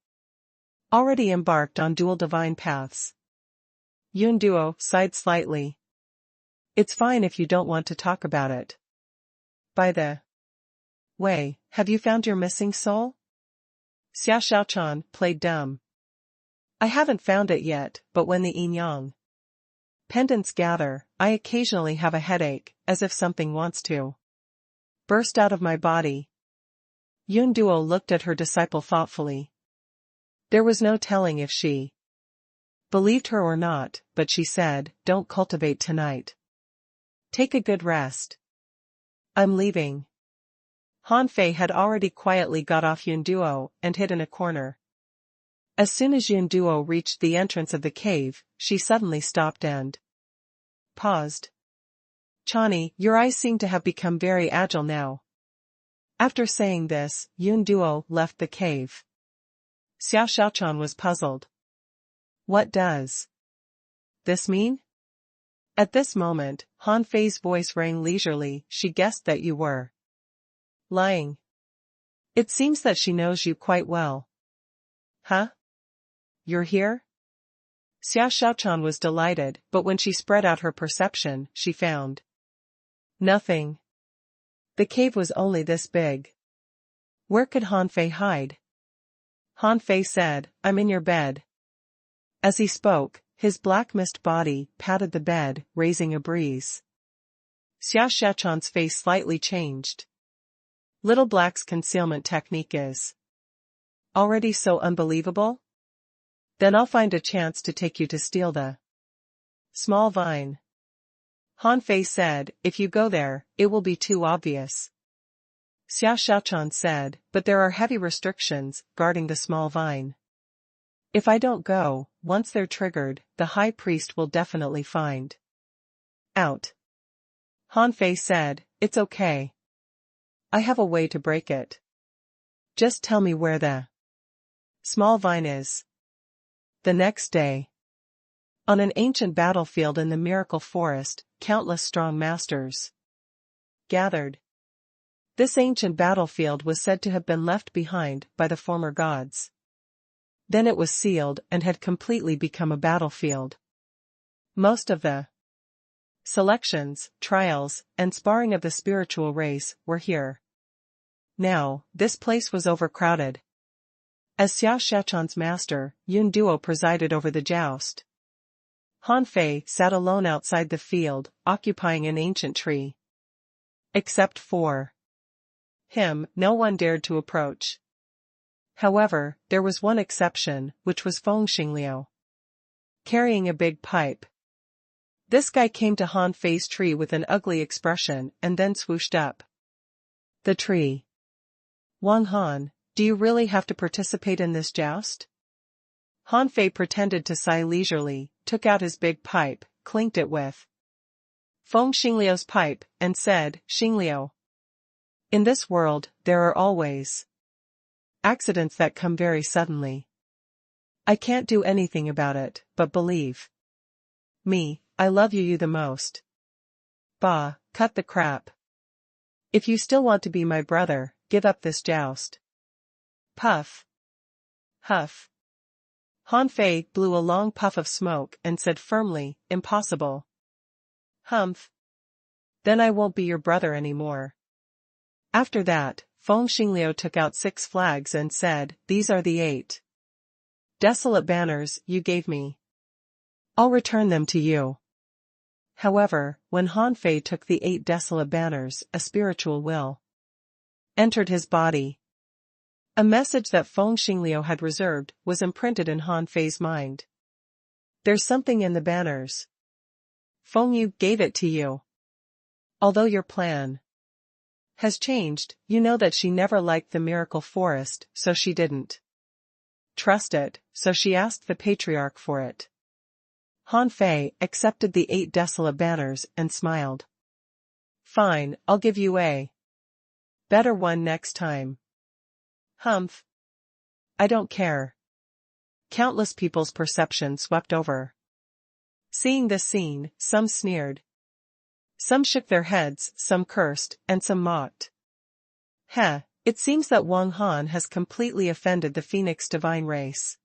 already embarked on dual divine paths. Yun Duo sighed slightly. It's fine if you don't want to talk about it. By the way, have you found your missing soul? Xiao Xiaochan played dumb. I haven't found it yet, but when the yin-yang pendants gather, I occasionally have a headache, as if something wants to burst out of my body. Yun Duo looked at her disciple thoughtfully. There was no telling if she believed her or not, but she said, Don't cultivate tonight. Take a good rest. I'm leaving. Han Fei had already quietly got off Yun Duo and hid in a corner. As soon as Yun Duo reached the entrance of the cave, she suddenly stopped and paused. Chani, your eyes seem to have become very agile now. After saying this, Yun Duo left the cave. Xiao Xiaochan was puzzled. What does this mean? At this moment, Han Fei's voice rang leisurely. She guessed that you were lying. It seems that she knows you quite well. Huh? You're here? Xiao Xiaochan was delighted, but when she spread out her perception, she found nothing. The cave was only this big. Where could Han Fei hide? Han Fei said, I'm in your bed. As he spoke, His black mist body patted the bed, raising a breeze. Xia Shechan's face slightly changed. Little Black's concealment technique is already so unbelievable? Then I'll find a chance to take you to steal the small vine. Han Fei said, if you go there, it will be too obvious. Xia Shechan said, but there are heavy restrictions guarding the small vine. If I don't go, once they're triggered, the high priest will definitely find out. Han Fei said, it's okay. I have a way to break it. Just tell me where the small vine is. The next day. On an ancient battlefield in the miracle forest, countless strong masters gathered. This ancient battlefield was said to have been left behind by the former gods. Then it was sealed and had completely become a battlefield. Most of the selections, trials, and sparring of the spiritual race were here. Now, this place was overcrowded. As Xia Shechan's master, Yun Duo presided over the joust. Han Fei sat alone outside the field, occupying an ancient tree. Except for him, no one dared to approach. However, there was one exception, which was Feng Xingliu, carrying a big pipe. This guy came to Han Fei's tree with an ugly expression and then swooshed up the tree. Wang Han, do you really have to participate in this joust? Han Fei pretended to sigh leisurely, took out his big pipe, clinked it with Feng Xingliu's pipe, and said, Xingliu. In this world, there are always accidents that come very suddenly. I can't do anything about it, but believe me, I love you the most. Bah, cut the crap. If you still want to be my brother, give up this joust. Puff. Huff. Han Fei blew a long puff of smoke and said firmly, impossible. Humph. Then I won't be your brother anymore. After that, Feng Xingliu took out 6 flags and said, these are the 8 desolate banners you gave me. I'll return them to you. However, when Han Fei took the 8 desolate banners, a spiritual will entered his body. A message that Feng Xingliu had reserved was imprinted in Han Fei's mind. There's something in the banners. Feng Yu gave it to you. Although your plan has changed, you know that she never liked the miracle forest, so she didn't trust it, so she asked the patriarch for it. Han Fei accepted the 8 desolate banners and smiled. Fine, I'll give you a better one next time. Humph. I don't care. Countless people's perception swept over. Seeing this scene, some sneered. Some shook their heads, some cursed, and some mocked. Heh, it seems that Wang Han has completely offended the Phoenix divine race.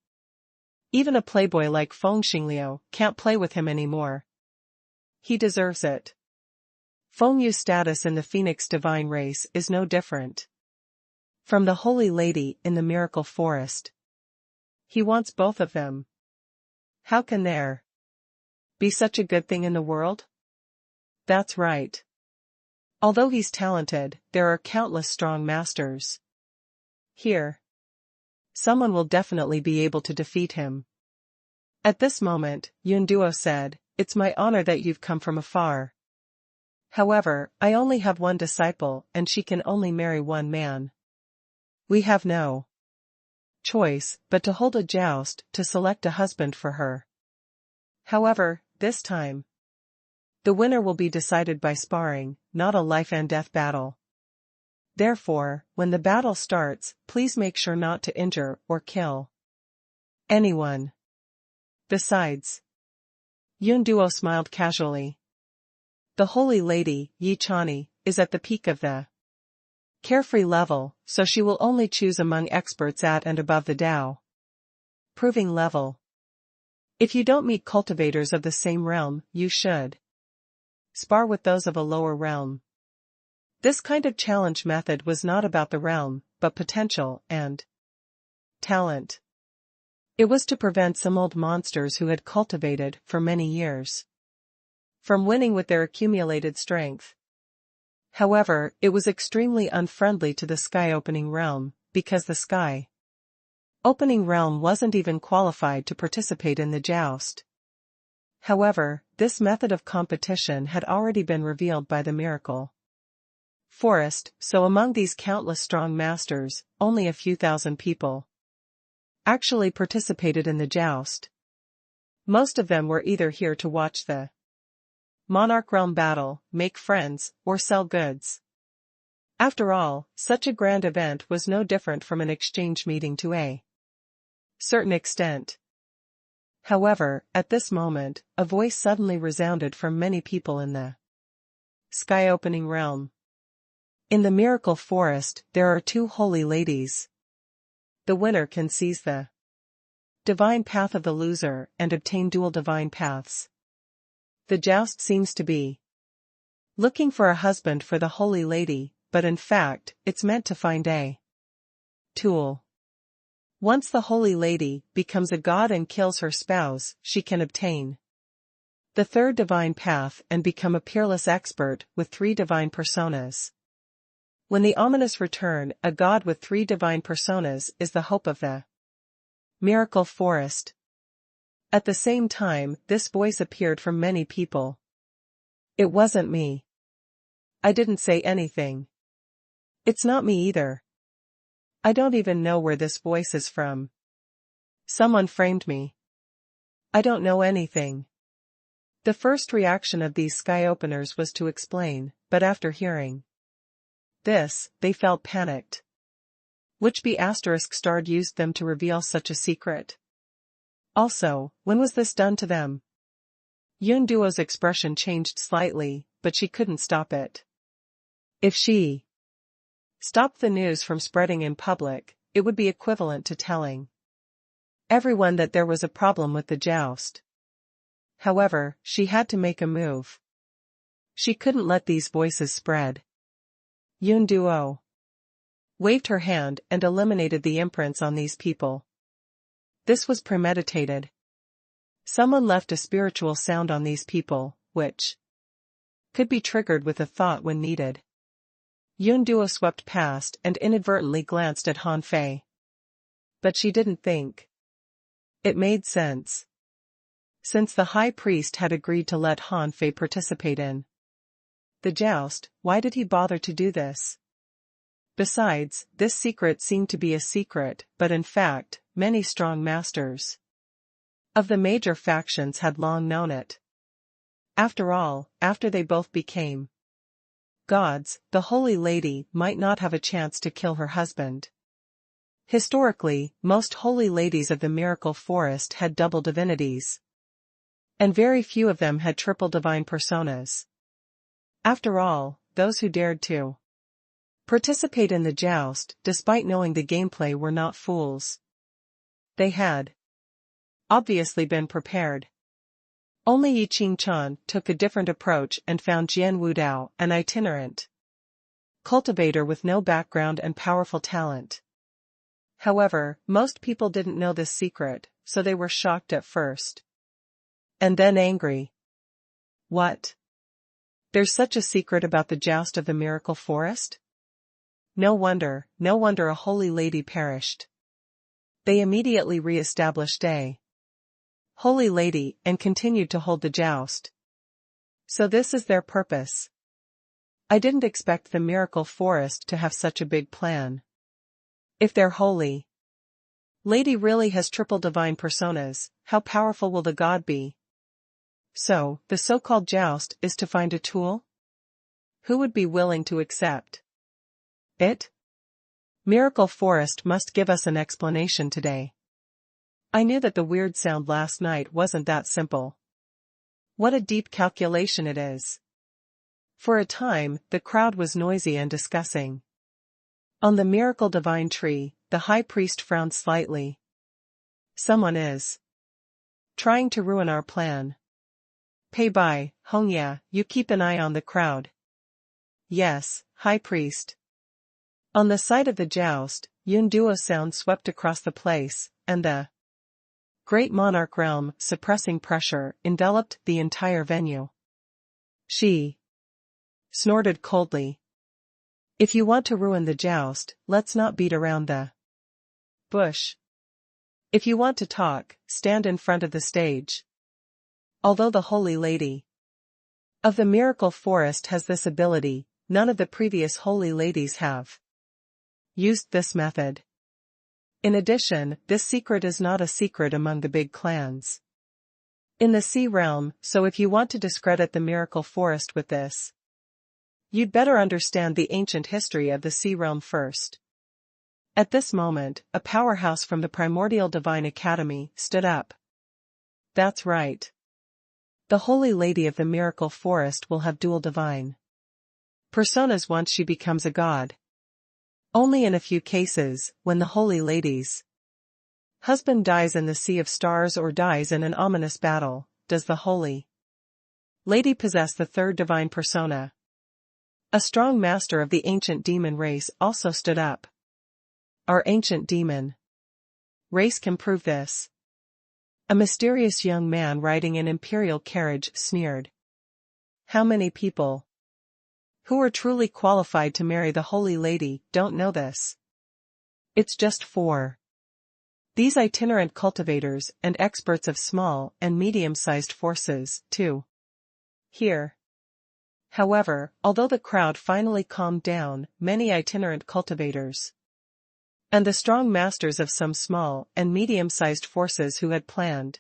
Even a playboy like Feng Xingliu can't play with him anymore. He deserves it. Feng Yu's status in the Phoenix divine race is no different from the holy lady in the miracle forest. He wants both of them. How can there be such a good thing in the world? That's right. Although he's talented, there are countless strong masters here. Someone will definitely be able to defeat him. At this moment, Yun Duo said, it's my honor that you've come from afar. However, I only have one disciple and she can only marry one man. We have no choice but to hold a joust to select a husband for her. However, this time, the winner will be decided by sparring, not a life and death battle. Therefore, when the battle starts, please make sure not to injure or kill anyone. Besides, Yun Duo smiled casually. The holy lady, Yi Chani, is at the peak of the carefree level, so she will only choose among experts at and above the Tao proving level. If you don't meet cultivators of the same realm, you should spar with those of a lower realm. This kind of challenge method was not about the realm, but potential and talent. It was to prevent some old monsters who had cultivated for many years from winning with their accumulated strength. However, it was extremely unfriendly to the sky-opening realm, because the sky-opening realm wasn't even qualified to participate in the joust. However, this method of competition had already been revealed by the miracle forest, so among these countless strong masters, only a few thousand people actually participated in the joust. Most of them were either here to watch the monarch realm battle, make friends, or sell goods. After all, such a grand event was no different from an exchange meeting to a certain extent. However, at this moment, a voice suddenly resounded from many people in the sky-opening realm. In the miracle forest, there are two holy ladies. The winner can seize the divine path of the loser and obtain dual divine paths. The joust seems to be looking for a husband for the holy lady, but in fact, it's meant to find a tool. Once the holy lady becomes a god and kills her spouse, she can obtain the third divine path and become a peerless expert with 3 divine personas. When the ominous return, a god with 3 divine personas is the hope of the miracle forest. At the same time, this voice appeared from many people. It wasn't me. I didn't say anything. It's not me either. I don't even know where this voice is from. Someone framed me. I don't know anything. The first reaction of these sky openers was to explain, but after hearing this, they felt panicked. Which B** starred used them to reveal such a secret? Also, when was this done to them? Yoon Duo's expression changed slightly, but she couldn't stop it. If she stopped the news from spreading in public, it would be equivalent to telling everyone that there was a problem with the joust. However, she had to make a move. She couldn't let these voices spread. Yoon Duo waved her hand and eliminated the imprints on these people. This was premeditated. Someone left a spiritual sound on these people, which could be triggered with a thought when needed. Yoon Duo swept past and inadvertently glanced at Han Fei. But she didn't think. It made sense. Since the high priest had agreed to let Han Fei participate in the joust, why did he bother to do this? Besides, this secret seemed to be a secret, but in fact, many strong masters of the major factions had long known it. After all, after they both became gods, the Holy Lady might not have a chance to kill her husband. Historically, most holy ladies of the miracle forest had double divinities, and very few of them had triple divine personas. After all, those who dared to participate in the joust, despite knowing the gameplay, were not fools. They had obviously been prepared. Only Yi Qingchuan took a different approach and found Jian Wudao, an itinerant cultivator with no background and powerful talent. However, most people didn't know this secret, so they were shocked at first. And then angry. What? There's such a secret about the joust of the miracle forest? No wonder a holy lady perished. They immediately re-established a holy lady and continued to hold the joust. So this is their purpose. I didn't expect the miracle forest to have such a big plan. If their holy lady really has triple divine personas, how powerful will the god be? So, the so-called joust is to find a tool? Who would be willing to accept it? Miracle Forest must give us an explanation today. I knew that the weird sound last night wasn't that simple. What a deep calculation it is. For a time, the crowd was noisy and discussing. On the miracle divine tree, the high priest frowned slightly. Someone is trying to ruin our plan. Pei Bai, Hongya, you keep an eye on the crowd. Yes, high priest. On the side of the joust, Yun Duo sound swept across the place, and the Great monarch realm, suppressing pressure, enveloped the entire venue. She snorted coldly. If you want to ruin the joust, let's not beat around the bush. If you want to talk, stand in front of the stage. Although the Holy Lady of the Miracle Forest has this ability, none of the previous Holy Ladies have used this method. In addition, this secret is not a secret among the big clans in the sea realm, so if you want to discredit the Miracle Forest with this, you'd better understand the ancient history of the sea realm first. At this moment, a powerhouse from the Primordial Divine Academy stood up. That's right. The Holy Lady of the Miracle Forest will have dual divine personas once she becomes a god. Only in a few cases, when the Holy Lady's husband dies in the Sea of Stars or dies in an ominous battle, does the Holy Lady possess the third divine persona. A strong master of the ancient demon race also stood up. Our ancient demon race can prove this. A mysterious young man riding an imperial carriage sneered. How many people who are truly qualified to marry the Holy Lady don't know this? It's just 4. These itinerant cultivators and experts of small and medium-sized forces, too. Here. However, although the crowd finally calmed down, many itinerant cultivators and the strong masters of some small and medium-sized forces who had planned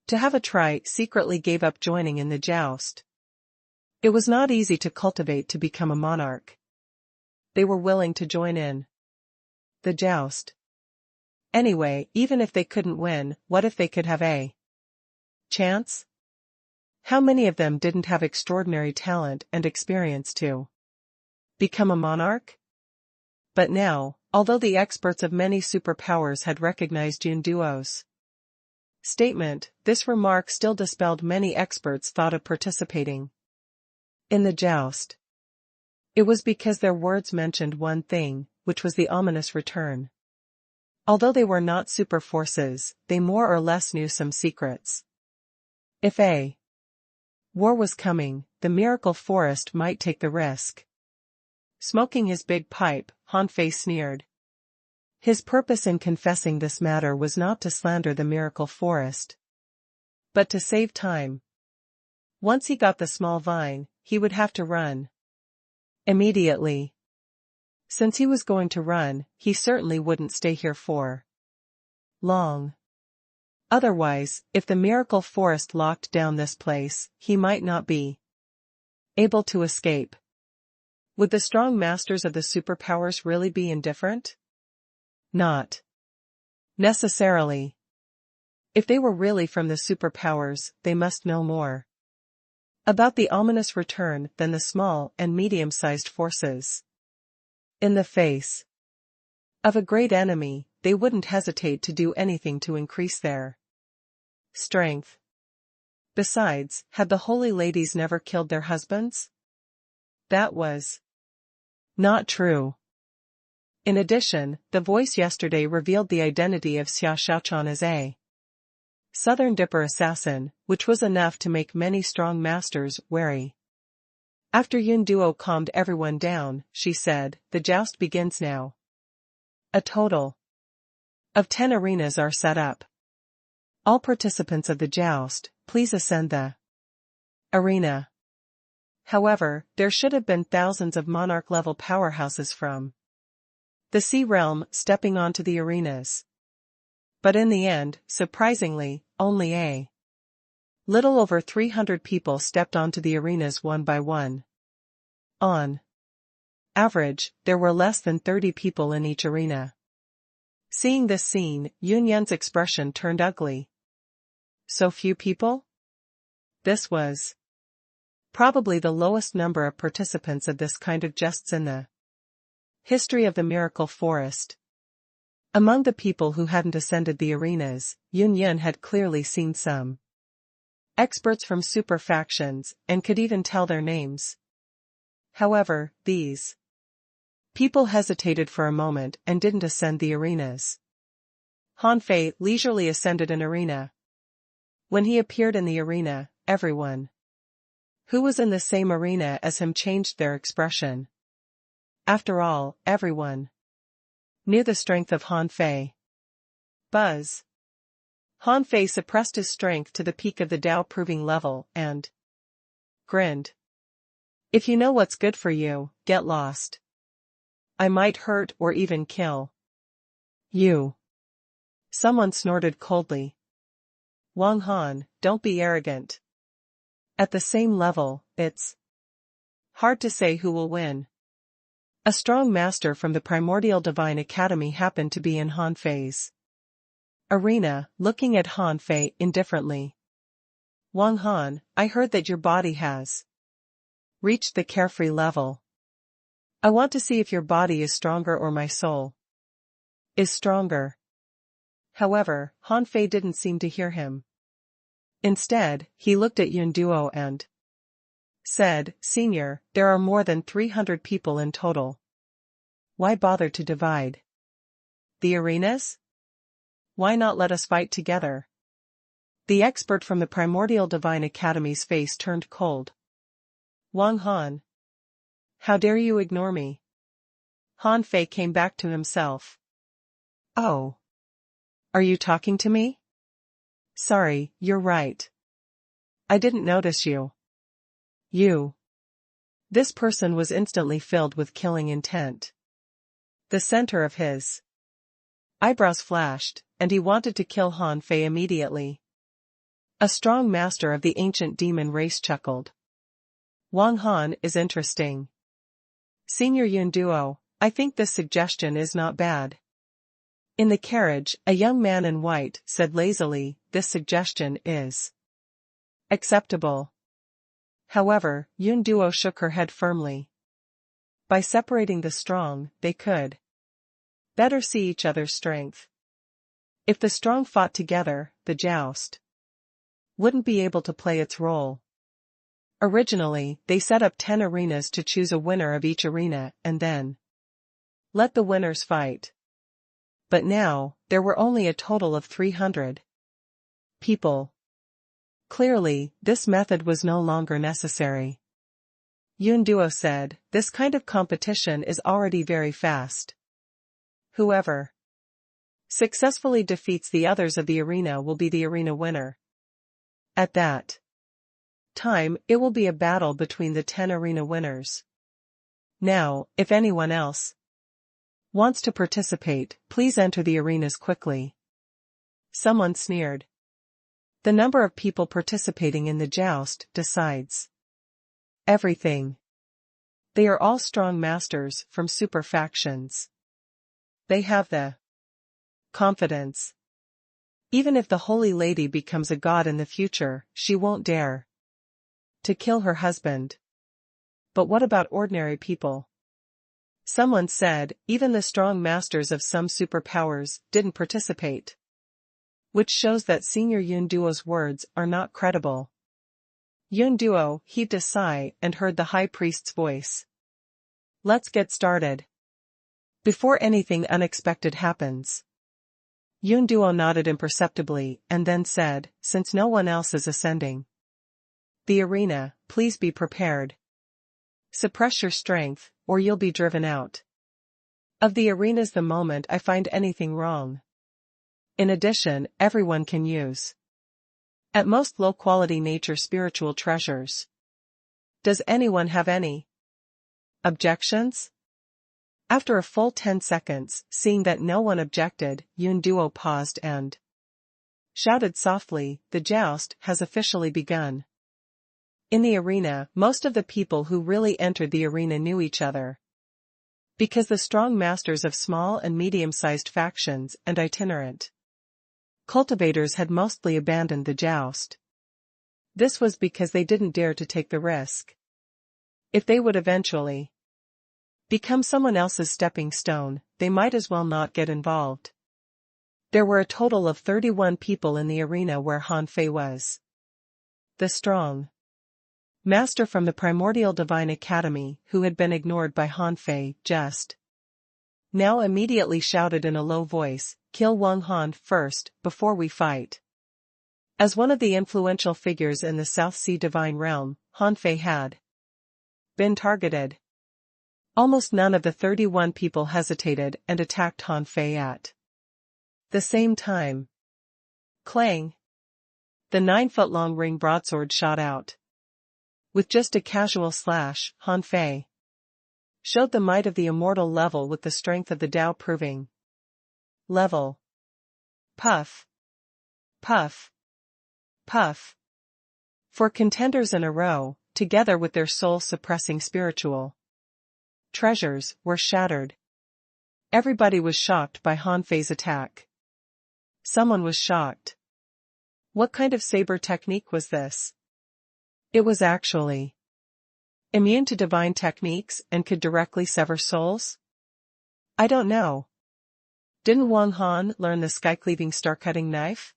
to have a try secretly gave up joining in the joust. It was not easy to cultivate to become a monarch. They were willing to join in the joust. Anyway, even if they couldn't win, what if they could have a chance? How many of them didn't have extraordinary talent and experience to become a monarch? But now, although the experts of many superpowers had recognized Yunduo's statement, this remark still dispelled many experts' thought of participating in the joust. It was because their words mentioned one thing, which was the ominous return. Although they were not super forces, they more or less knew some secrets. If a war was coming, the Miracle Forest might take the risk. Smoking his big pipe, Hanfei sneered. His purpose in confessing this matter was not to slander the Miracle Forest, but to save time. Once he got the small vine, he would have to run immediately. Since he was going to run, he certainly wouldn't stay here for long. Otherwise, if the Miracle Forest locked down this place, he might not be able to escape. Would the strong masters of the superpowers really be indifferent? Not necessarily. If they were really from the superpowers, they must know more about the ominous return than the small and medium-sized forces. In the face of a great enemy, they wouldn't hesitate to do anything to increase their strength. Besides, had the Holy Ladies never killed their husbands? That was not true. In addition, the voice yesterday revealed the identity of Xia Shaochan as a Southern Dipper assassin, which was enough to make many strong masters wary. After Yunduo calmed everyone down, she said, "The joust begins now. A total of 10 arenas are set up. All participants of the joust, please ascend the arena." However, there should have been thousands of monarch-level powerhouses from the sea realm stepping onto the arenas. But in the end, surprisingly, only a little over 300 people stepped onto the arenas one by one. On average, there were less than 30 people in each arena. Seeing this scene, Yun Yan's expression turned ugly. So few people? This was probably the lowest number of participants of this kind of jousts in the history of the Miracle Forest. Among the people who hadn't ascended the arenas, Yun Yan had clearly seen some experts from super factions, and could even tell their names. However, these people hesitated for a moment and didn't ascend the arenas. Han Fei leisurely ascended an arena. When he appeared in the arena, everyone who was in the same arena as him changed their expression. After all, everyone knew the strength of Han Fei. Buzz. Han Fei suppressed his strength to the peak of the Tao-proving level and grinned. If you know what's good for you, get lost. I might hurt or even kill you. Someone snorted coldly. Wang Han, don't be arrogant. At the same level, it's hard to say who will win. A strong master from the Primordial Divine Academy happened to be in Han Fei's arena, looking at Han Fei indifferently. Wang Han, I heard that your body has reached the carefree level. I want to see if your body is stronger or my soul is stronger. However, Han Fei didn't seem to hear him. Instead, he looked at Yun Duo and said, Senior, there are more than 300 people in total. Why bother to divide the arenas? Why not let us fight together? The expert from the Primordial Divine Academy's face turned cold. Wang Han. How dare you ignore me? Han Fei came back to himself. Oh. Are you talking to me? Sorry, you're right. I didn't notice you. You. This person was instantly filled with killing intent. The center of his eyebrows flashed, and he wanted to kill Han Fei immediately. A strong master of the ancient demon race chuckled. Wang Han is interesting. Senior Yun Duo, I think this suggestion is not bad. In the carriage, a young man in white said lazily, this suggestion is acceptable. However, Yun Duo shook her head firmly. By separating the strong, they could better see each other's strength. If the strong fought together, the joust wouldn't be able to play its role. Originally, they set up 10 arenas to choose a winner of each arena and then let the winners fight. But now, there were only a total of 300 people. Clearly, this method was no longer necessary. Yun Duo said, this kind of competition is already very fast. Whoever successfully defeats the others of the arena will be the arena winner. At that time, it will be a battle between the 10 arena winners. Now, if anyone else wants to participate, please enter the arenas quickly. Someone sneered. The number of people participating in the joust decides everything. They are all strong masters from super factions. They have the confidence. Even if the Holy Lady becomes a god in the future, she won't dare to kill her husband. But what about ordinary people? Someone said, even the strong masters of some superpowers didn't participate. Which shows that Senior Yun Duo's words are not credible. Yun Duo heaved a sigh and heard the high priest's voice. Let's get started. Before anything unexpected happens. Yun Duo nodded imperceptibly and then said, since no one else is ascending the arena, please be prepared. Suppress your strength, or you'll be driven out of the arenas the moment I find anything wrong. In addition, everyone can use at most low-quality nature spiritual treasures. Does anyone have any objections? After a full 10 seconds, seeing that no one objected, Yun Duo paused and shouted softly, the joust has officially begun. In the arena, most of the people who really entered the arena knew each other. Because the strong masters of small and medium-sized factions and itinerant cultivators had mostly abandoned the joust. This was because they didn't dare to take the risk. If they would eventually become someone else's stepping stone, they might as well not get involved. There were a total of 31 people in the arena where Han Fei was. The strong master from the Primordial Divine Academy, who had been ignored by Han Fei, just Now immediately shouted in a low voice, "Kill Wang Han first, before we fight." As one of the influential figures in the South Sea divine realm, Han Fei had been targeted. Almost none of the 31 people hesitated and attacked Han Fei at the same time. Clang! The 9-foot-long ring broadsword shot out. With just a casual slash, Han Fei showed the might of the immortal level with the strength of the Tao proving level. Puff. Puff. Puff. 4 contenders in a row, together with their soul-suppressing spiritual treasures, were shattered. Everybody was shocked by Han Fei's attack. Someone was shocked. What kind of saber technique was this? It was actually immune to divine techniques and could directly sever souls? I don't know. Didn't Wang Han learn the sky-cleaving star-cutting knife?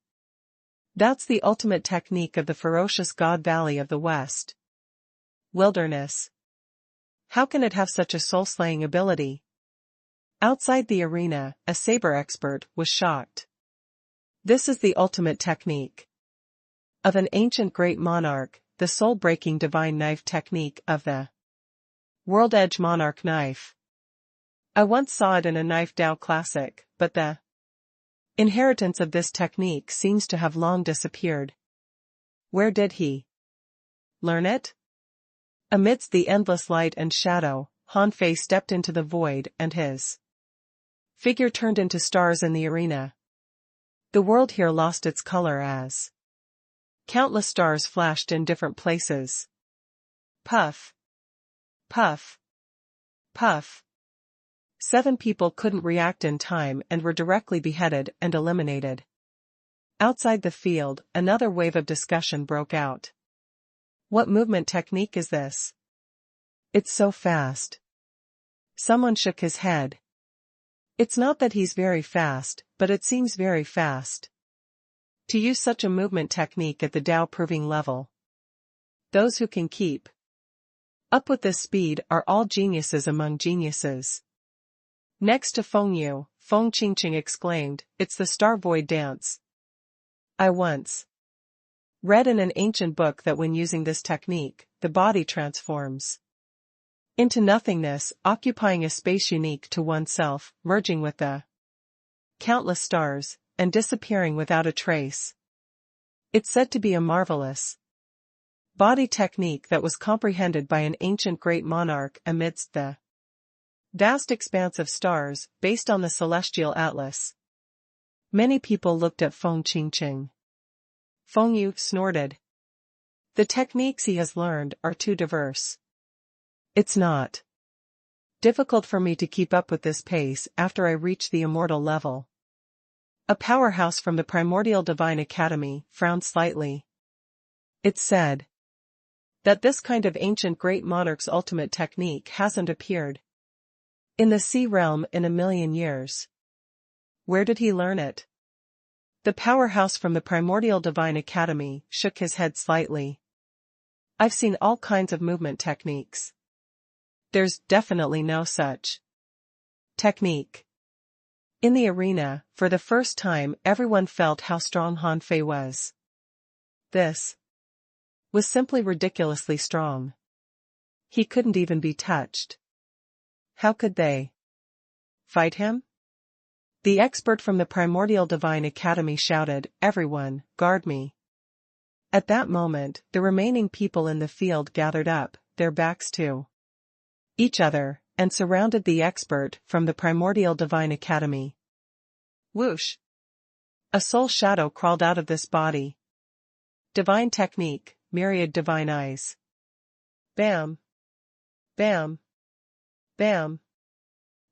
That's the ultimate technique of the ferocious God Valley of the West Wilderness. How can it have such a soul-slaying ability? Outside the arena, a saber expert was shocked. This is the ultimate technique of an ancient great monarch, the soul-breaking divine knife technique of the World Edge Monarch knife. I once saw it in a Knife Tao classic, but the inheritance of this technique seems to have long disappeared. Where did he learn it? Amidst the endless light and shadow, Han Fei stepped into the void and his figure turned into stars in the arena. The world here lost its color as countless stars flashed in different places. Puff. Puff. Puff. 7 people couldn't react in time and were directly beheaded and eliminated. Outside the field, another wave of discussion broke out. What movement technique is this? It's so fast. Someone shook his head. It's not that he's very fast, but it seems very fast. To use such a movement technique at the Tao proving level. Those who can keep up with this speed are all geniuses among geniuses. Next to Feng Yu, Feng Qingqing exclaimed, "It's the Star Void dance." I once read in an ancient book that when using this technique, the body transforms into nothingness, occupying a space unique to oneself, merging with the countless stars, and disappearing without a trace. It's said to be a marvelous body technique that was comprehended by an ancient great monarch amidst the vast expanse of stars, based on the celestial atlas. Many people looked at Feng Qingqing. Feng Yu snorted. The techniques he has learned are too diverse. It's not difficult for me to keep up with this pace after I reach the immortal level. A powerhouse from the Primordial Divine Academy frowned slightly. It's said that this kind of ancient great monarch's ultimate technique hasn't appeared in the sea realm in a million years. Where did he learn it? The powerhouse from the Primordial Divine Academy shook his head slightly. I've seen all kinds of movement techniques. There's definitely no such technique. In the arena, for the first time everyone felt how strong Han Fei was. This was simply ridiculously strong. He couldn't even be touched. How could they fight him? The expert from the Primordial Divine Academy shouted, "Everyone, guard me." At that moment, the remaining people in the field gathered up, their backs to each other, and surrounded the expert from the Primordial Divine Academy. Whoosh! A soul shadow crawled out of this body. Divine technique, myriad divine eyes. Bam! Bam! Bam!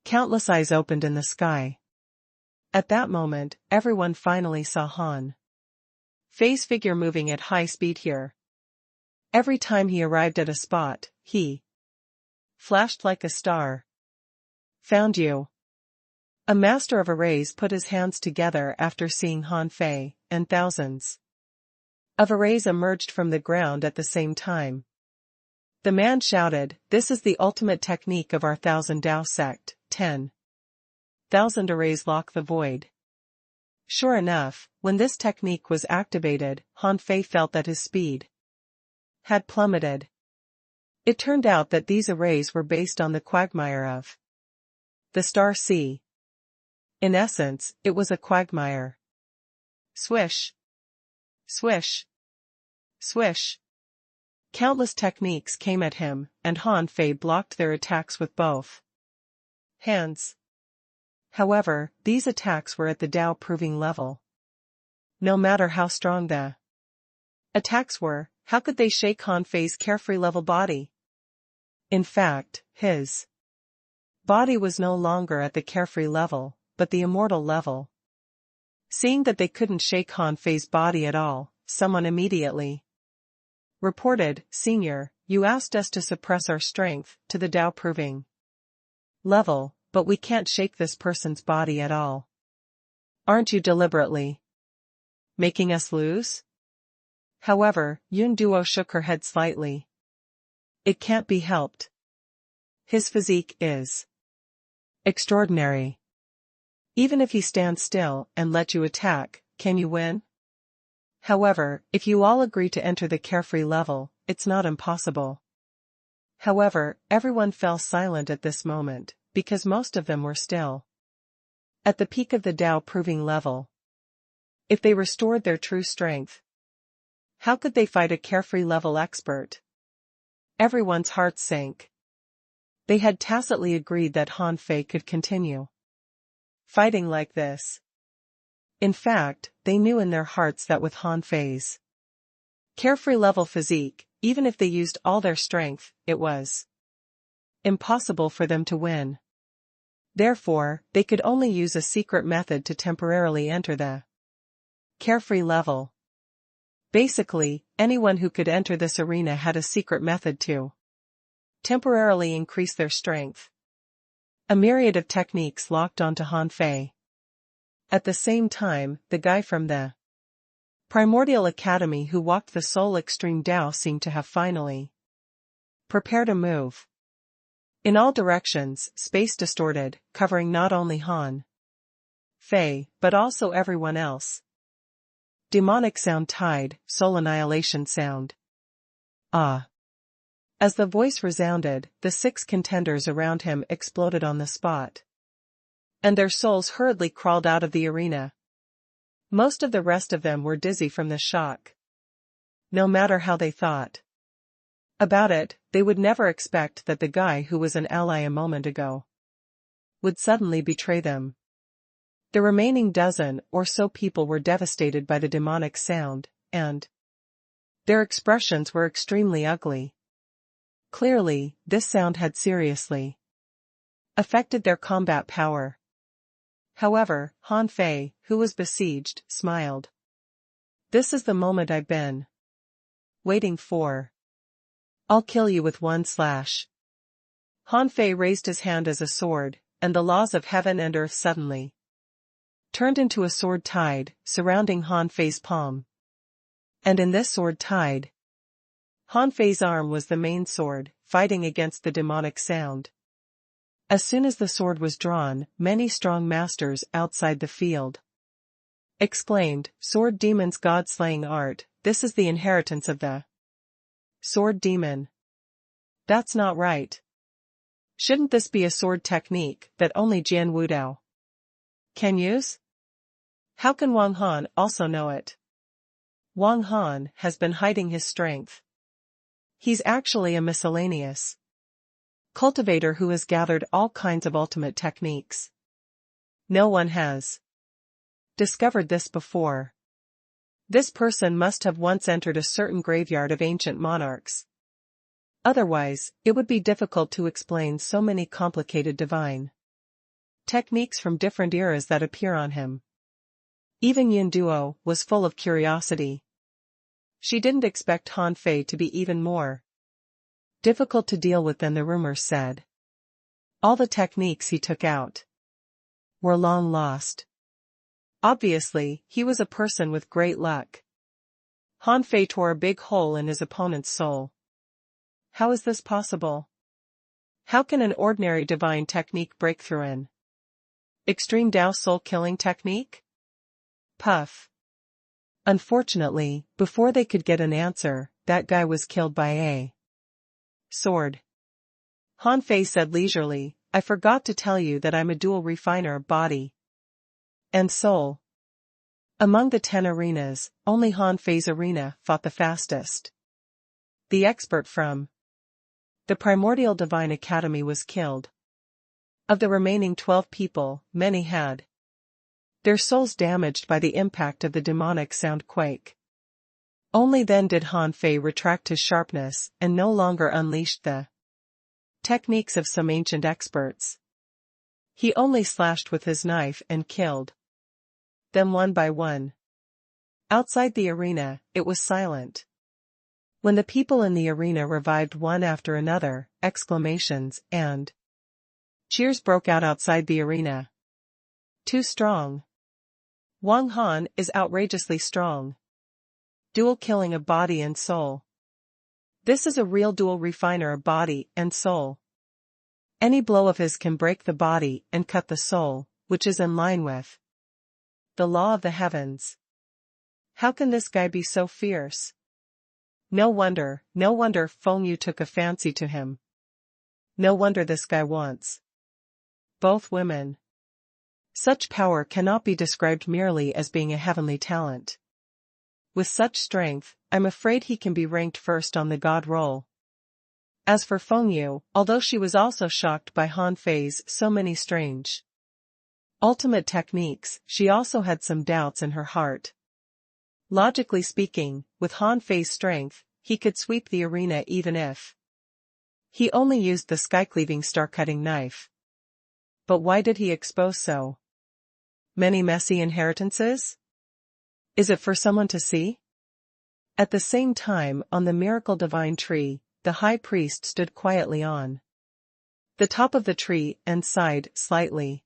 Countless eyes opened in the sky. At that moment, everyone finally saw Han Fei's figure moving at high speed here. Every time he arrived at a spot, he flashed like a star. Found you. A master of arrays put his hands together after seeing Han Fei, and thousands of arrays emerged from the ground at the same time. The man shouted, "This is the ultimate technique of our Thousand Tao sect." 10. 1,000 arrays lock the void. Sure enough, when this technique was activated, Han Fei felt that his speed had plummeted. It turned out that these arrays were based on the quagmire of the star sea. In essence, it was a quagmire. Swish. Swish. Swish. Countless techniques came at him, and Han Fei blocked their attacks with both hands. However, these attacks were at the Tao proving level. No matter how strong the attacks were, how could they shake Han Fei's carefree level body? In fact, his body was no longer at the carefree level, but the immortal level. Seeing that they couldn't shake Han Fei's body at all, someone immediately reported, "Senior, you asked us to suppress our strength to the Tao proving level, but we can't shake this person's body at all. Aren't you deliberately making us lose?" However, Yun Duo shook her head slightly. It can't be helped. His physique is extraordinary. Even if he stands still and let you attack, can you win? However, if you all agree to enter the carefree level, it's not impossible. However, everyone fell silent at this moment, because most of them were still at the peak of the Tao proving level. If they restored their true strength, how could they fight a carefree level expert? Everyone's hearts sank. They had tacitly agreed that Han Fei could continue fighting like this. In fact, they knew in their hearts that with Han Fei's carefree level physique, even if they used all their strength, it was impossible for them to win. Therefore, they could only use a secret method to temporarily enter the carefree level. Basically, anyone who could enter this arena had a secret method to temporarily increase their strength. A myriad of techniques locked onto Han Fei. At the same time, the guy from the Primordial Academy who walked the Soul Extreme Tao seemed to have finally prepared a move. In all directions, space distorted, covering not only Han Fei, but also everyone else. Demonic sound tide, soul annihilation sound. Ah. As the voice resounded, the 6 contenders around him exploded on the spot. And their souls hurriedly crawled out of the arena. Most of the rest of them were dizzy from the shock. No matter how they thought about it, they would never expect that the guy who was an ally a moment ago would suddenly betray them. The remaining dozen or so people were devastated by the demonic sound, and their expressions were extremely ugly. Clearly, this sound had seriously affected their combat power. However, Han Fei, who was besieged, smiled. "This is the moment I've been waiting for. I'll kill you with one slash." Han Fei raised his hand as a sword, and the laws of heaven and earth suddenly turned into a sword tide, surrounding Han Fei's palm. And in this sword tide, Han Fei's arm was the main sword, fighting against the demonic sound. As soon as the sword was drawn, many strong masters outside the field exclaimed, "Sword demon's god-slaying art, this is the inheritance of the sword demon. That's not right. Shouldn't this be a sword technique that only Jian Wudao can use? How can Wang Han also know it? Wang Han has been hiding his strength. He's actually a miscellaneous cultivator who has gathered all kinds of ultimate techniques. No one has discovered this before. This person must have once entered a certain graveyard of ancient monarchs. Otherwise, it would be difficult to explain so many complicated divine techniques from different eras that appear on him." Even Yun Duo was full of curiosity. She didn't expect Han Fei to be even more difficult to deal with than the rumors said. All the techniques he took out were long lost. Obviously, he was a person with great luck. Han Fei tore a big hole in his opponent's soul. How is this possible? How can an ordinary divine technique break through in Extreme Tao soul killing technique? Puff. Unfortunately, before they could get an answer, that guy was killed by a sword. Han Fei said leisurely, I forgot to tell you that I'm a dual refiner body and soul. Among the 10 arenas, only Han Fei's arena fought the fastest. The expert from the Primordial Divine Academy was killed. Of the remaining 12 people, many had their souls damaged by the impact of the demonic sound quake. Only then did Han Fei retract his sharpness and no longer unleashed the techniques of some ancient experts. He only slashed with his knife and killed them one by one. Outside the arena, it was silent. When the people in the arena revived one after another, exclamations and cheers broke out outside the arena. Too strong. Wang Han is outrageously strong. Dual killing of body and soul. This is a real dual refiner of body and soul. Any blow of his can break the body and cut the soul, which is in line with the law of the heavens. How can this guy be so fierce? No wonder Feng Yu took a fancy to him. No wonder this guy wants both women. Such power cannot be described merely as being a heavenly talent. With such strength, I'm afraid he can be ranked first on the god roll. As for Feng Yu, although she was also shocked by Han Fei's so many strange ultimate techniques, she also had some doubts in her heart. Logically speaking, with Han Fei's strength, he could sweep the arena even if he only used the sky-cleaving star-cutting knife. But why did he expose so many messy inheritances? Is it for someone to see? At the same time, on the miracle divine tree, the high priest stood quietly on the top of the tree and sighed slightly.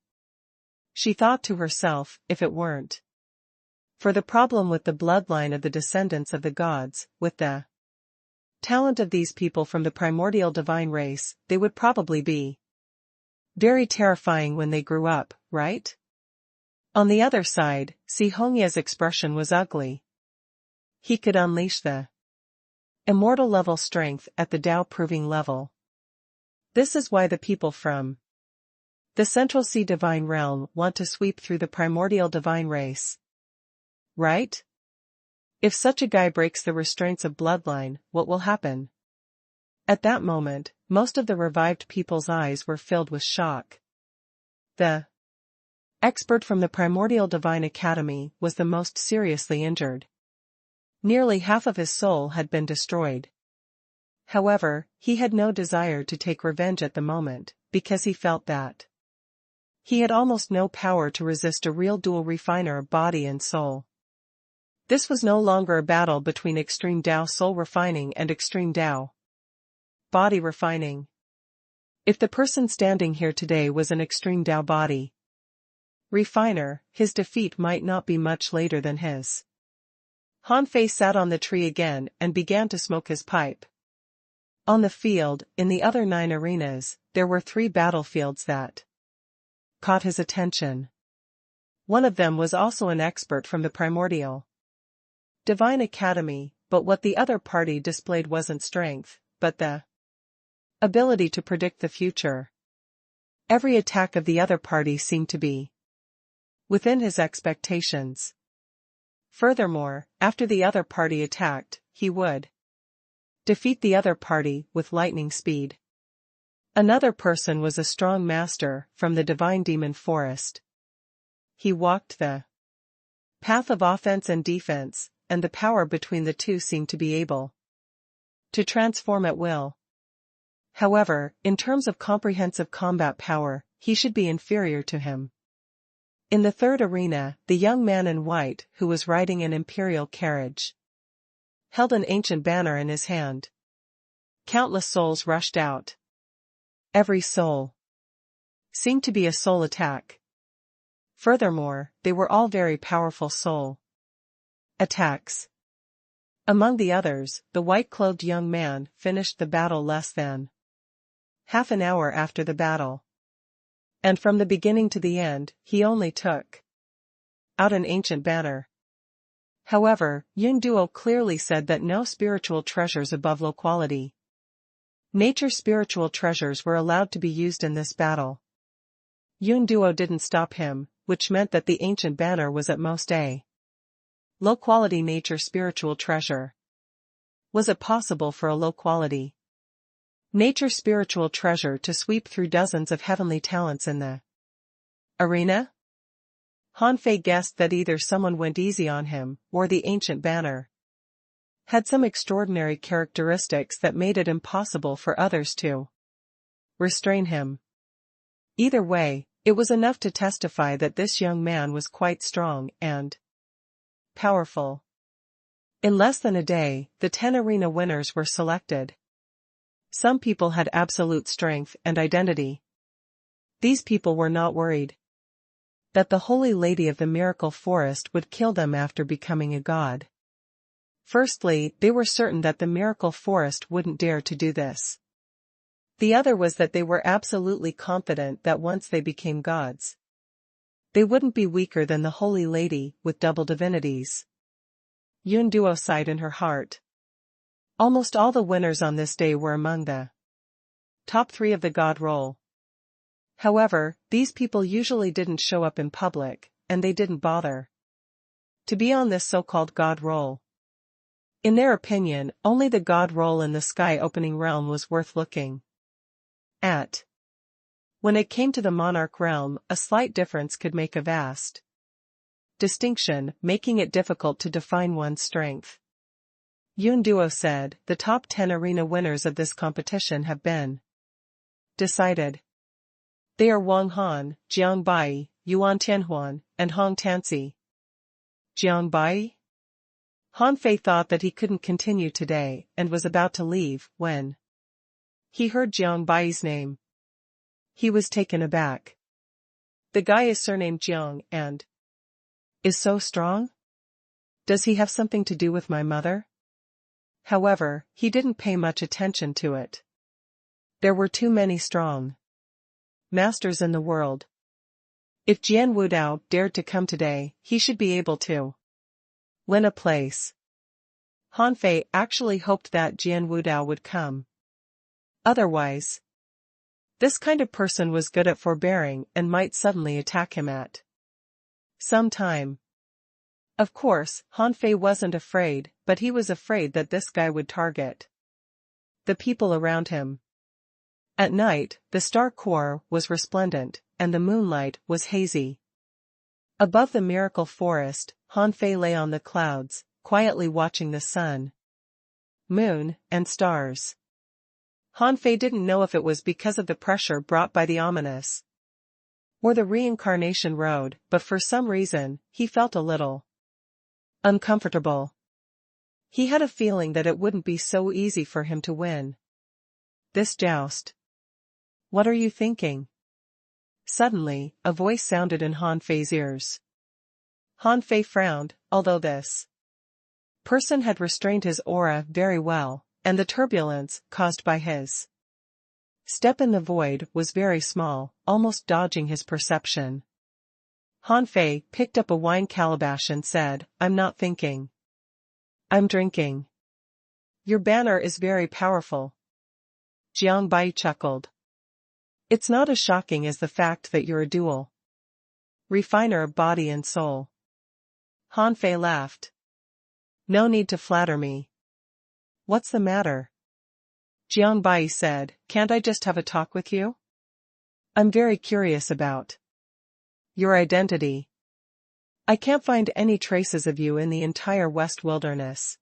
She thought to herself, if it weren't for the problem with the bloodline of the descendants of the gods, with the talent of these people from the primordial divine race, they would probably be very terrifying when they grew up, right? On the other side, Si Hongya's expression was ugly. He could unleash the immortal level strength at the Tao proving level. This is why the people from the Central Sea divine realm want to sweep through the primordial divine race. Right? If such a guy breaks the restraints of bloodline, what will happen? At that moment, most of the revived people's eyes were filled with shock. The expert from the Primordial Divine Academy was the most seriously injured. Nearly half of his soul had been destroyed. However, he had no desire to take revenge at the moment, because he felt that he had almost no power to resist a real dual refiner of body and soul. This was no longer a battle between extreme Tao soul refining and extreme Tao body refining. If the person standing here today was an extreme Tao body refiner, his defeat might not be much later than his. Han Fei sat on the tree again and began to smoke his pipe. On the field, in the other 9 arenas, there were 3 battlefields that caught his attention. One of them was also an expert from the Primordial Divine Academy, but what the other party displayed wasn't strength, but the ability to predict the future. Every attack of the other party seemed to be within his expectations. Furthermore, after the other party attacked, he would defeat the other party with lightning speed. Another person was a strong master from the Divine Demon Forest. He walked the path of offense and defense, and the power between the two seemed to be able to transform at will. However, in terms of comprehensive combat power, he should be inferior to him. In the 3rd arena, the young man in white, who was riding an imperial carriage, held an ancient banner in his hand. Countless souls rushed out. Every soul seemed to be a soul attack. Furthermore, they were all very powerful soul attacks. Among the others, the white-clothed young man finished the battle less than half an hour after the battle. And from the beginning to the end, he only took out an ancient banner. However, Yung Duo clearly said that no spiritual treasures above low quality nature spiritual treasures were allowed to be used in this battle. Yung Duo didn't stop him, which meant that the ancient banner was at most a low-quality nature spiritual treasure. Was it possible for a low-quality nature spiritual treasure to sweep through dozens of heavenly talents in the arena? Han Fei guessed that either someone went easy on him, or the ancient banner had some extraordinary characteristics that made it impossible for others to restrain him. Either way, it was enough to testify that this young man was quite strong and powerful. In less than a day, the 10 arena winners were selected. Some people had absolute strength and identity. These people were not worried that the Holy Lady of the Miracle Forest would kill them after becoming a god. Firstly, they were certain that the Miracle Forest wouldn't dare to do this. The other was that they were absolutely confident that once they became gods, they wouldn't be weaker than the Holy Lady with double divinities. Yung Duo sighed in her heart. Almost all the winners on this day were among the top 3 of the god roll. However, these people usually didn't show up in public, and they didn't bother to be on this so-called god roll. In their opinion, only the god roll in the sky-opening realm was worth looking at. When it came to the monarch realm, a slight difference could make a vast distinction, making it difficult to define one's strength. Yung Duo said, the top 10 arena winners of this competition have been decided. They are Wang Han, Jiang Bai, Yuan Tianhuan, and Hong Tansi. Jiang Bai? Han Fei thought that he couldn't continue today, and was about to leave, when he heard Jiang Bai's name. He was taken aback. The guy is surnamed Jiang, and is so strong? Does he have something to do with my mother? However, he didn't pay much attention to it. There were too many strong masters in the world. If Jian Wudao dared to come today, he should be able to win a place. Han Fei actually hoped that Jian Wudao would come. Otherwise, this kind of person was good at forbearing and might suddenly attack him at some time. Of course, Han Fei wasn't afraid, but he was afraid that this guy would target the people around him. At night, the star core was resplendent, and the moonlight was hazy. Above the miracle forest, Han Fei lay on the clouds, quietly watching the sun, moon, and stars. Han Fei didn't know if it was because of the pressure brought by the ominous or the reincarnation road, but for some reason, he felt a little uncomfortable. He had a feeling that it wouldn't be so easy for him to win this joust. What are you thinking? Suddenly, a voice sounded in Han Fei's ears. Han Fei frowned, although this person had restrained his aura very well, and the turbulence caused by his step in the void was very small, almost dodging his perception. Han Fei picked up a wine calabash and said, I'm not thinking. I'm drinking. Your banner is very powerful. Jiang Bai chuckled. It's not as shocking as the fact that you're a dual refiner of body and soul. Han Fei laughed. No need to flatter me. What's the matter? Jiang Bai said, can't I just have a talk with you? I'm very curious about your identity. I can't find any traces of you in the entire West Wilderness.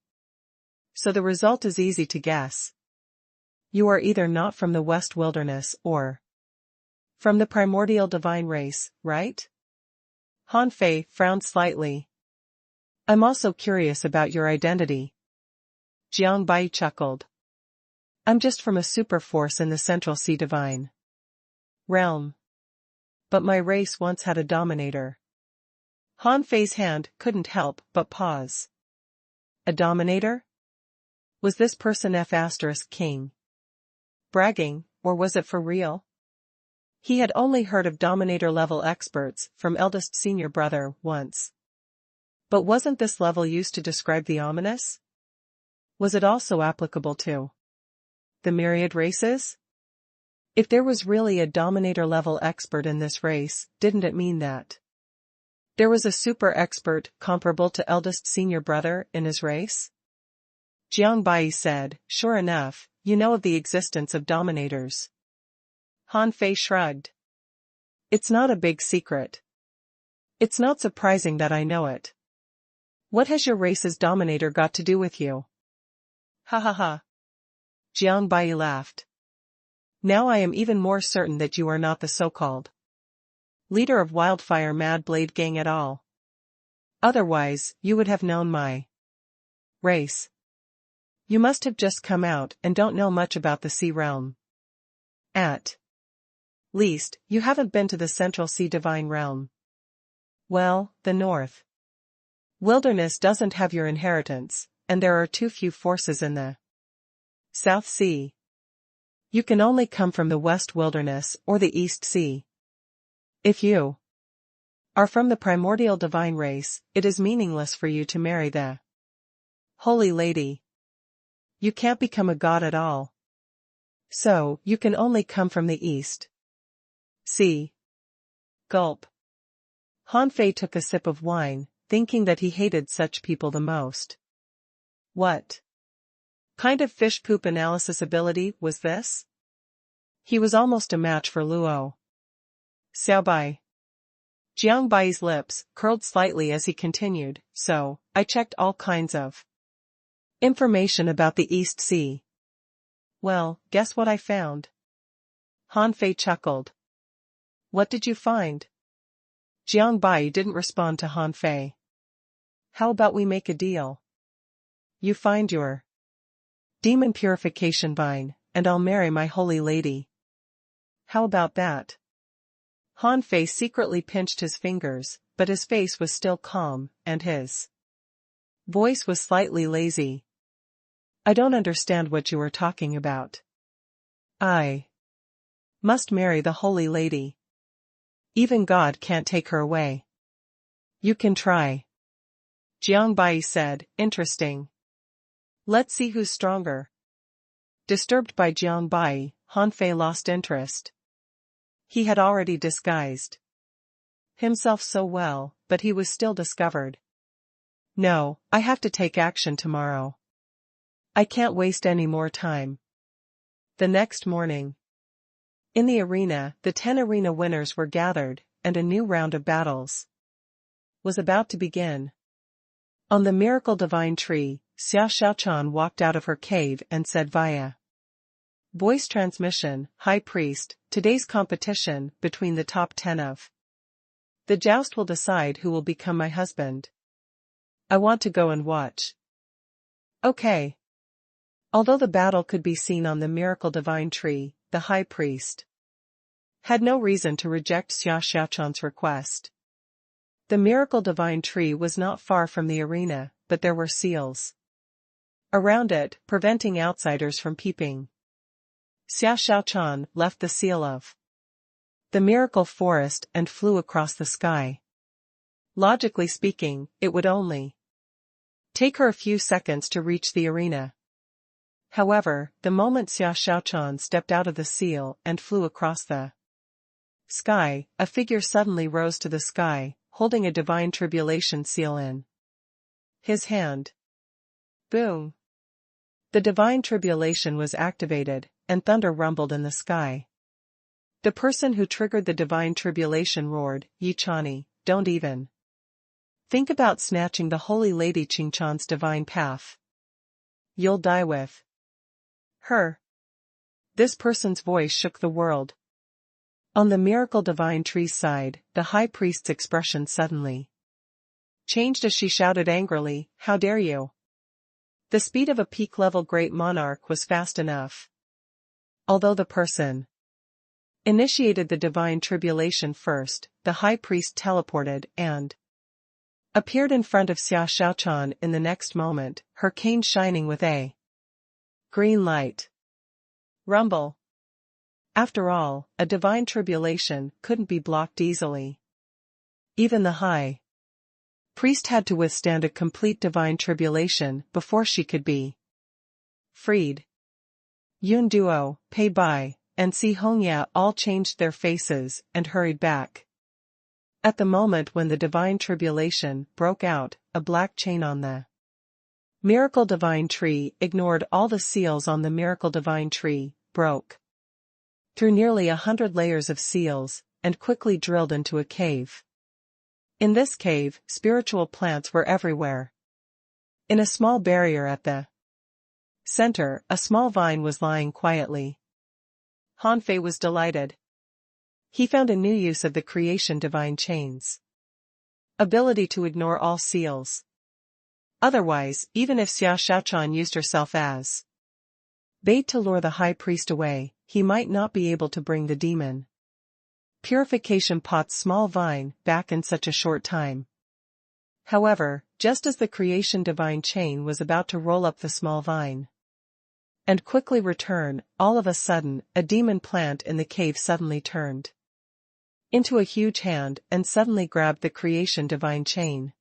So the result is easy to guess. You are either not from the West Wilderness or from the primordial divine race, right? Han Fei frowned slightly. I'm also curious about your identity. Jiang Bai chuckled. I'm just from a super force in the Central Sea divine realm. But my race once had a dominator. Han Fei's hand couldn't help but pause. A dominator? Was this person F** king bragging, or was it for real? He had only heard of dominator-level experts from eldest senior brother once. But wasn't this level used to describe the ominous? Was it also applicable to the myriad races? If there was really a dominator-level expert in this race, didn't it mean that there was a super-expert comparable to eldest senior brother in his race? Jiang Bai said, "Sure enough, you know of the existence of dominators." Han Fei shrugged. "It's not a big secret. It's not surprising that I know it. What has your race's dominator got to do with you?" "Ha ha ha." Jiang Bai laughed. "Now I am even more certain that you are not the so-called leader of Wildfire Mad Blade Gang at all. Otherwise, you would have known my race. You must have just come out and don't know much about the Sea Realm. At least, you haven't been to the Central Sea Divine Realm. Well, the North Wilderness doesn't have your inheritance, and there are too few forces in the South Sea. You can only come from the West Wilderness or the East Sea. If you are from the primordial divine race, it is meaningless for you to marry the Holy Lady. You can't become a god at all. So, you can only come from the East Sea." Gulp. Han Fei took a sip of wine, thinking that he hated such people the most. What kind of fish poop analysis ability was this? He was almost a match for Luo Xiaobai. Jiang Bai's lips curled slightly as he continued, "So, I checked all kinds of information about the East Sea. Well, guess what I found?" Han Fei chuckled. "What did you find?" Jiang Bai didn't respond to Han Fei. "How about we make a deal? You find your demon purification vine, and I'll marry my holy lady. How about that?" Han Fei secretly pinched his fingers, but his face was still calm, and his voice was slightly lazy. "I don't understand what you are talking about. I must marry the holy lady. Even God can't take her away." "You can try," Jiang Bai said, interesting. "Let's see who's stronger." Disturbed by Jiang Bai, Han Fei lost interest. He had already disguised himself so well, but he was still discovered. "No, I have to take action tomorrow. I can't waste any more time." The next morning, in the arena, the 10 arena winners were gathered, and a new round of battles was about to begin. On the miracle divine tree, Xia Xiaochan walked out of her cave and said via voice transmission, "High Priest, today's competition between the top 10 of the joust will decide who will become my husband. I want to go and watch." "Okay." Although the battle could be seen on the miracle divine tree, the High Priest had no reason to reject Xia Xiaochan's request. The miracle divine tree was not far from the arena, but there were seals around it, preventing outsiders from peeping. Xia Xiaochan left the seal of the miracle forest and flew across the sky. Logically speaking, it would only take her a few seconds to reach the arena. However, the moment Xia Xiaochan stepped out of the seal and flew across the sky, a figure suddenly rose to the sky, holding a divine tribulation seal in his hand. Boom! The divine tribulation was activated, and thunder rumbled in the sky. The person who triggered the divine tribulation roared, "Yi Chani, don't even think about snatching the Holy Lady Qingchan's divine path. You'll die with her." This person's voice shook the world. On the miracle divine tree's side, the high priest's expression suddenly changed as she shouted angrily, "How dare you!" The speed of a peak-level great monarch was fast enough. Although the person initiated the divine tribulation first, the high priest teleported and appeared in front of Xia Xiaochan in the next moment, her cane shining with a green light. Rumble. After all, a divine tribulation couldn't be blocked easily. Even the high priest had to withstand a complete divine tribulation before she could be freed. Yun Duo, Pei Bai, and Si Hongya all changed their faces and hurried back. At the moment when the divine tribulation broke out, a black chain on the miracle divine tree ignored all the seals on the miracle divine tree, broke through nearly 100 layers of seals, and quickly drilled into a cave. In this cave, spiritual plants were everywhere. In a small barrier at the center, a small vine was lying quietly. Han Fei was delighted. He found a new use of the creation divine chain's ability to ignore all seals. Otherwise, even if Xia Shaochan used herself as bait to lure the high priest away, he might not be able to bring the demon purification pot's small vine back in such a short time. However, just as the creation divine chain was about to roll up the small vine and quickly return, all of a sudden, a demon plant in the cave suddenly turned into a huge hand and suddenly grabbed the creation divine chain.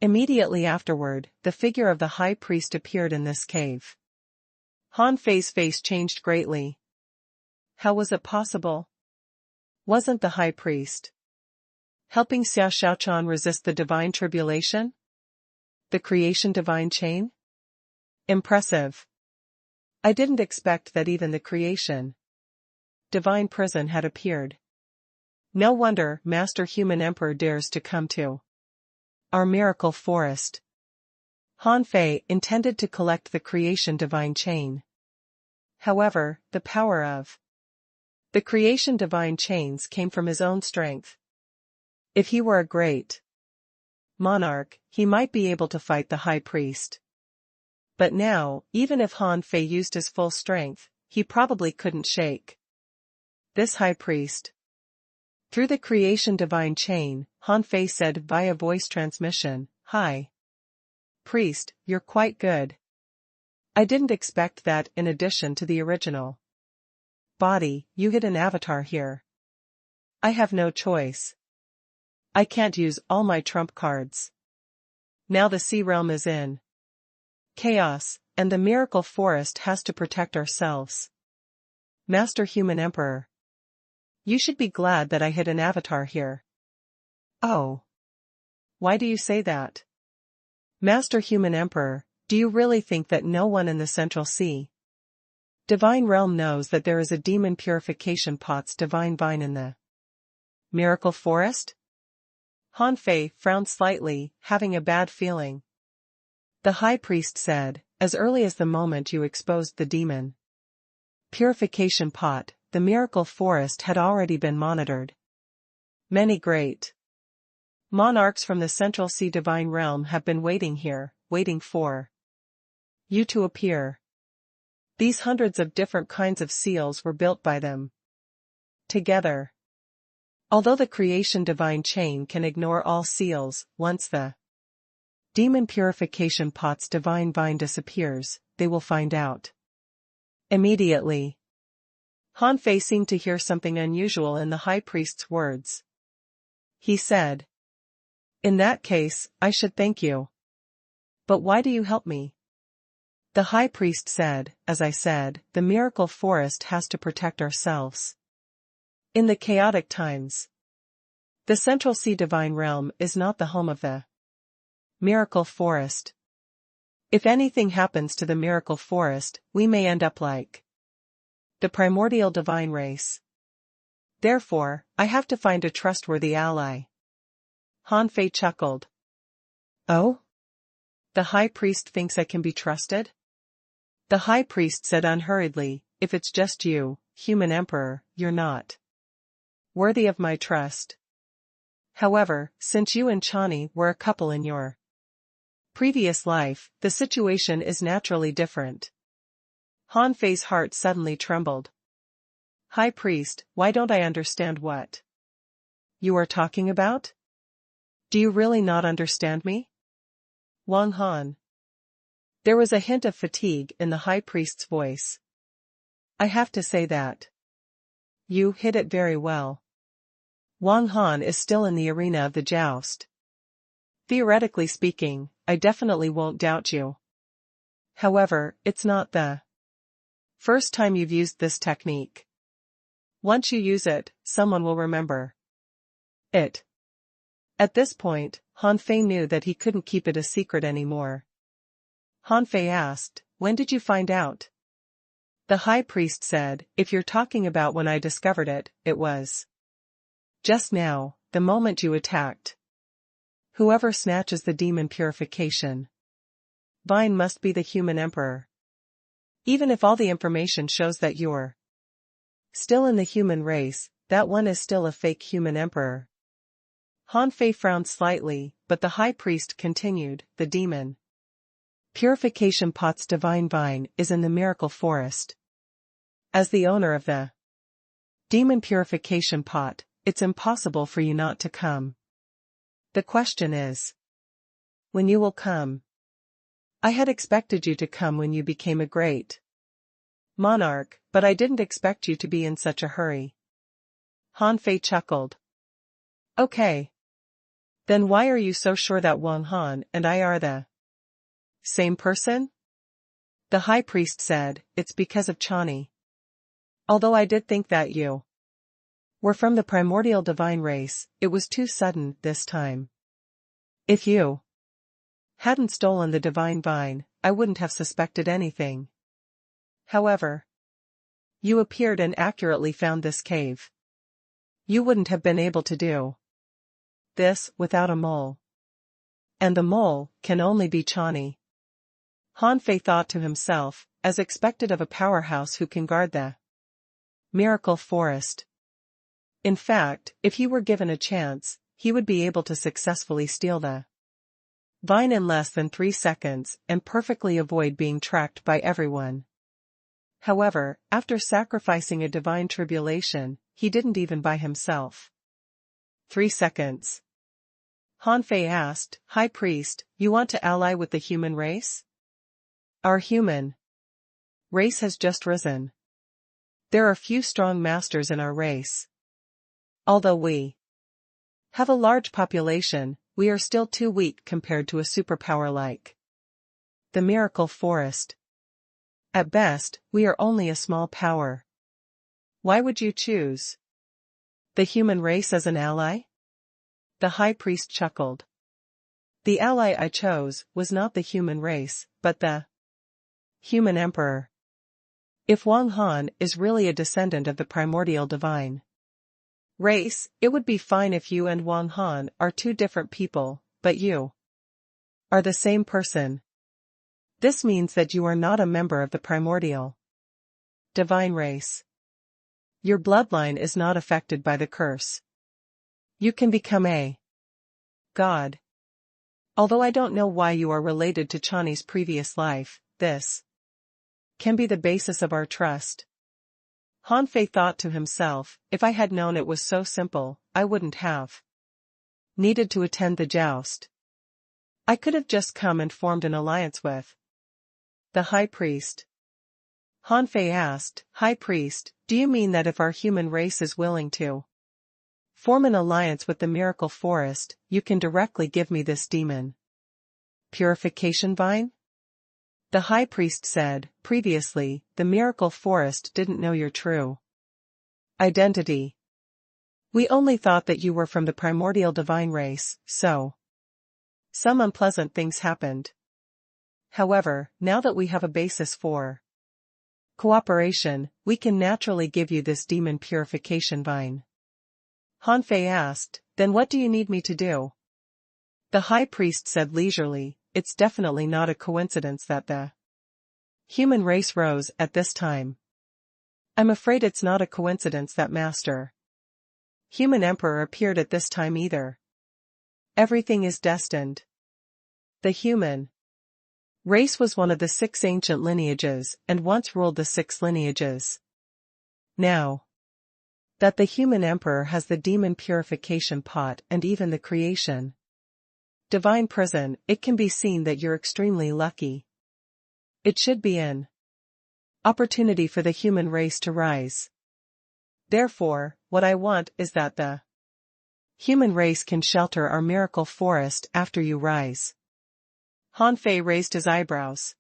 Immediately afterward, the figure of the high priest appeared in this cave. Han Fei's face changed greatly. How was it possible? Wasn't the high priest helping Xia Shaochan resist the divine tribulation? The creation divine chain? Impressive. I didn't expect that even the creation divine prison had appeared. No wonder Master Human Emperor dares to come to our miracle forest. Han Fei intended to collect the creation divine chain. However, the power of the creation divine chains came from his own strength. If he were a great monarch, he might be able to fight the high priest. But now, even if Han Fei used his full strength, he probably couldn't shake this high priest. Through the creation divine chain, Han Fei said via voice transmission, "Hi, priest, you're quite good. I didn't expect that in addition to the original body, you hid an avatar here. I have no choice. I can't use all my trump cards. Now the sea realm is in chaos, and the miracle forest has to protect ourselves. Master Human Emperor, you should be glad that I hid an avatar here." "Oh. Why do you say that? Master Human Emperor, do you really think that no one in the Central Sea divine realm knows that there is a demon purification pot's divine vine in the miracle forest?" Han Fei frowned slightly, having a bad feeling. The high priest said, "As early as the moment you exposed the demon purification pot, the miracle forest had already been monitored. Many great monarchs from the Central Sea divine realm have been waiting here, waiting for you to appear. These hundreds of different kinds of seals were built by them together. Although the creation divine chain can ignore all seals, once the demon purification pot's divine vine disappears, they will find out immediately." Han Fei seemed to hear something unusual in the high priest's words. He said, "In that case, I should thank you. But why do you help me?" The high priest said, "As I said, the miracle forest has to protect ourselves. In the chaotic times, the Central Sea divine realm is not the home of the miracle forest. If anything happens to the miracle forest, we may end up like the primordial divine race. Therefore, I have to find a trustworthy ally." Han Fei chuckled. "Oh? The high priest thinks I can be trusted?" The high priest said unhurriedly, "If it's just you, Human Emperor, you're not worthy of my trust. However, since you and Chani were a couple in your previous life, the situation is naturally different." Han Fei's heart suddenly trembled. "High priest, why don't I understand what you are talking about? Do you really not understand me?" Wang Han. There was a hint of fatigue in the high priest's voice. "I have to say that You hit it very well. Wang Han is still in the arena of the joust. Theoretically speaking, I definitely won't doubt you. However, it's not the first time you've used this technique. Once you use it, someone will remember it. At this point, Han Fei knew that he couldn't keep it a secret anymore. Han Fei asked, "When did you find out?" The high priest said, "If you're talking about when I discovered it, it was just now, the moment you attacked. Whoever snatches the demon purification vine must be the human emperor. Even if all the information shows that you're still in the human race, that one is still a fake human emperor." Han Fei frowned slightly, but the high priest continued, "The demon purification pot's divine vine is in the miracle forest. As the owner of the demon purification pot, it's impossible for you not to come. The question is when you will come. I had expected you to come when you became a great monarch, but I didn't expect you to be in such a hurry." Han Fei chuckled. "Okay. Then why are you so sure that Wang Han and I are the same person?" The high priest said, "It's because of Chani. Although I did think that you were from the primordial divine race, it was too sudden this time. If you hadn't stolen the divine vine, I wouldn't have suspected anything. However, you appeared and accurately found this cave. You wouldn't have been able to do this without a mole. And the mole can only be Chani." Han Fei thought to himself, as expected of a powerhouse who can guard the miracle forest. In fact, if he were given a chance, he would be able to successfully steal the vine in less than 3 seconds and perfectly avoid being tracked by everyone. However, after sacrificing a divine tribulation, he didn't even buy himself 3 seconds. Han Fei asked, "High priest, you want to ally with the human race? Our human race has just risen. There are few strong masters in our race. Although we have a large population, we are still too weak compared to a superpower like the miracle forest. At best, we are only a small power. Why would you choose the human race as an ally?" The high priest chuckled. "The ally I chose was not the human race, but the human emperor. If Wang Han is really a descendant of the primordial divine race, it would be fine if you and Wang Han are two different people, but you are the same person. This means that you are not a member of the primordial divine race. Your bloodline is not affected by the curse. You can become a god. Although I don't know why you are related to Chani's previous life, this can be the basis of our trust." Han Fei thought to himself, "If I had known it was so simple, I wouldn't have needed to attend the joust. I could have just come and formed an alliance with the high priest." Han Fei asked, "High priest, do you mean that if our human race is willing to form an alliance with the miracle forest, you can directly give me this demon purification vine?" The high priest said, "Previously, the miracle forest didn't know your true identity. We only thought that you were from the primordial divine race, so some unpleasant things happened. However, now that we have a basis for cooperation, we can naturally give you this demon purification vine." Han Fei asked, "Then what do you need me to do?" The high priest said leisurely, "It's definitely not a coincidence that the human race rose at this time. I'm afraid it's not a coincidence that Master Human Emperor appeared at this time either. Everything is destined. The human race was one of the 6 ancient lineages and once ruled the 6 lineages. Now that the human emperor has the demon purification pot and even the creation divine prison, it can be seen that you're extremely lucky. It should be an opportunity for the human race to rise. Therefore, what I want is that the human race can shelter our miracle forest after you rise. Han Fei raised his eyebrows.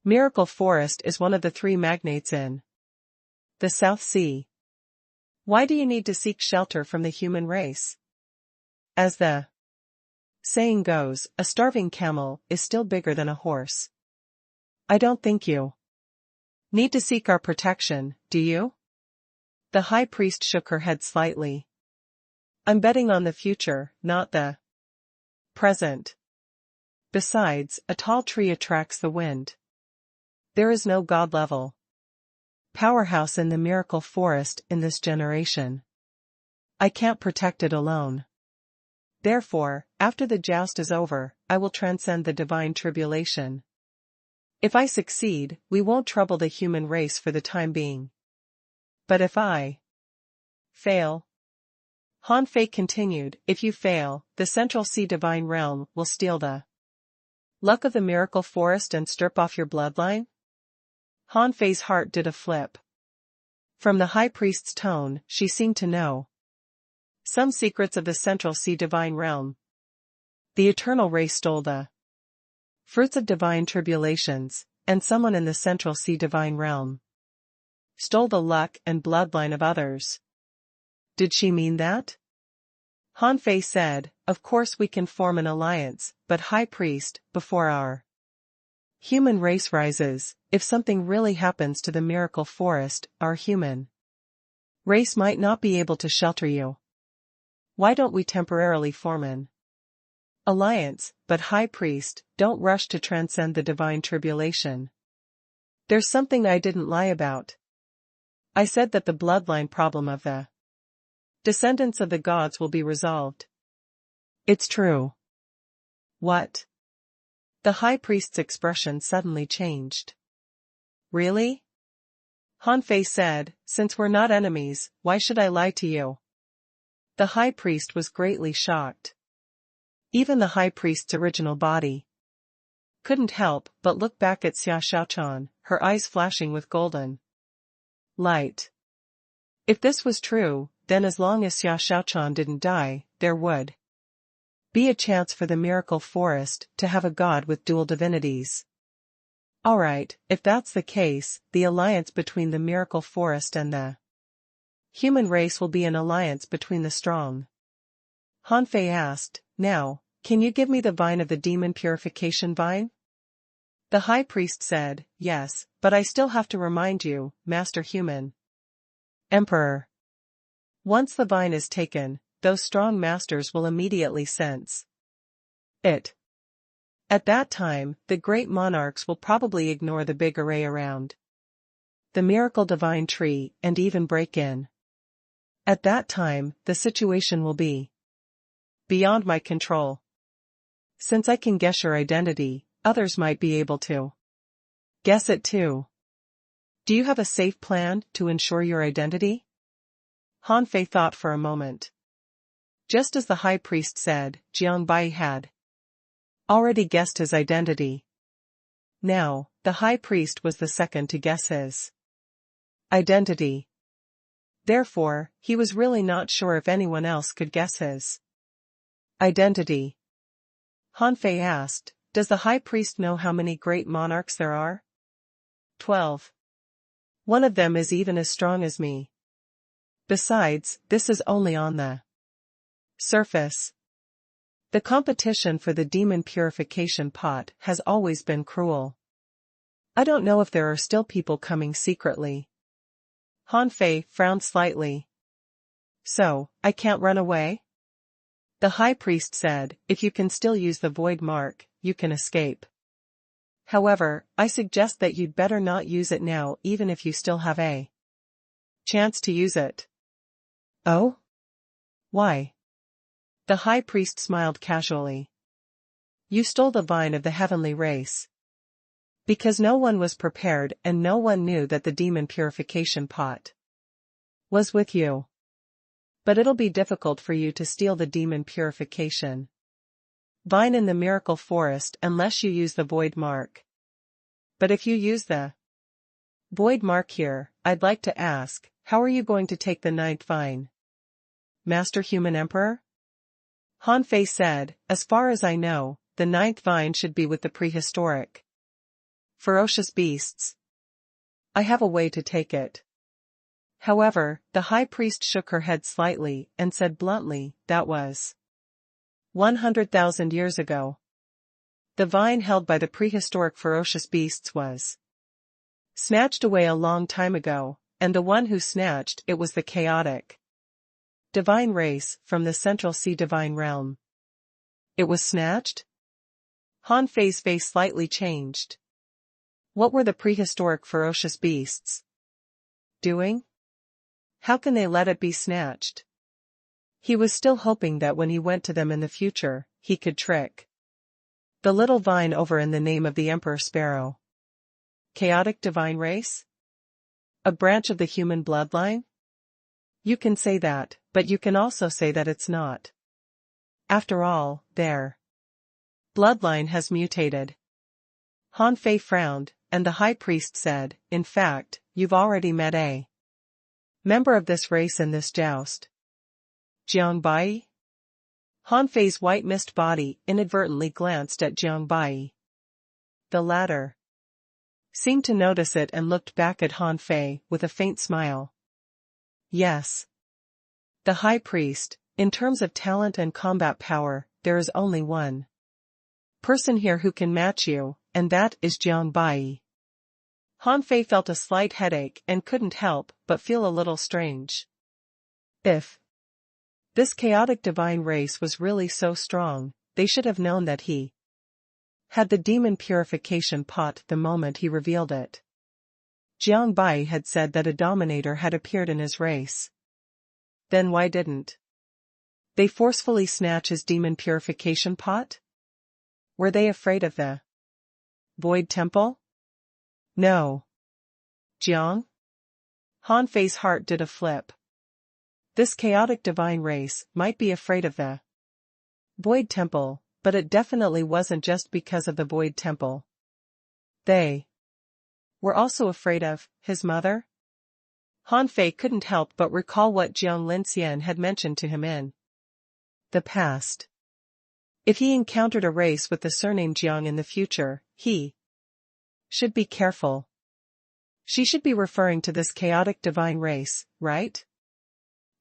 Miracle forest is one of the three magnates in the South Sea. Why do you need to seek shelter from the human race? As the saying goes, a starving camel is still bigger than a horse. I don't think you need to seek our protection, do you? The high priest shook her head slightly. I'm betting on the future, not the present. Besides, a tall tree attracts the wind. There is no god-level powerhouse in the miracle forest in this generation. I can't protect it alone. Therefore, after the joust is over, I will transcend the divine tribulation. If I succeed, we won't trouble the human race for the time being. But if I fail, Han Fei continued, if you fail, the Central Sea Divine Realm will steal the luck of the miracle forest and strip off your bloodline? Han Fei's heart did a flip. From the high priest's tone, she seemed to know some secrets of the Central Sea Divine Realm. The eternal race stole the fruits of divine tribulations, and someone in the Central Sea Divine Realm stole the luck and bloodline of others. Did she mean that? Han Fei said, of course we can form an alliance, but High Priest, before our human race rises, if something really happens to the miracle forest, our human race might not be able to shelter you. Why don't we temporarily form an alliance, but High Priest, don't rush to transcend the divine tribulation. There's something I didn't lie about. I said that the bloodline problem of the descendants of the gods will be resolved. It's true. What? The high priest's expression suddenly changed. Really? Han Fei said, since we're not enemies, why should I lie to you? The high priest was greatly shocked. Even the high priest's original body couldn't help but look back at Xia Xiaochan, her eyes flashing with golden light. If this was true, then as long as Xia Xiaochan didn't die, there would be a chance for the miracle forest to have a god with dual divinities. Alright, if that's the case, the alliance between the miracle forest and the human race will be an alliance between the strong. Han Fei asked, now, can you give me the vine of the demon purification vine? The high priest said, yes, but I still have to remind you, Master Human Emperor. Once the vine is taken, those strong masters will immediately sense it. At that time, the great monarchs will probably ignore the big array around the miracle divine tree and even break in. At that time, the situation will be beyond my control. Since I can guess your identity, others might be able to guess it too. Do you have a safe plan to ensure your identity? Han Fei thought for a moment. Just as the high priest said, Jiang Bai had already guessed his identity. Now, the high priest was the second to guess his identity. Therefore, he was really not sure if anyone else could guess his identity. Han Fei asked, does the high priest know how many great monarchs there are? 12. One of them is even as strong as me. Besides, this is only on the surface. The competition for the demon purification pot has always been cruel. I don't know if there are still people coming secretly. Han Fei frowned slightly. So, I can't run away? The high priest said, if you can still use the void mark, you can escape. However, I suggest that you'd better not use it now even if you still have a chance to use it. Oh? Why? The high priest smiled casually. You stole the vine of the heavenly race. Because no one was prepared and no one knew that the demon purification pot was with you. But it'll be difficult for you to steal the demon purification vine in the miracle forest unless you use the void mark. But if you use the void mark here, I'd like to ask, How are you going to take the ninth vine? Master Human Emperor? Han Fei said, as far as I know, the ninth vine should be with the prehistoric ferocious beasts. I have a way to take it. However, the high priest shook her head slightly and said bluntly, that was 100,000 years ago. The vine held by the prehistoric ferocious beasts was snatched away a long time ago, and the one who snatched it was the chaotic divine race from the Central Sea divine realm. It was snatched? Han Fei's face slightly changed. What were the prehistoric ferocious beasts doing? How can they let it be snatched? He was still hoping that when he went to them in the future, he could trick the little vine over in the name of the Emperor Sparrow. Chaotic divine race? A branch of the human bloodline? You can say that, but you can also say that it's not. After all, their bloodline has mutated. Han Fei frowned, and the high priest said, in fact, you've already met a member of this race in this joust. Jiang Bai? Han Fei's white mist body inadvertently glanced at Jiang Bai. The latter seemed to notice it and looked back at Han Fei with a faint smile. Yes. The high priest, in terms of talent and combat power, there is only one person here who can match you, and that is Jiang Bai. Han Fei felt a slight headache and couldn't help but feel a little strange. If this chaotic divine race was really so strong, they should have known that he had the demon purification pot the moment he revealed it. Jiang Bai had said that a dominator had appeared in his race. Then why didn't they forcefully snatch his demon purification pot? Were they afraid of the Void Temple? No. Jiang? Han Fei's heart did a flip. This chaotic divine race might be afraid of the Void Temple, but it definitely wasn't just because of the Void Temple. They were also afraid of his mother? Han Fei couldn't help but recall what Jiang Linxian had mentioned to him in the past. If he encountered a race with the surname Jiang in the future, he should be careful. She should be referring to this chaotic divine race, right?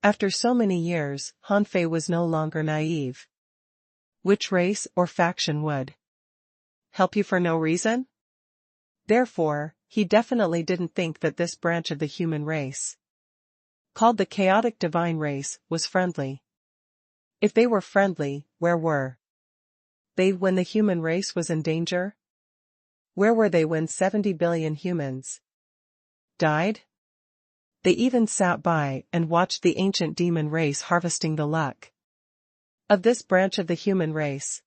After so many years, Han Fei was no longer naive. Which race or faction would help you for no reason? Therefore, he definitely didn't think that this branch of the human race, called the chaotic divine race, was friendly. If they were friendly, where were they when the human race was in danger? Where were they when 70 billion humans died? They even sat by and watched the ancient demon race harvesting the luck of this branch of the human race.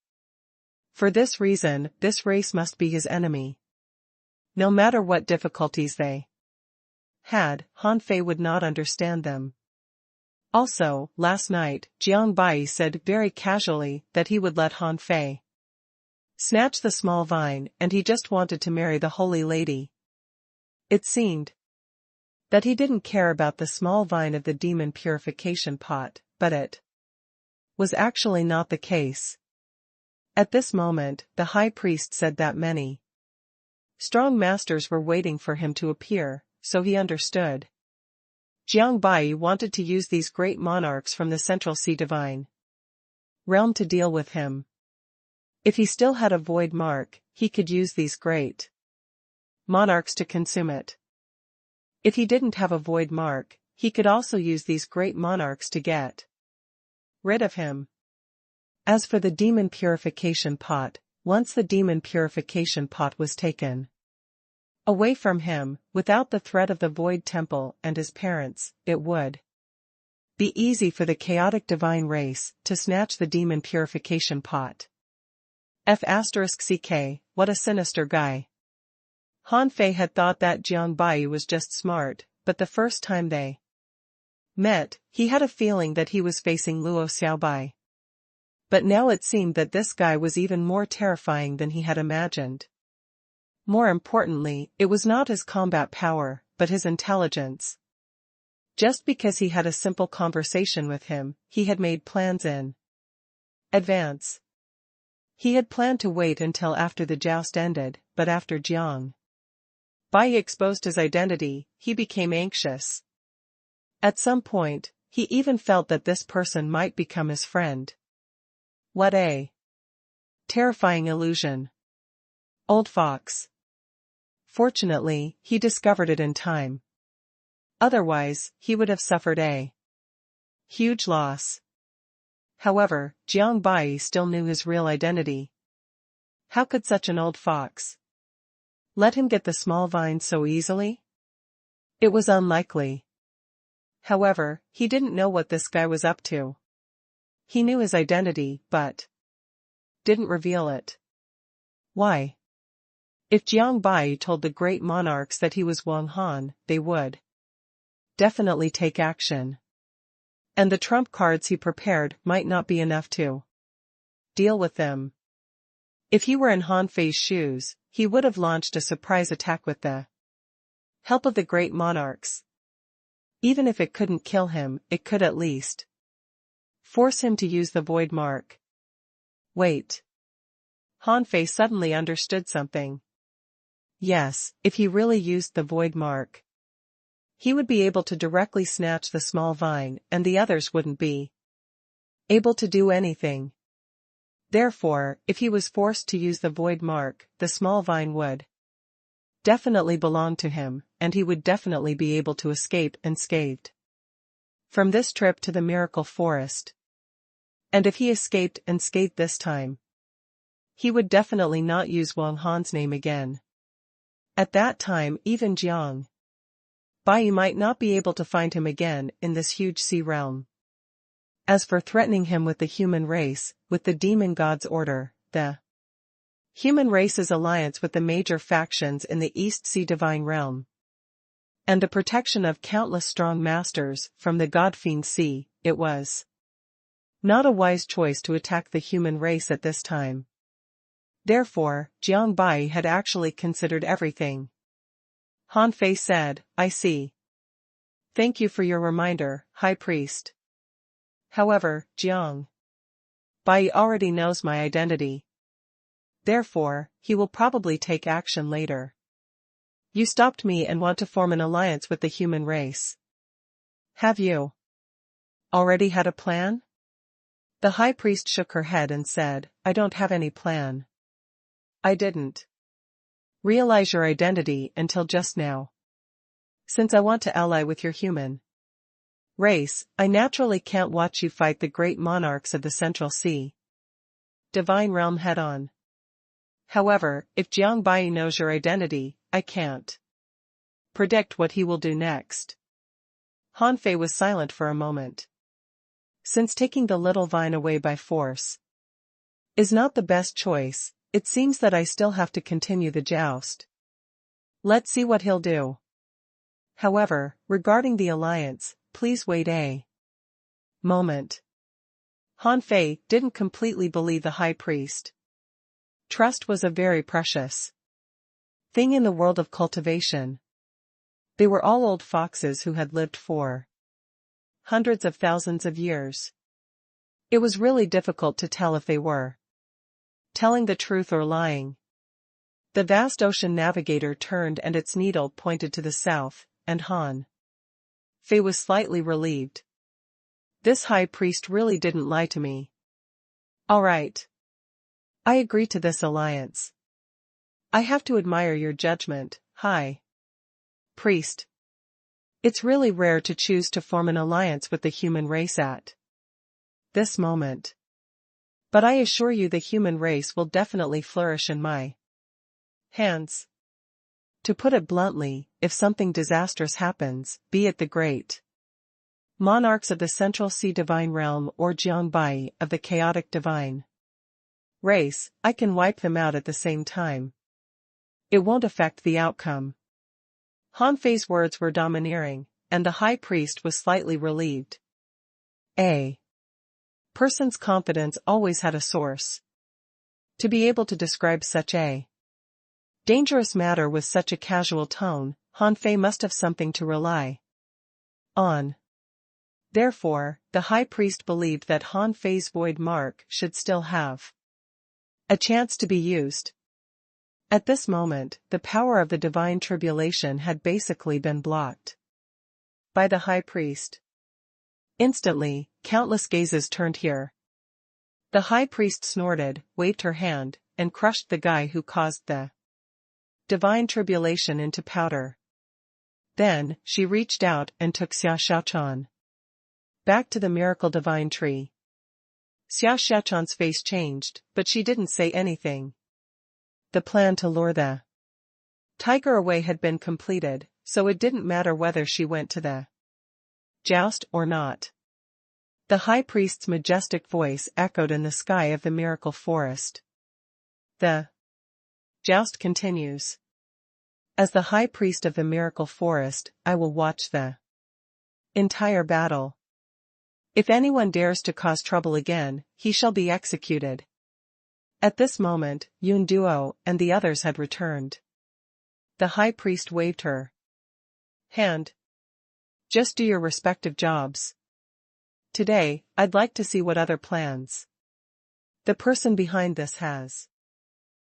For this reason, this race must be his enemy. No matter what difficulties they had, Han Fei would not understand them. Also, last night, Jiang Bai said very casually that he would let Han Fei snatch the small vine and he just wanted to marry the holy lady. It seemed that he didn't care about the small vine of the demon purification pot, but it was actually not the case. At this moment, the high priest said that many strong masters were waiting for him to appear, so he understood. Jiang Bai wanted to use these great monarchs from the Central Sea divine realm to deal with him. If he still had a void mark, he could use these great monarchs to consume it. If he didn't have a void mark, he could also use these great monarchs to get rid of him. As for the demon purification pot, once the demon purification pot was taken away from him, without the threat of the Void Temple and his parents, it would be easy for the chaotic divine race to snatch the demon purification pot. F*CK, what a sinister guy. Han Fei had thought that Jiang Bai was just smart, but the first time they met, he had a feeling that he was facing Luo Xiaobai. But now it seemed that this guy was even more terrifying than he had imagined. More importantly, it was not his combat power, but his intelligence. Just because he had a simple conversation with him, he had made plans in advance. He had planned to wait until after the joust ended, but after Jiang Bai exposed his identity, he became anxious. At some point, he even felt that this person might become his friend. What a terrifying illusion. Old fox. Fortunately, he discovered it in time. Otherwise, he would have suffered a huge loss. However, Jiang Bai still knew his real identity. How could such an old fox let him get the small vine so easily? It was unlikely. However, he didn't know what this guy was up to. He knew his identity, but didn't reveal it. Why? If Jiang Bai told the great monarchs that he was Wang Han, they would definitely take action. And the trump cards he prepared might not be enough to deal with them. If he were in Han Fei's shoes, he would have launched a surprise attack with the help of the great monarchs. Even if it couldn't kill him, it could at least force him to use the void mark. Wait. Han Fei suddenly understood something. Yes, if he really used the void mark, he would be able to directly snatch the small vine, and the others wouldn't be able to do anything. Therefore, if he was forced to use the void mark, the small vine would definitely belong to him, and he would definitely be able to escape unscathed from this trip to the miracle forest. And if he escaped unscathed this time, he would definitely not use Wang Han's name again. At that time, even Jiang Bai might not be able to find him again in this huge sea realm. As for threatening him with the human race, with the demon god's order, the human race's alliance with the major factions in the East Sea divine realm, and the protection of countless strong masters from the God-fiend sea, it was not a wise choice to attack the human race at this time. Therefore, Jiang Bai had actually considered everything. Han Fei said, I see. Thank you for your reminder, High Priest. However, Jiang Bai already knows my identity. Therefore, he will probably take action later. You stopped me and want to form an alliance with the human race. Have you already had a plan? The High Priest shook her head and said, I don't have any plan. I didn't realize your identity until just now. Since I want to ally with your human race, I naturally can't watch you fight the great monarchs of the Central Sea divine realm head-on. However, if Jiang Bai knows your identity, I can't predict what he will do next. Han Fei was silent for a moment. Since taking the little vine away by force is not the best choice, it seems that I still have to continue the joust. Let's see what he'll do. However, regarding the alliance, please wait a moment. Han Fei didn't completely believe the High Priest. Trust was a very precious thing in the world of cultivation. They were all old foxes who had lived for hundreds of thousands of years. It was really difficult to tell if they were telling the truth or lying. The vast ocean navigator turned and its needle pointed to the south, and Han Fei was slightly relieved. This High Priest really didn't lie to me. All right. I agree to this alliance. I have to admire your judgment, High Priest. It's really rare to choose to form an alliance with the human race at this moment. But I assure you the human race will definitely flourish in my hands. To put it bluntly, if something disastrous happens, be it the great monarchs of the Central Sea divine realm or Jiang Bai of the chaotic divine race, I can wipe them out at the same time. It won't affect the outcome. Han Fei's words were domineering, and the High Priest was slightly relieved. A person's confidence always had a source. To be able to describe such a dangerous matter with such a casual tone, Han Fei must have something to rely on. Therefore, the high priest believed that Han Fei's void mark should still have a chance to be used. At this moment, the power of the divine tribulation had basically been blocked by the high priest. Instantly, countless gazes turned here. The high priest snorted, waved her hand, and crushed the guy who caused the divine tribulation into powder. Then, she reached out and took Xia Xiaochan back to the miracle divine tree. Xia Xiaochan's face changed, but she didn't say anything. The plan to lure the tiger away had been completed, so it didn't matter whether she went to the joust or not. The high priest's majestic voice echoed in the sky of the miracle forest. The joust continues. As the high priest of the miracle forest, I will watch the entire battle. If anyone dares to cause trouble again, he shall be executed. At this moment, Yun Duo and the others had returned. The high priest waved her hand. Just do your respective jobs. Today, I'd like to see what other plans the person behind this has.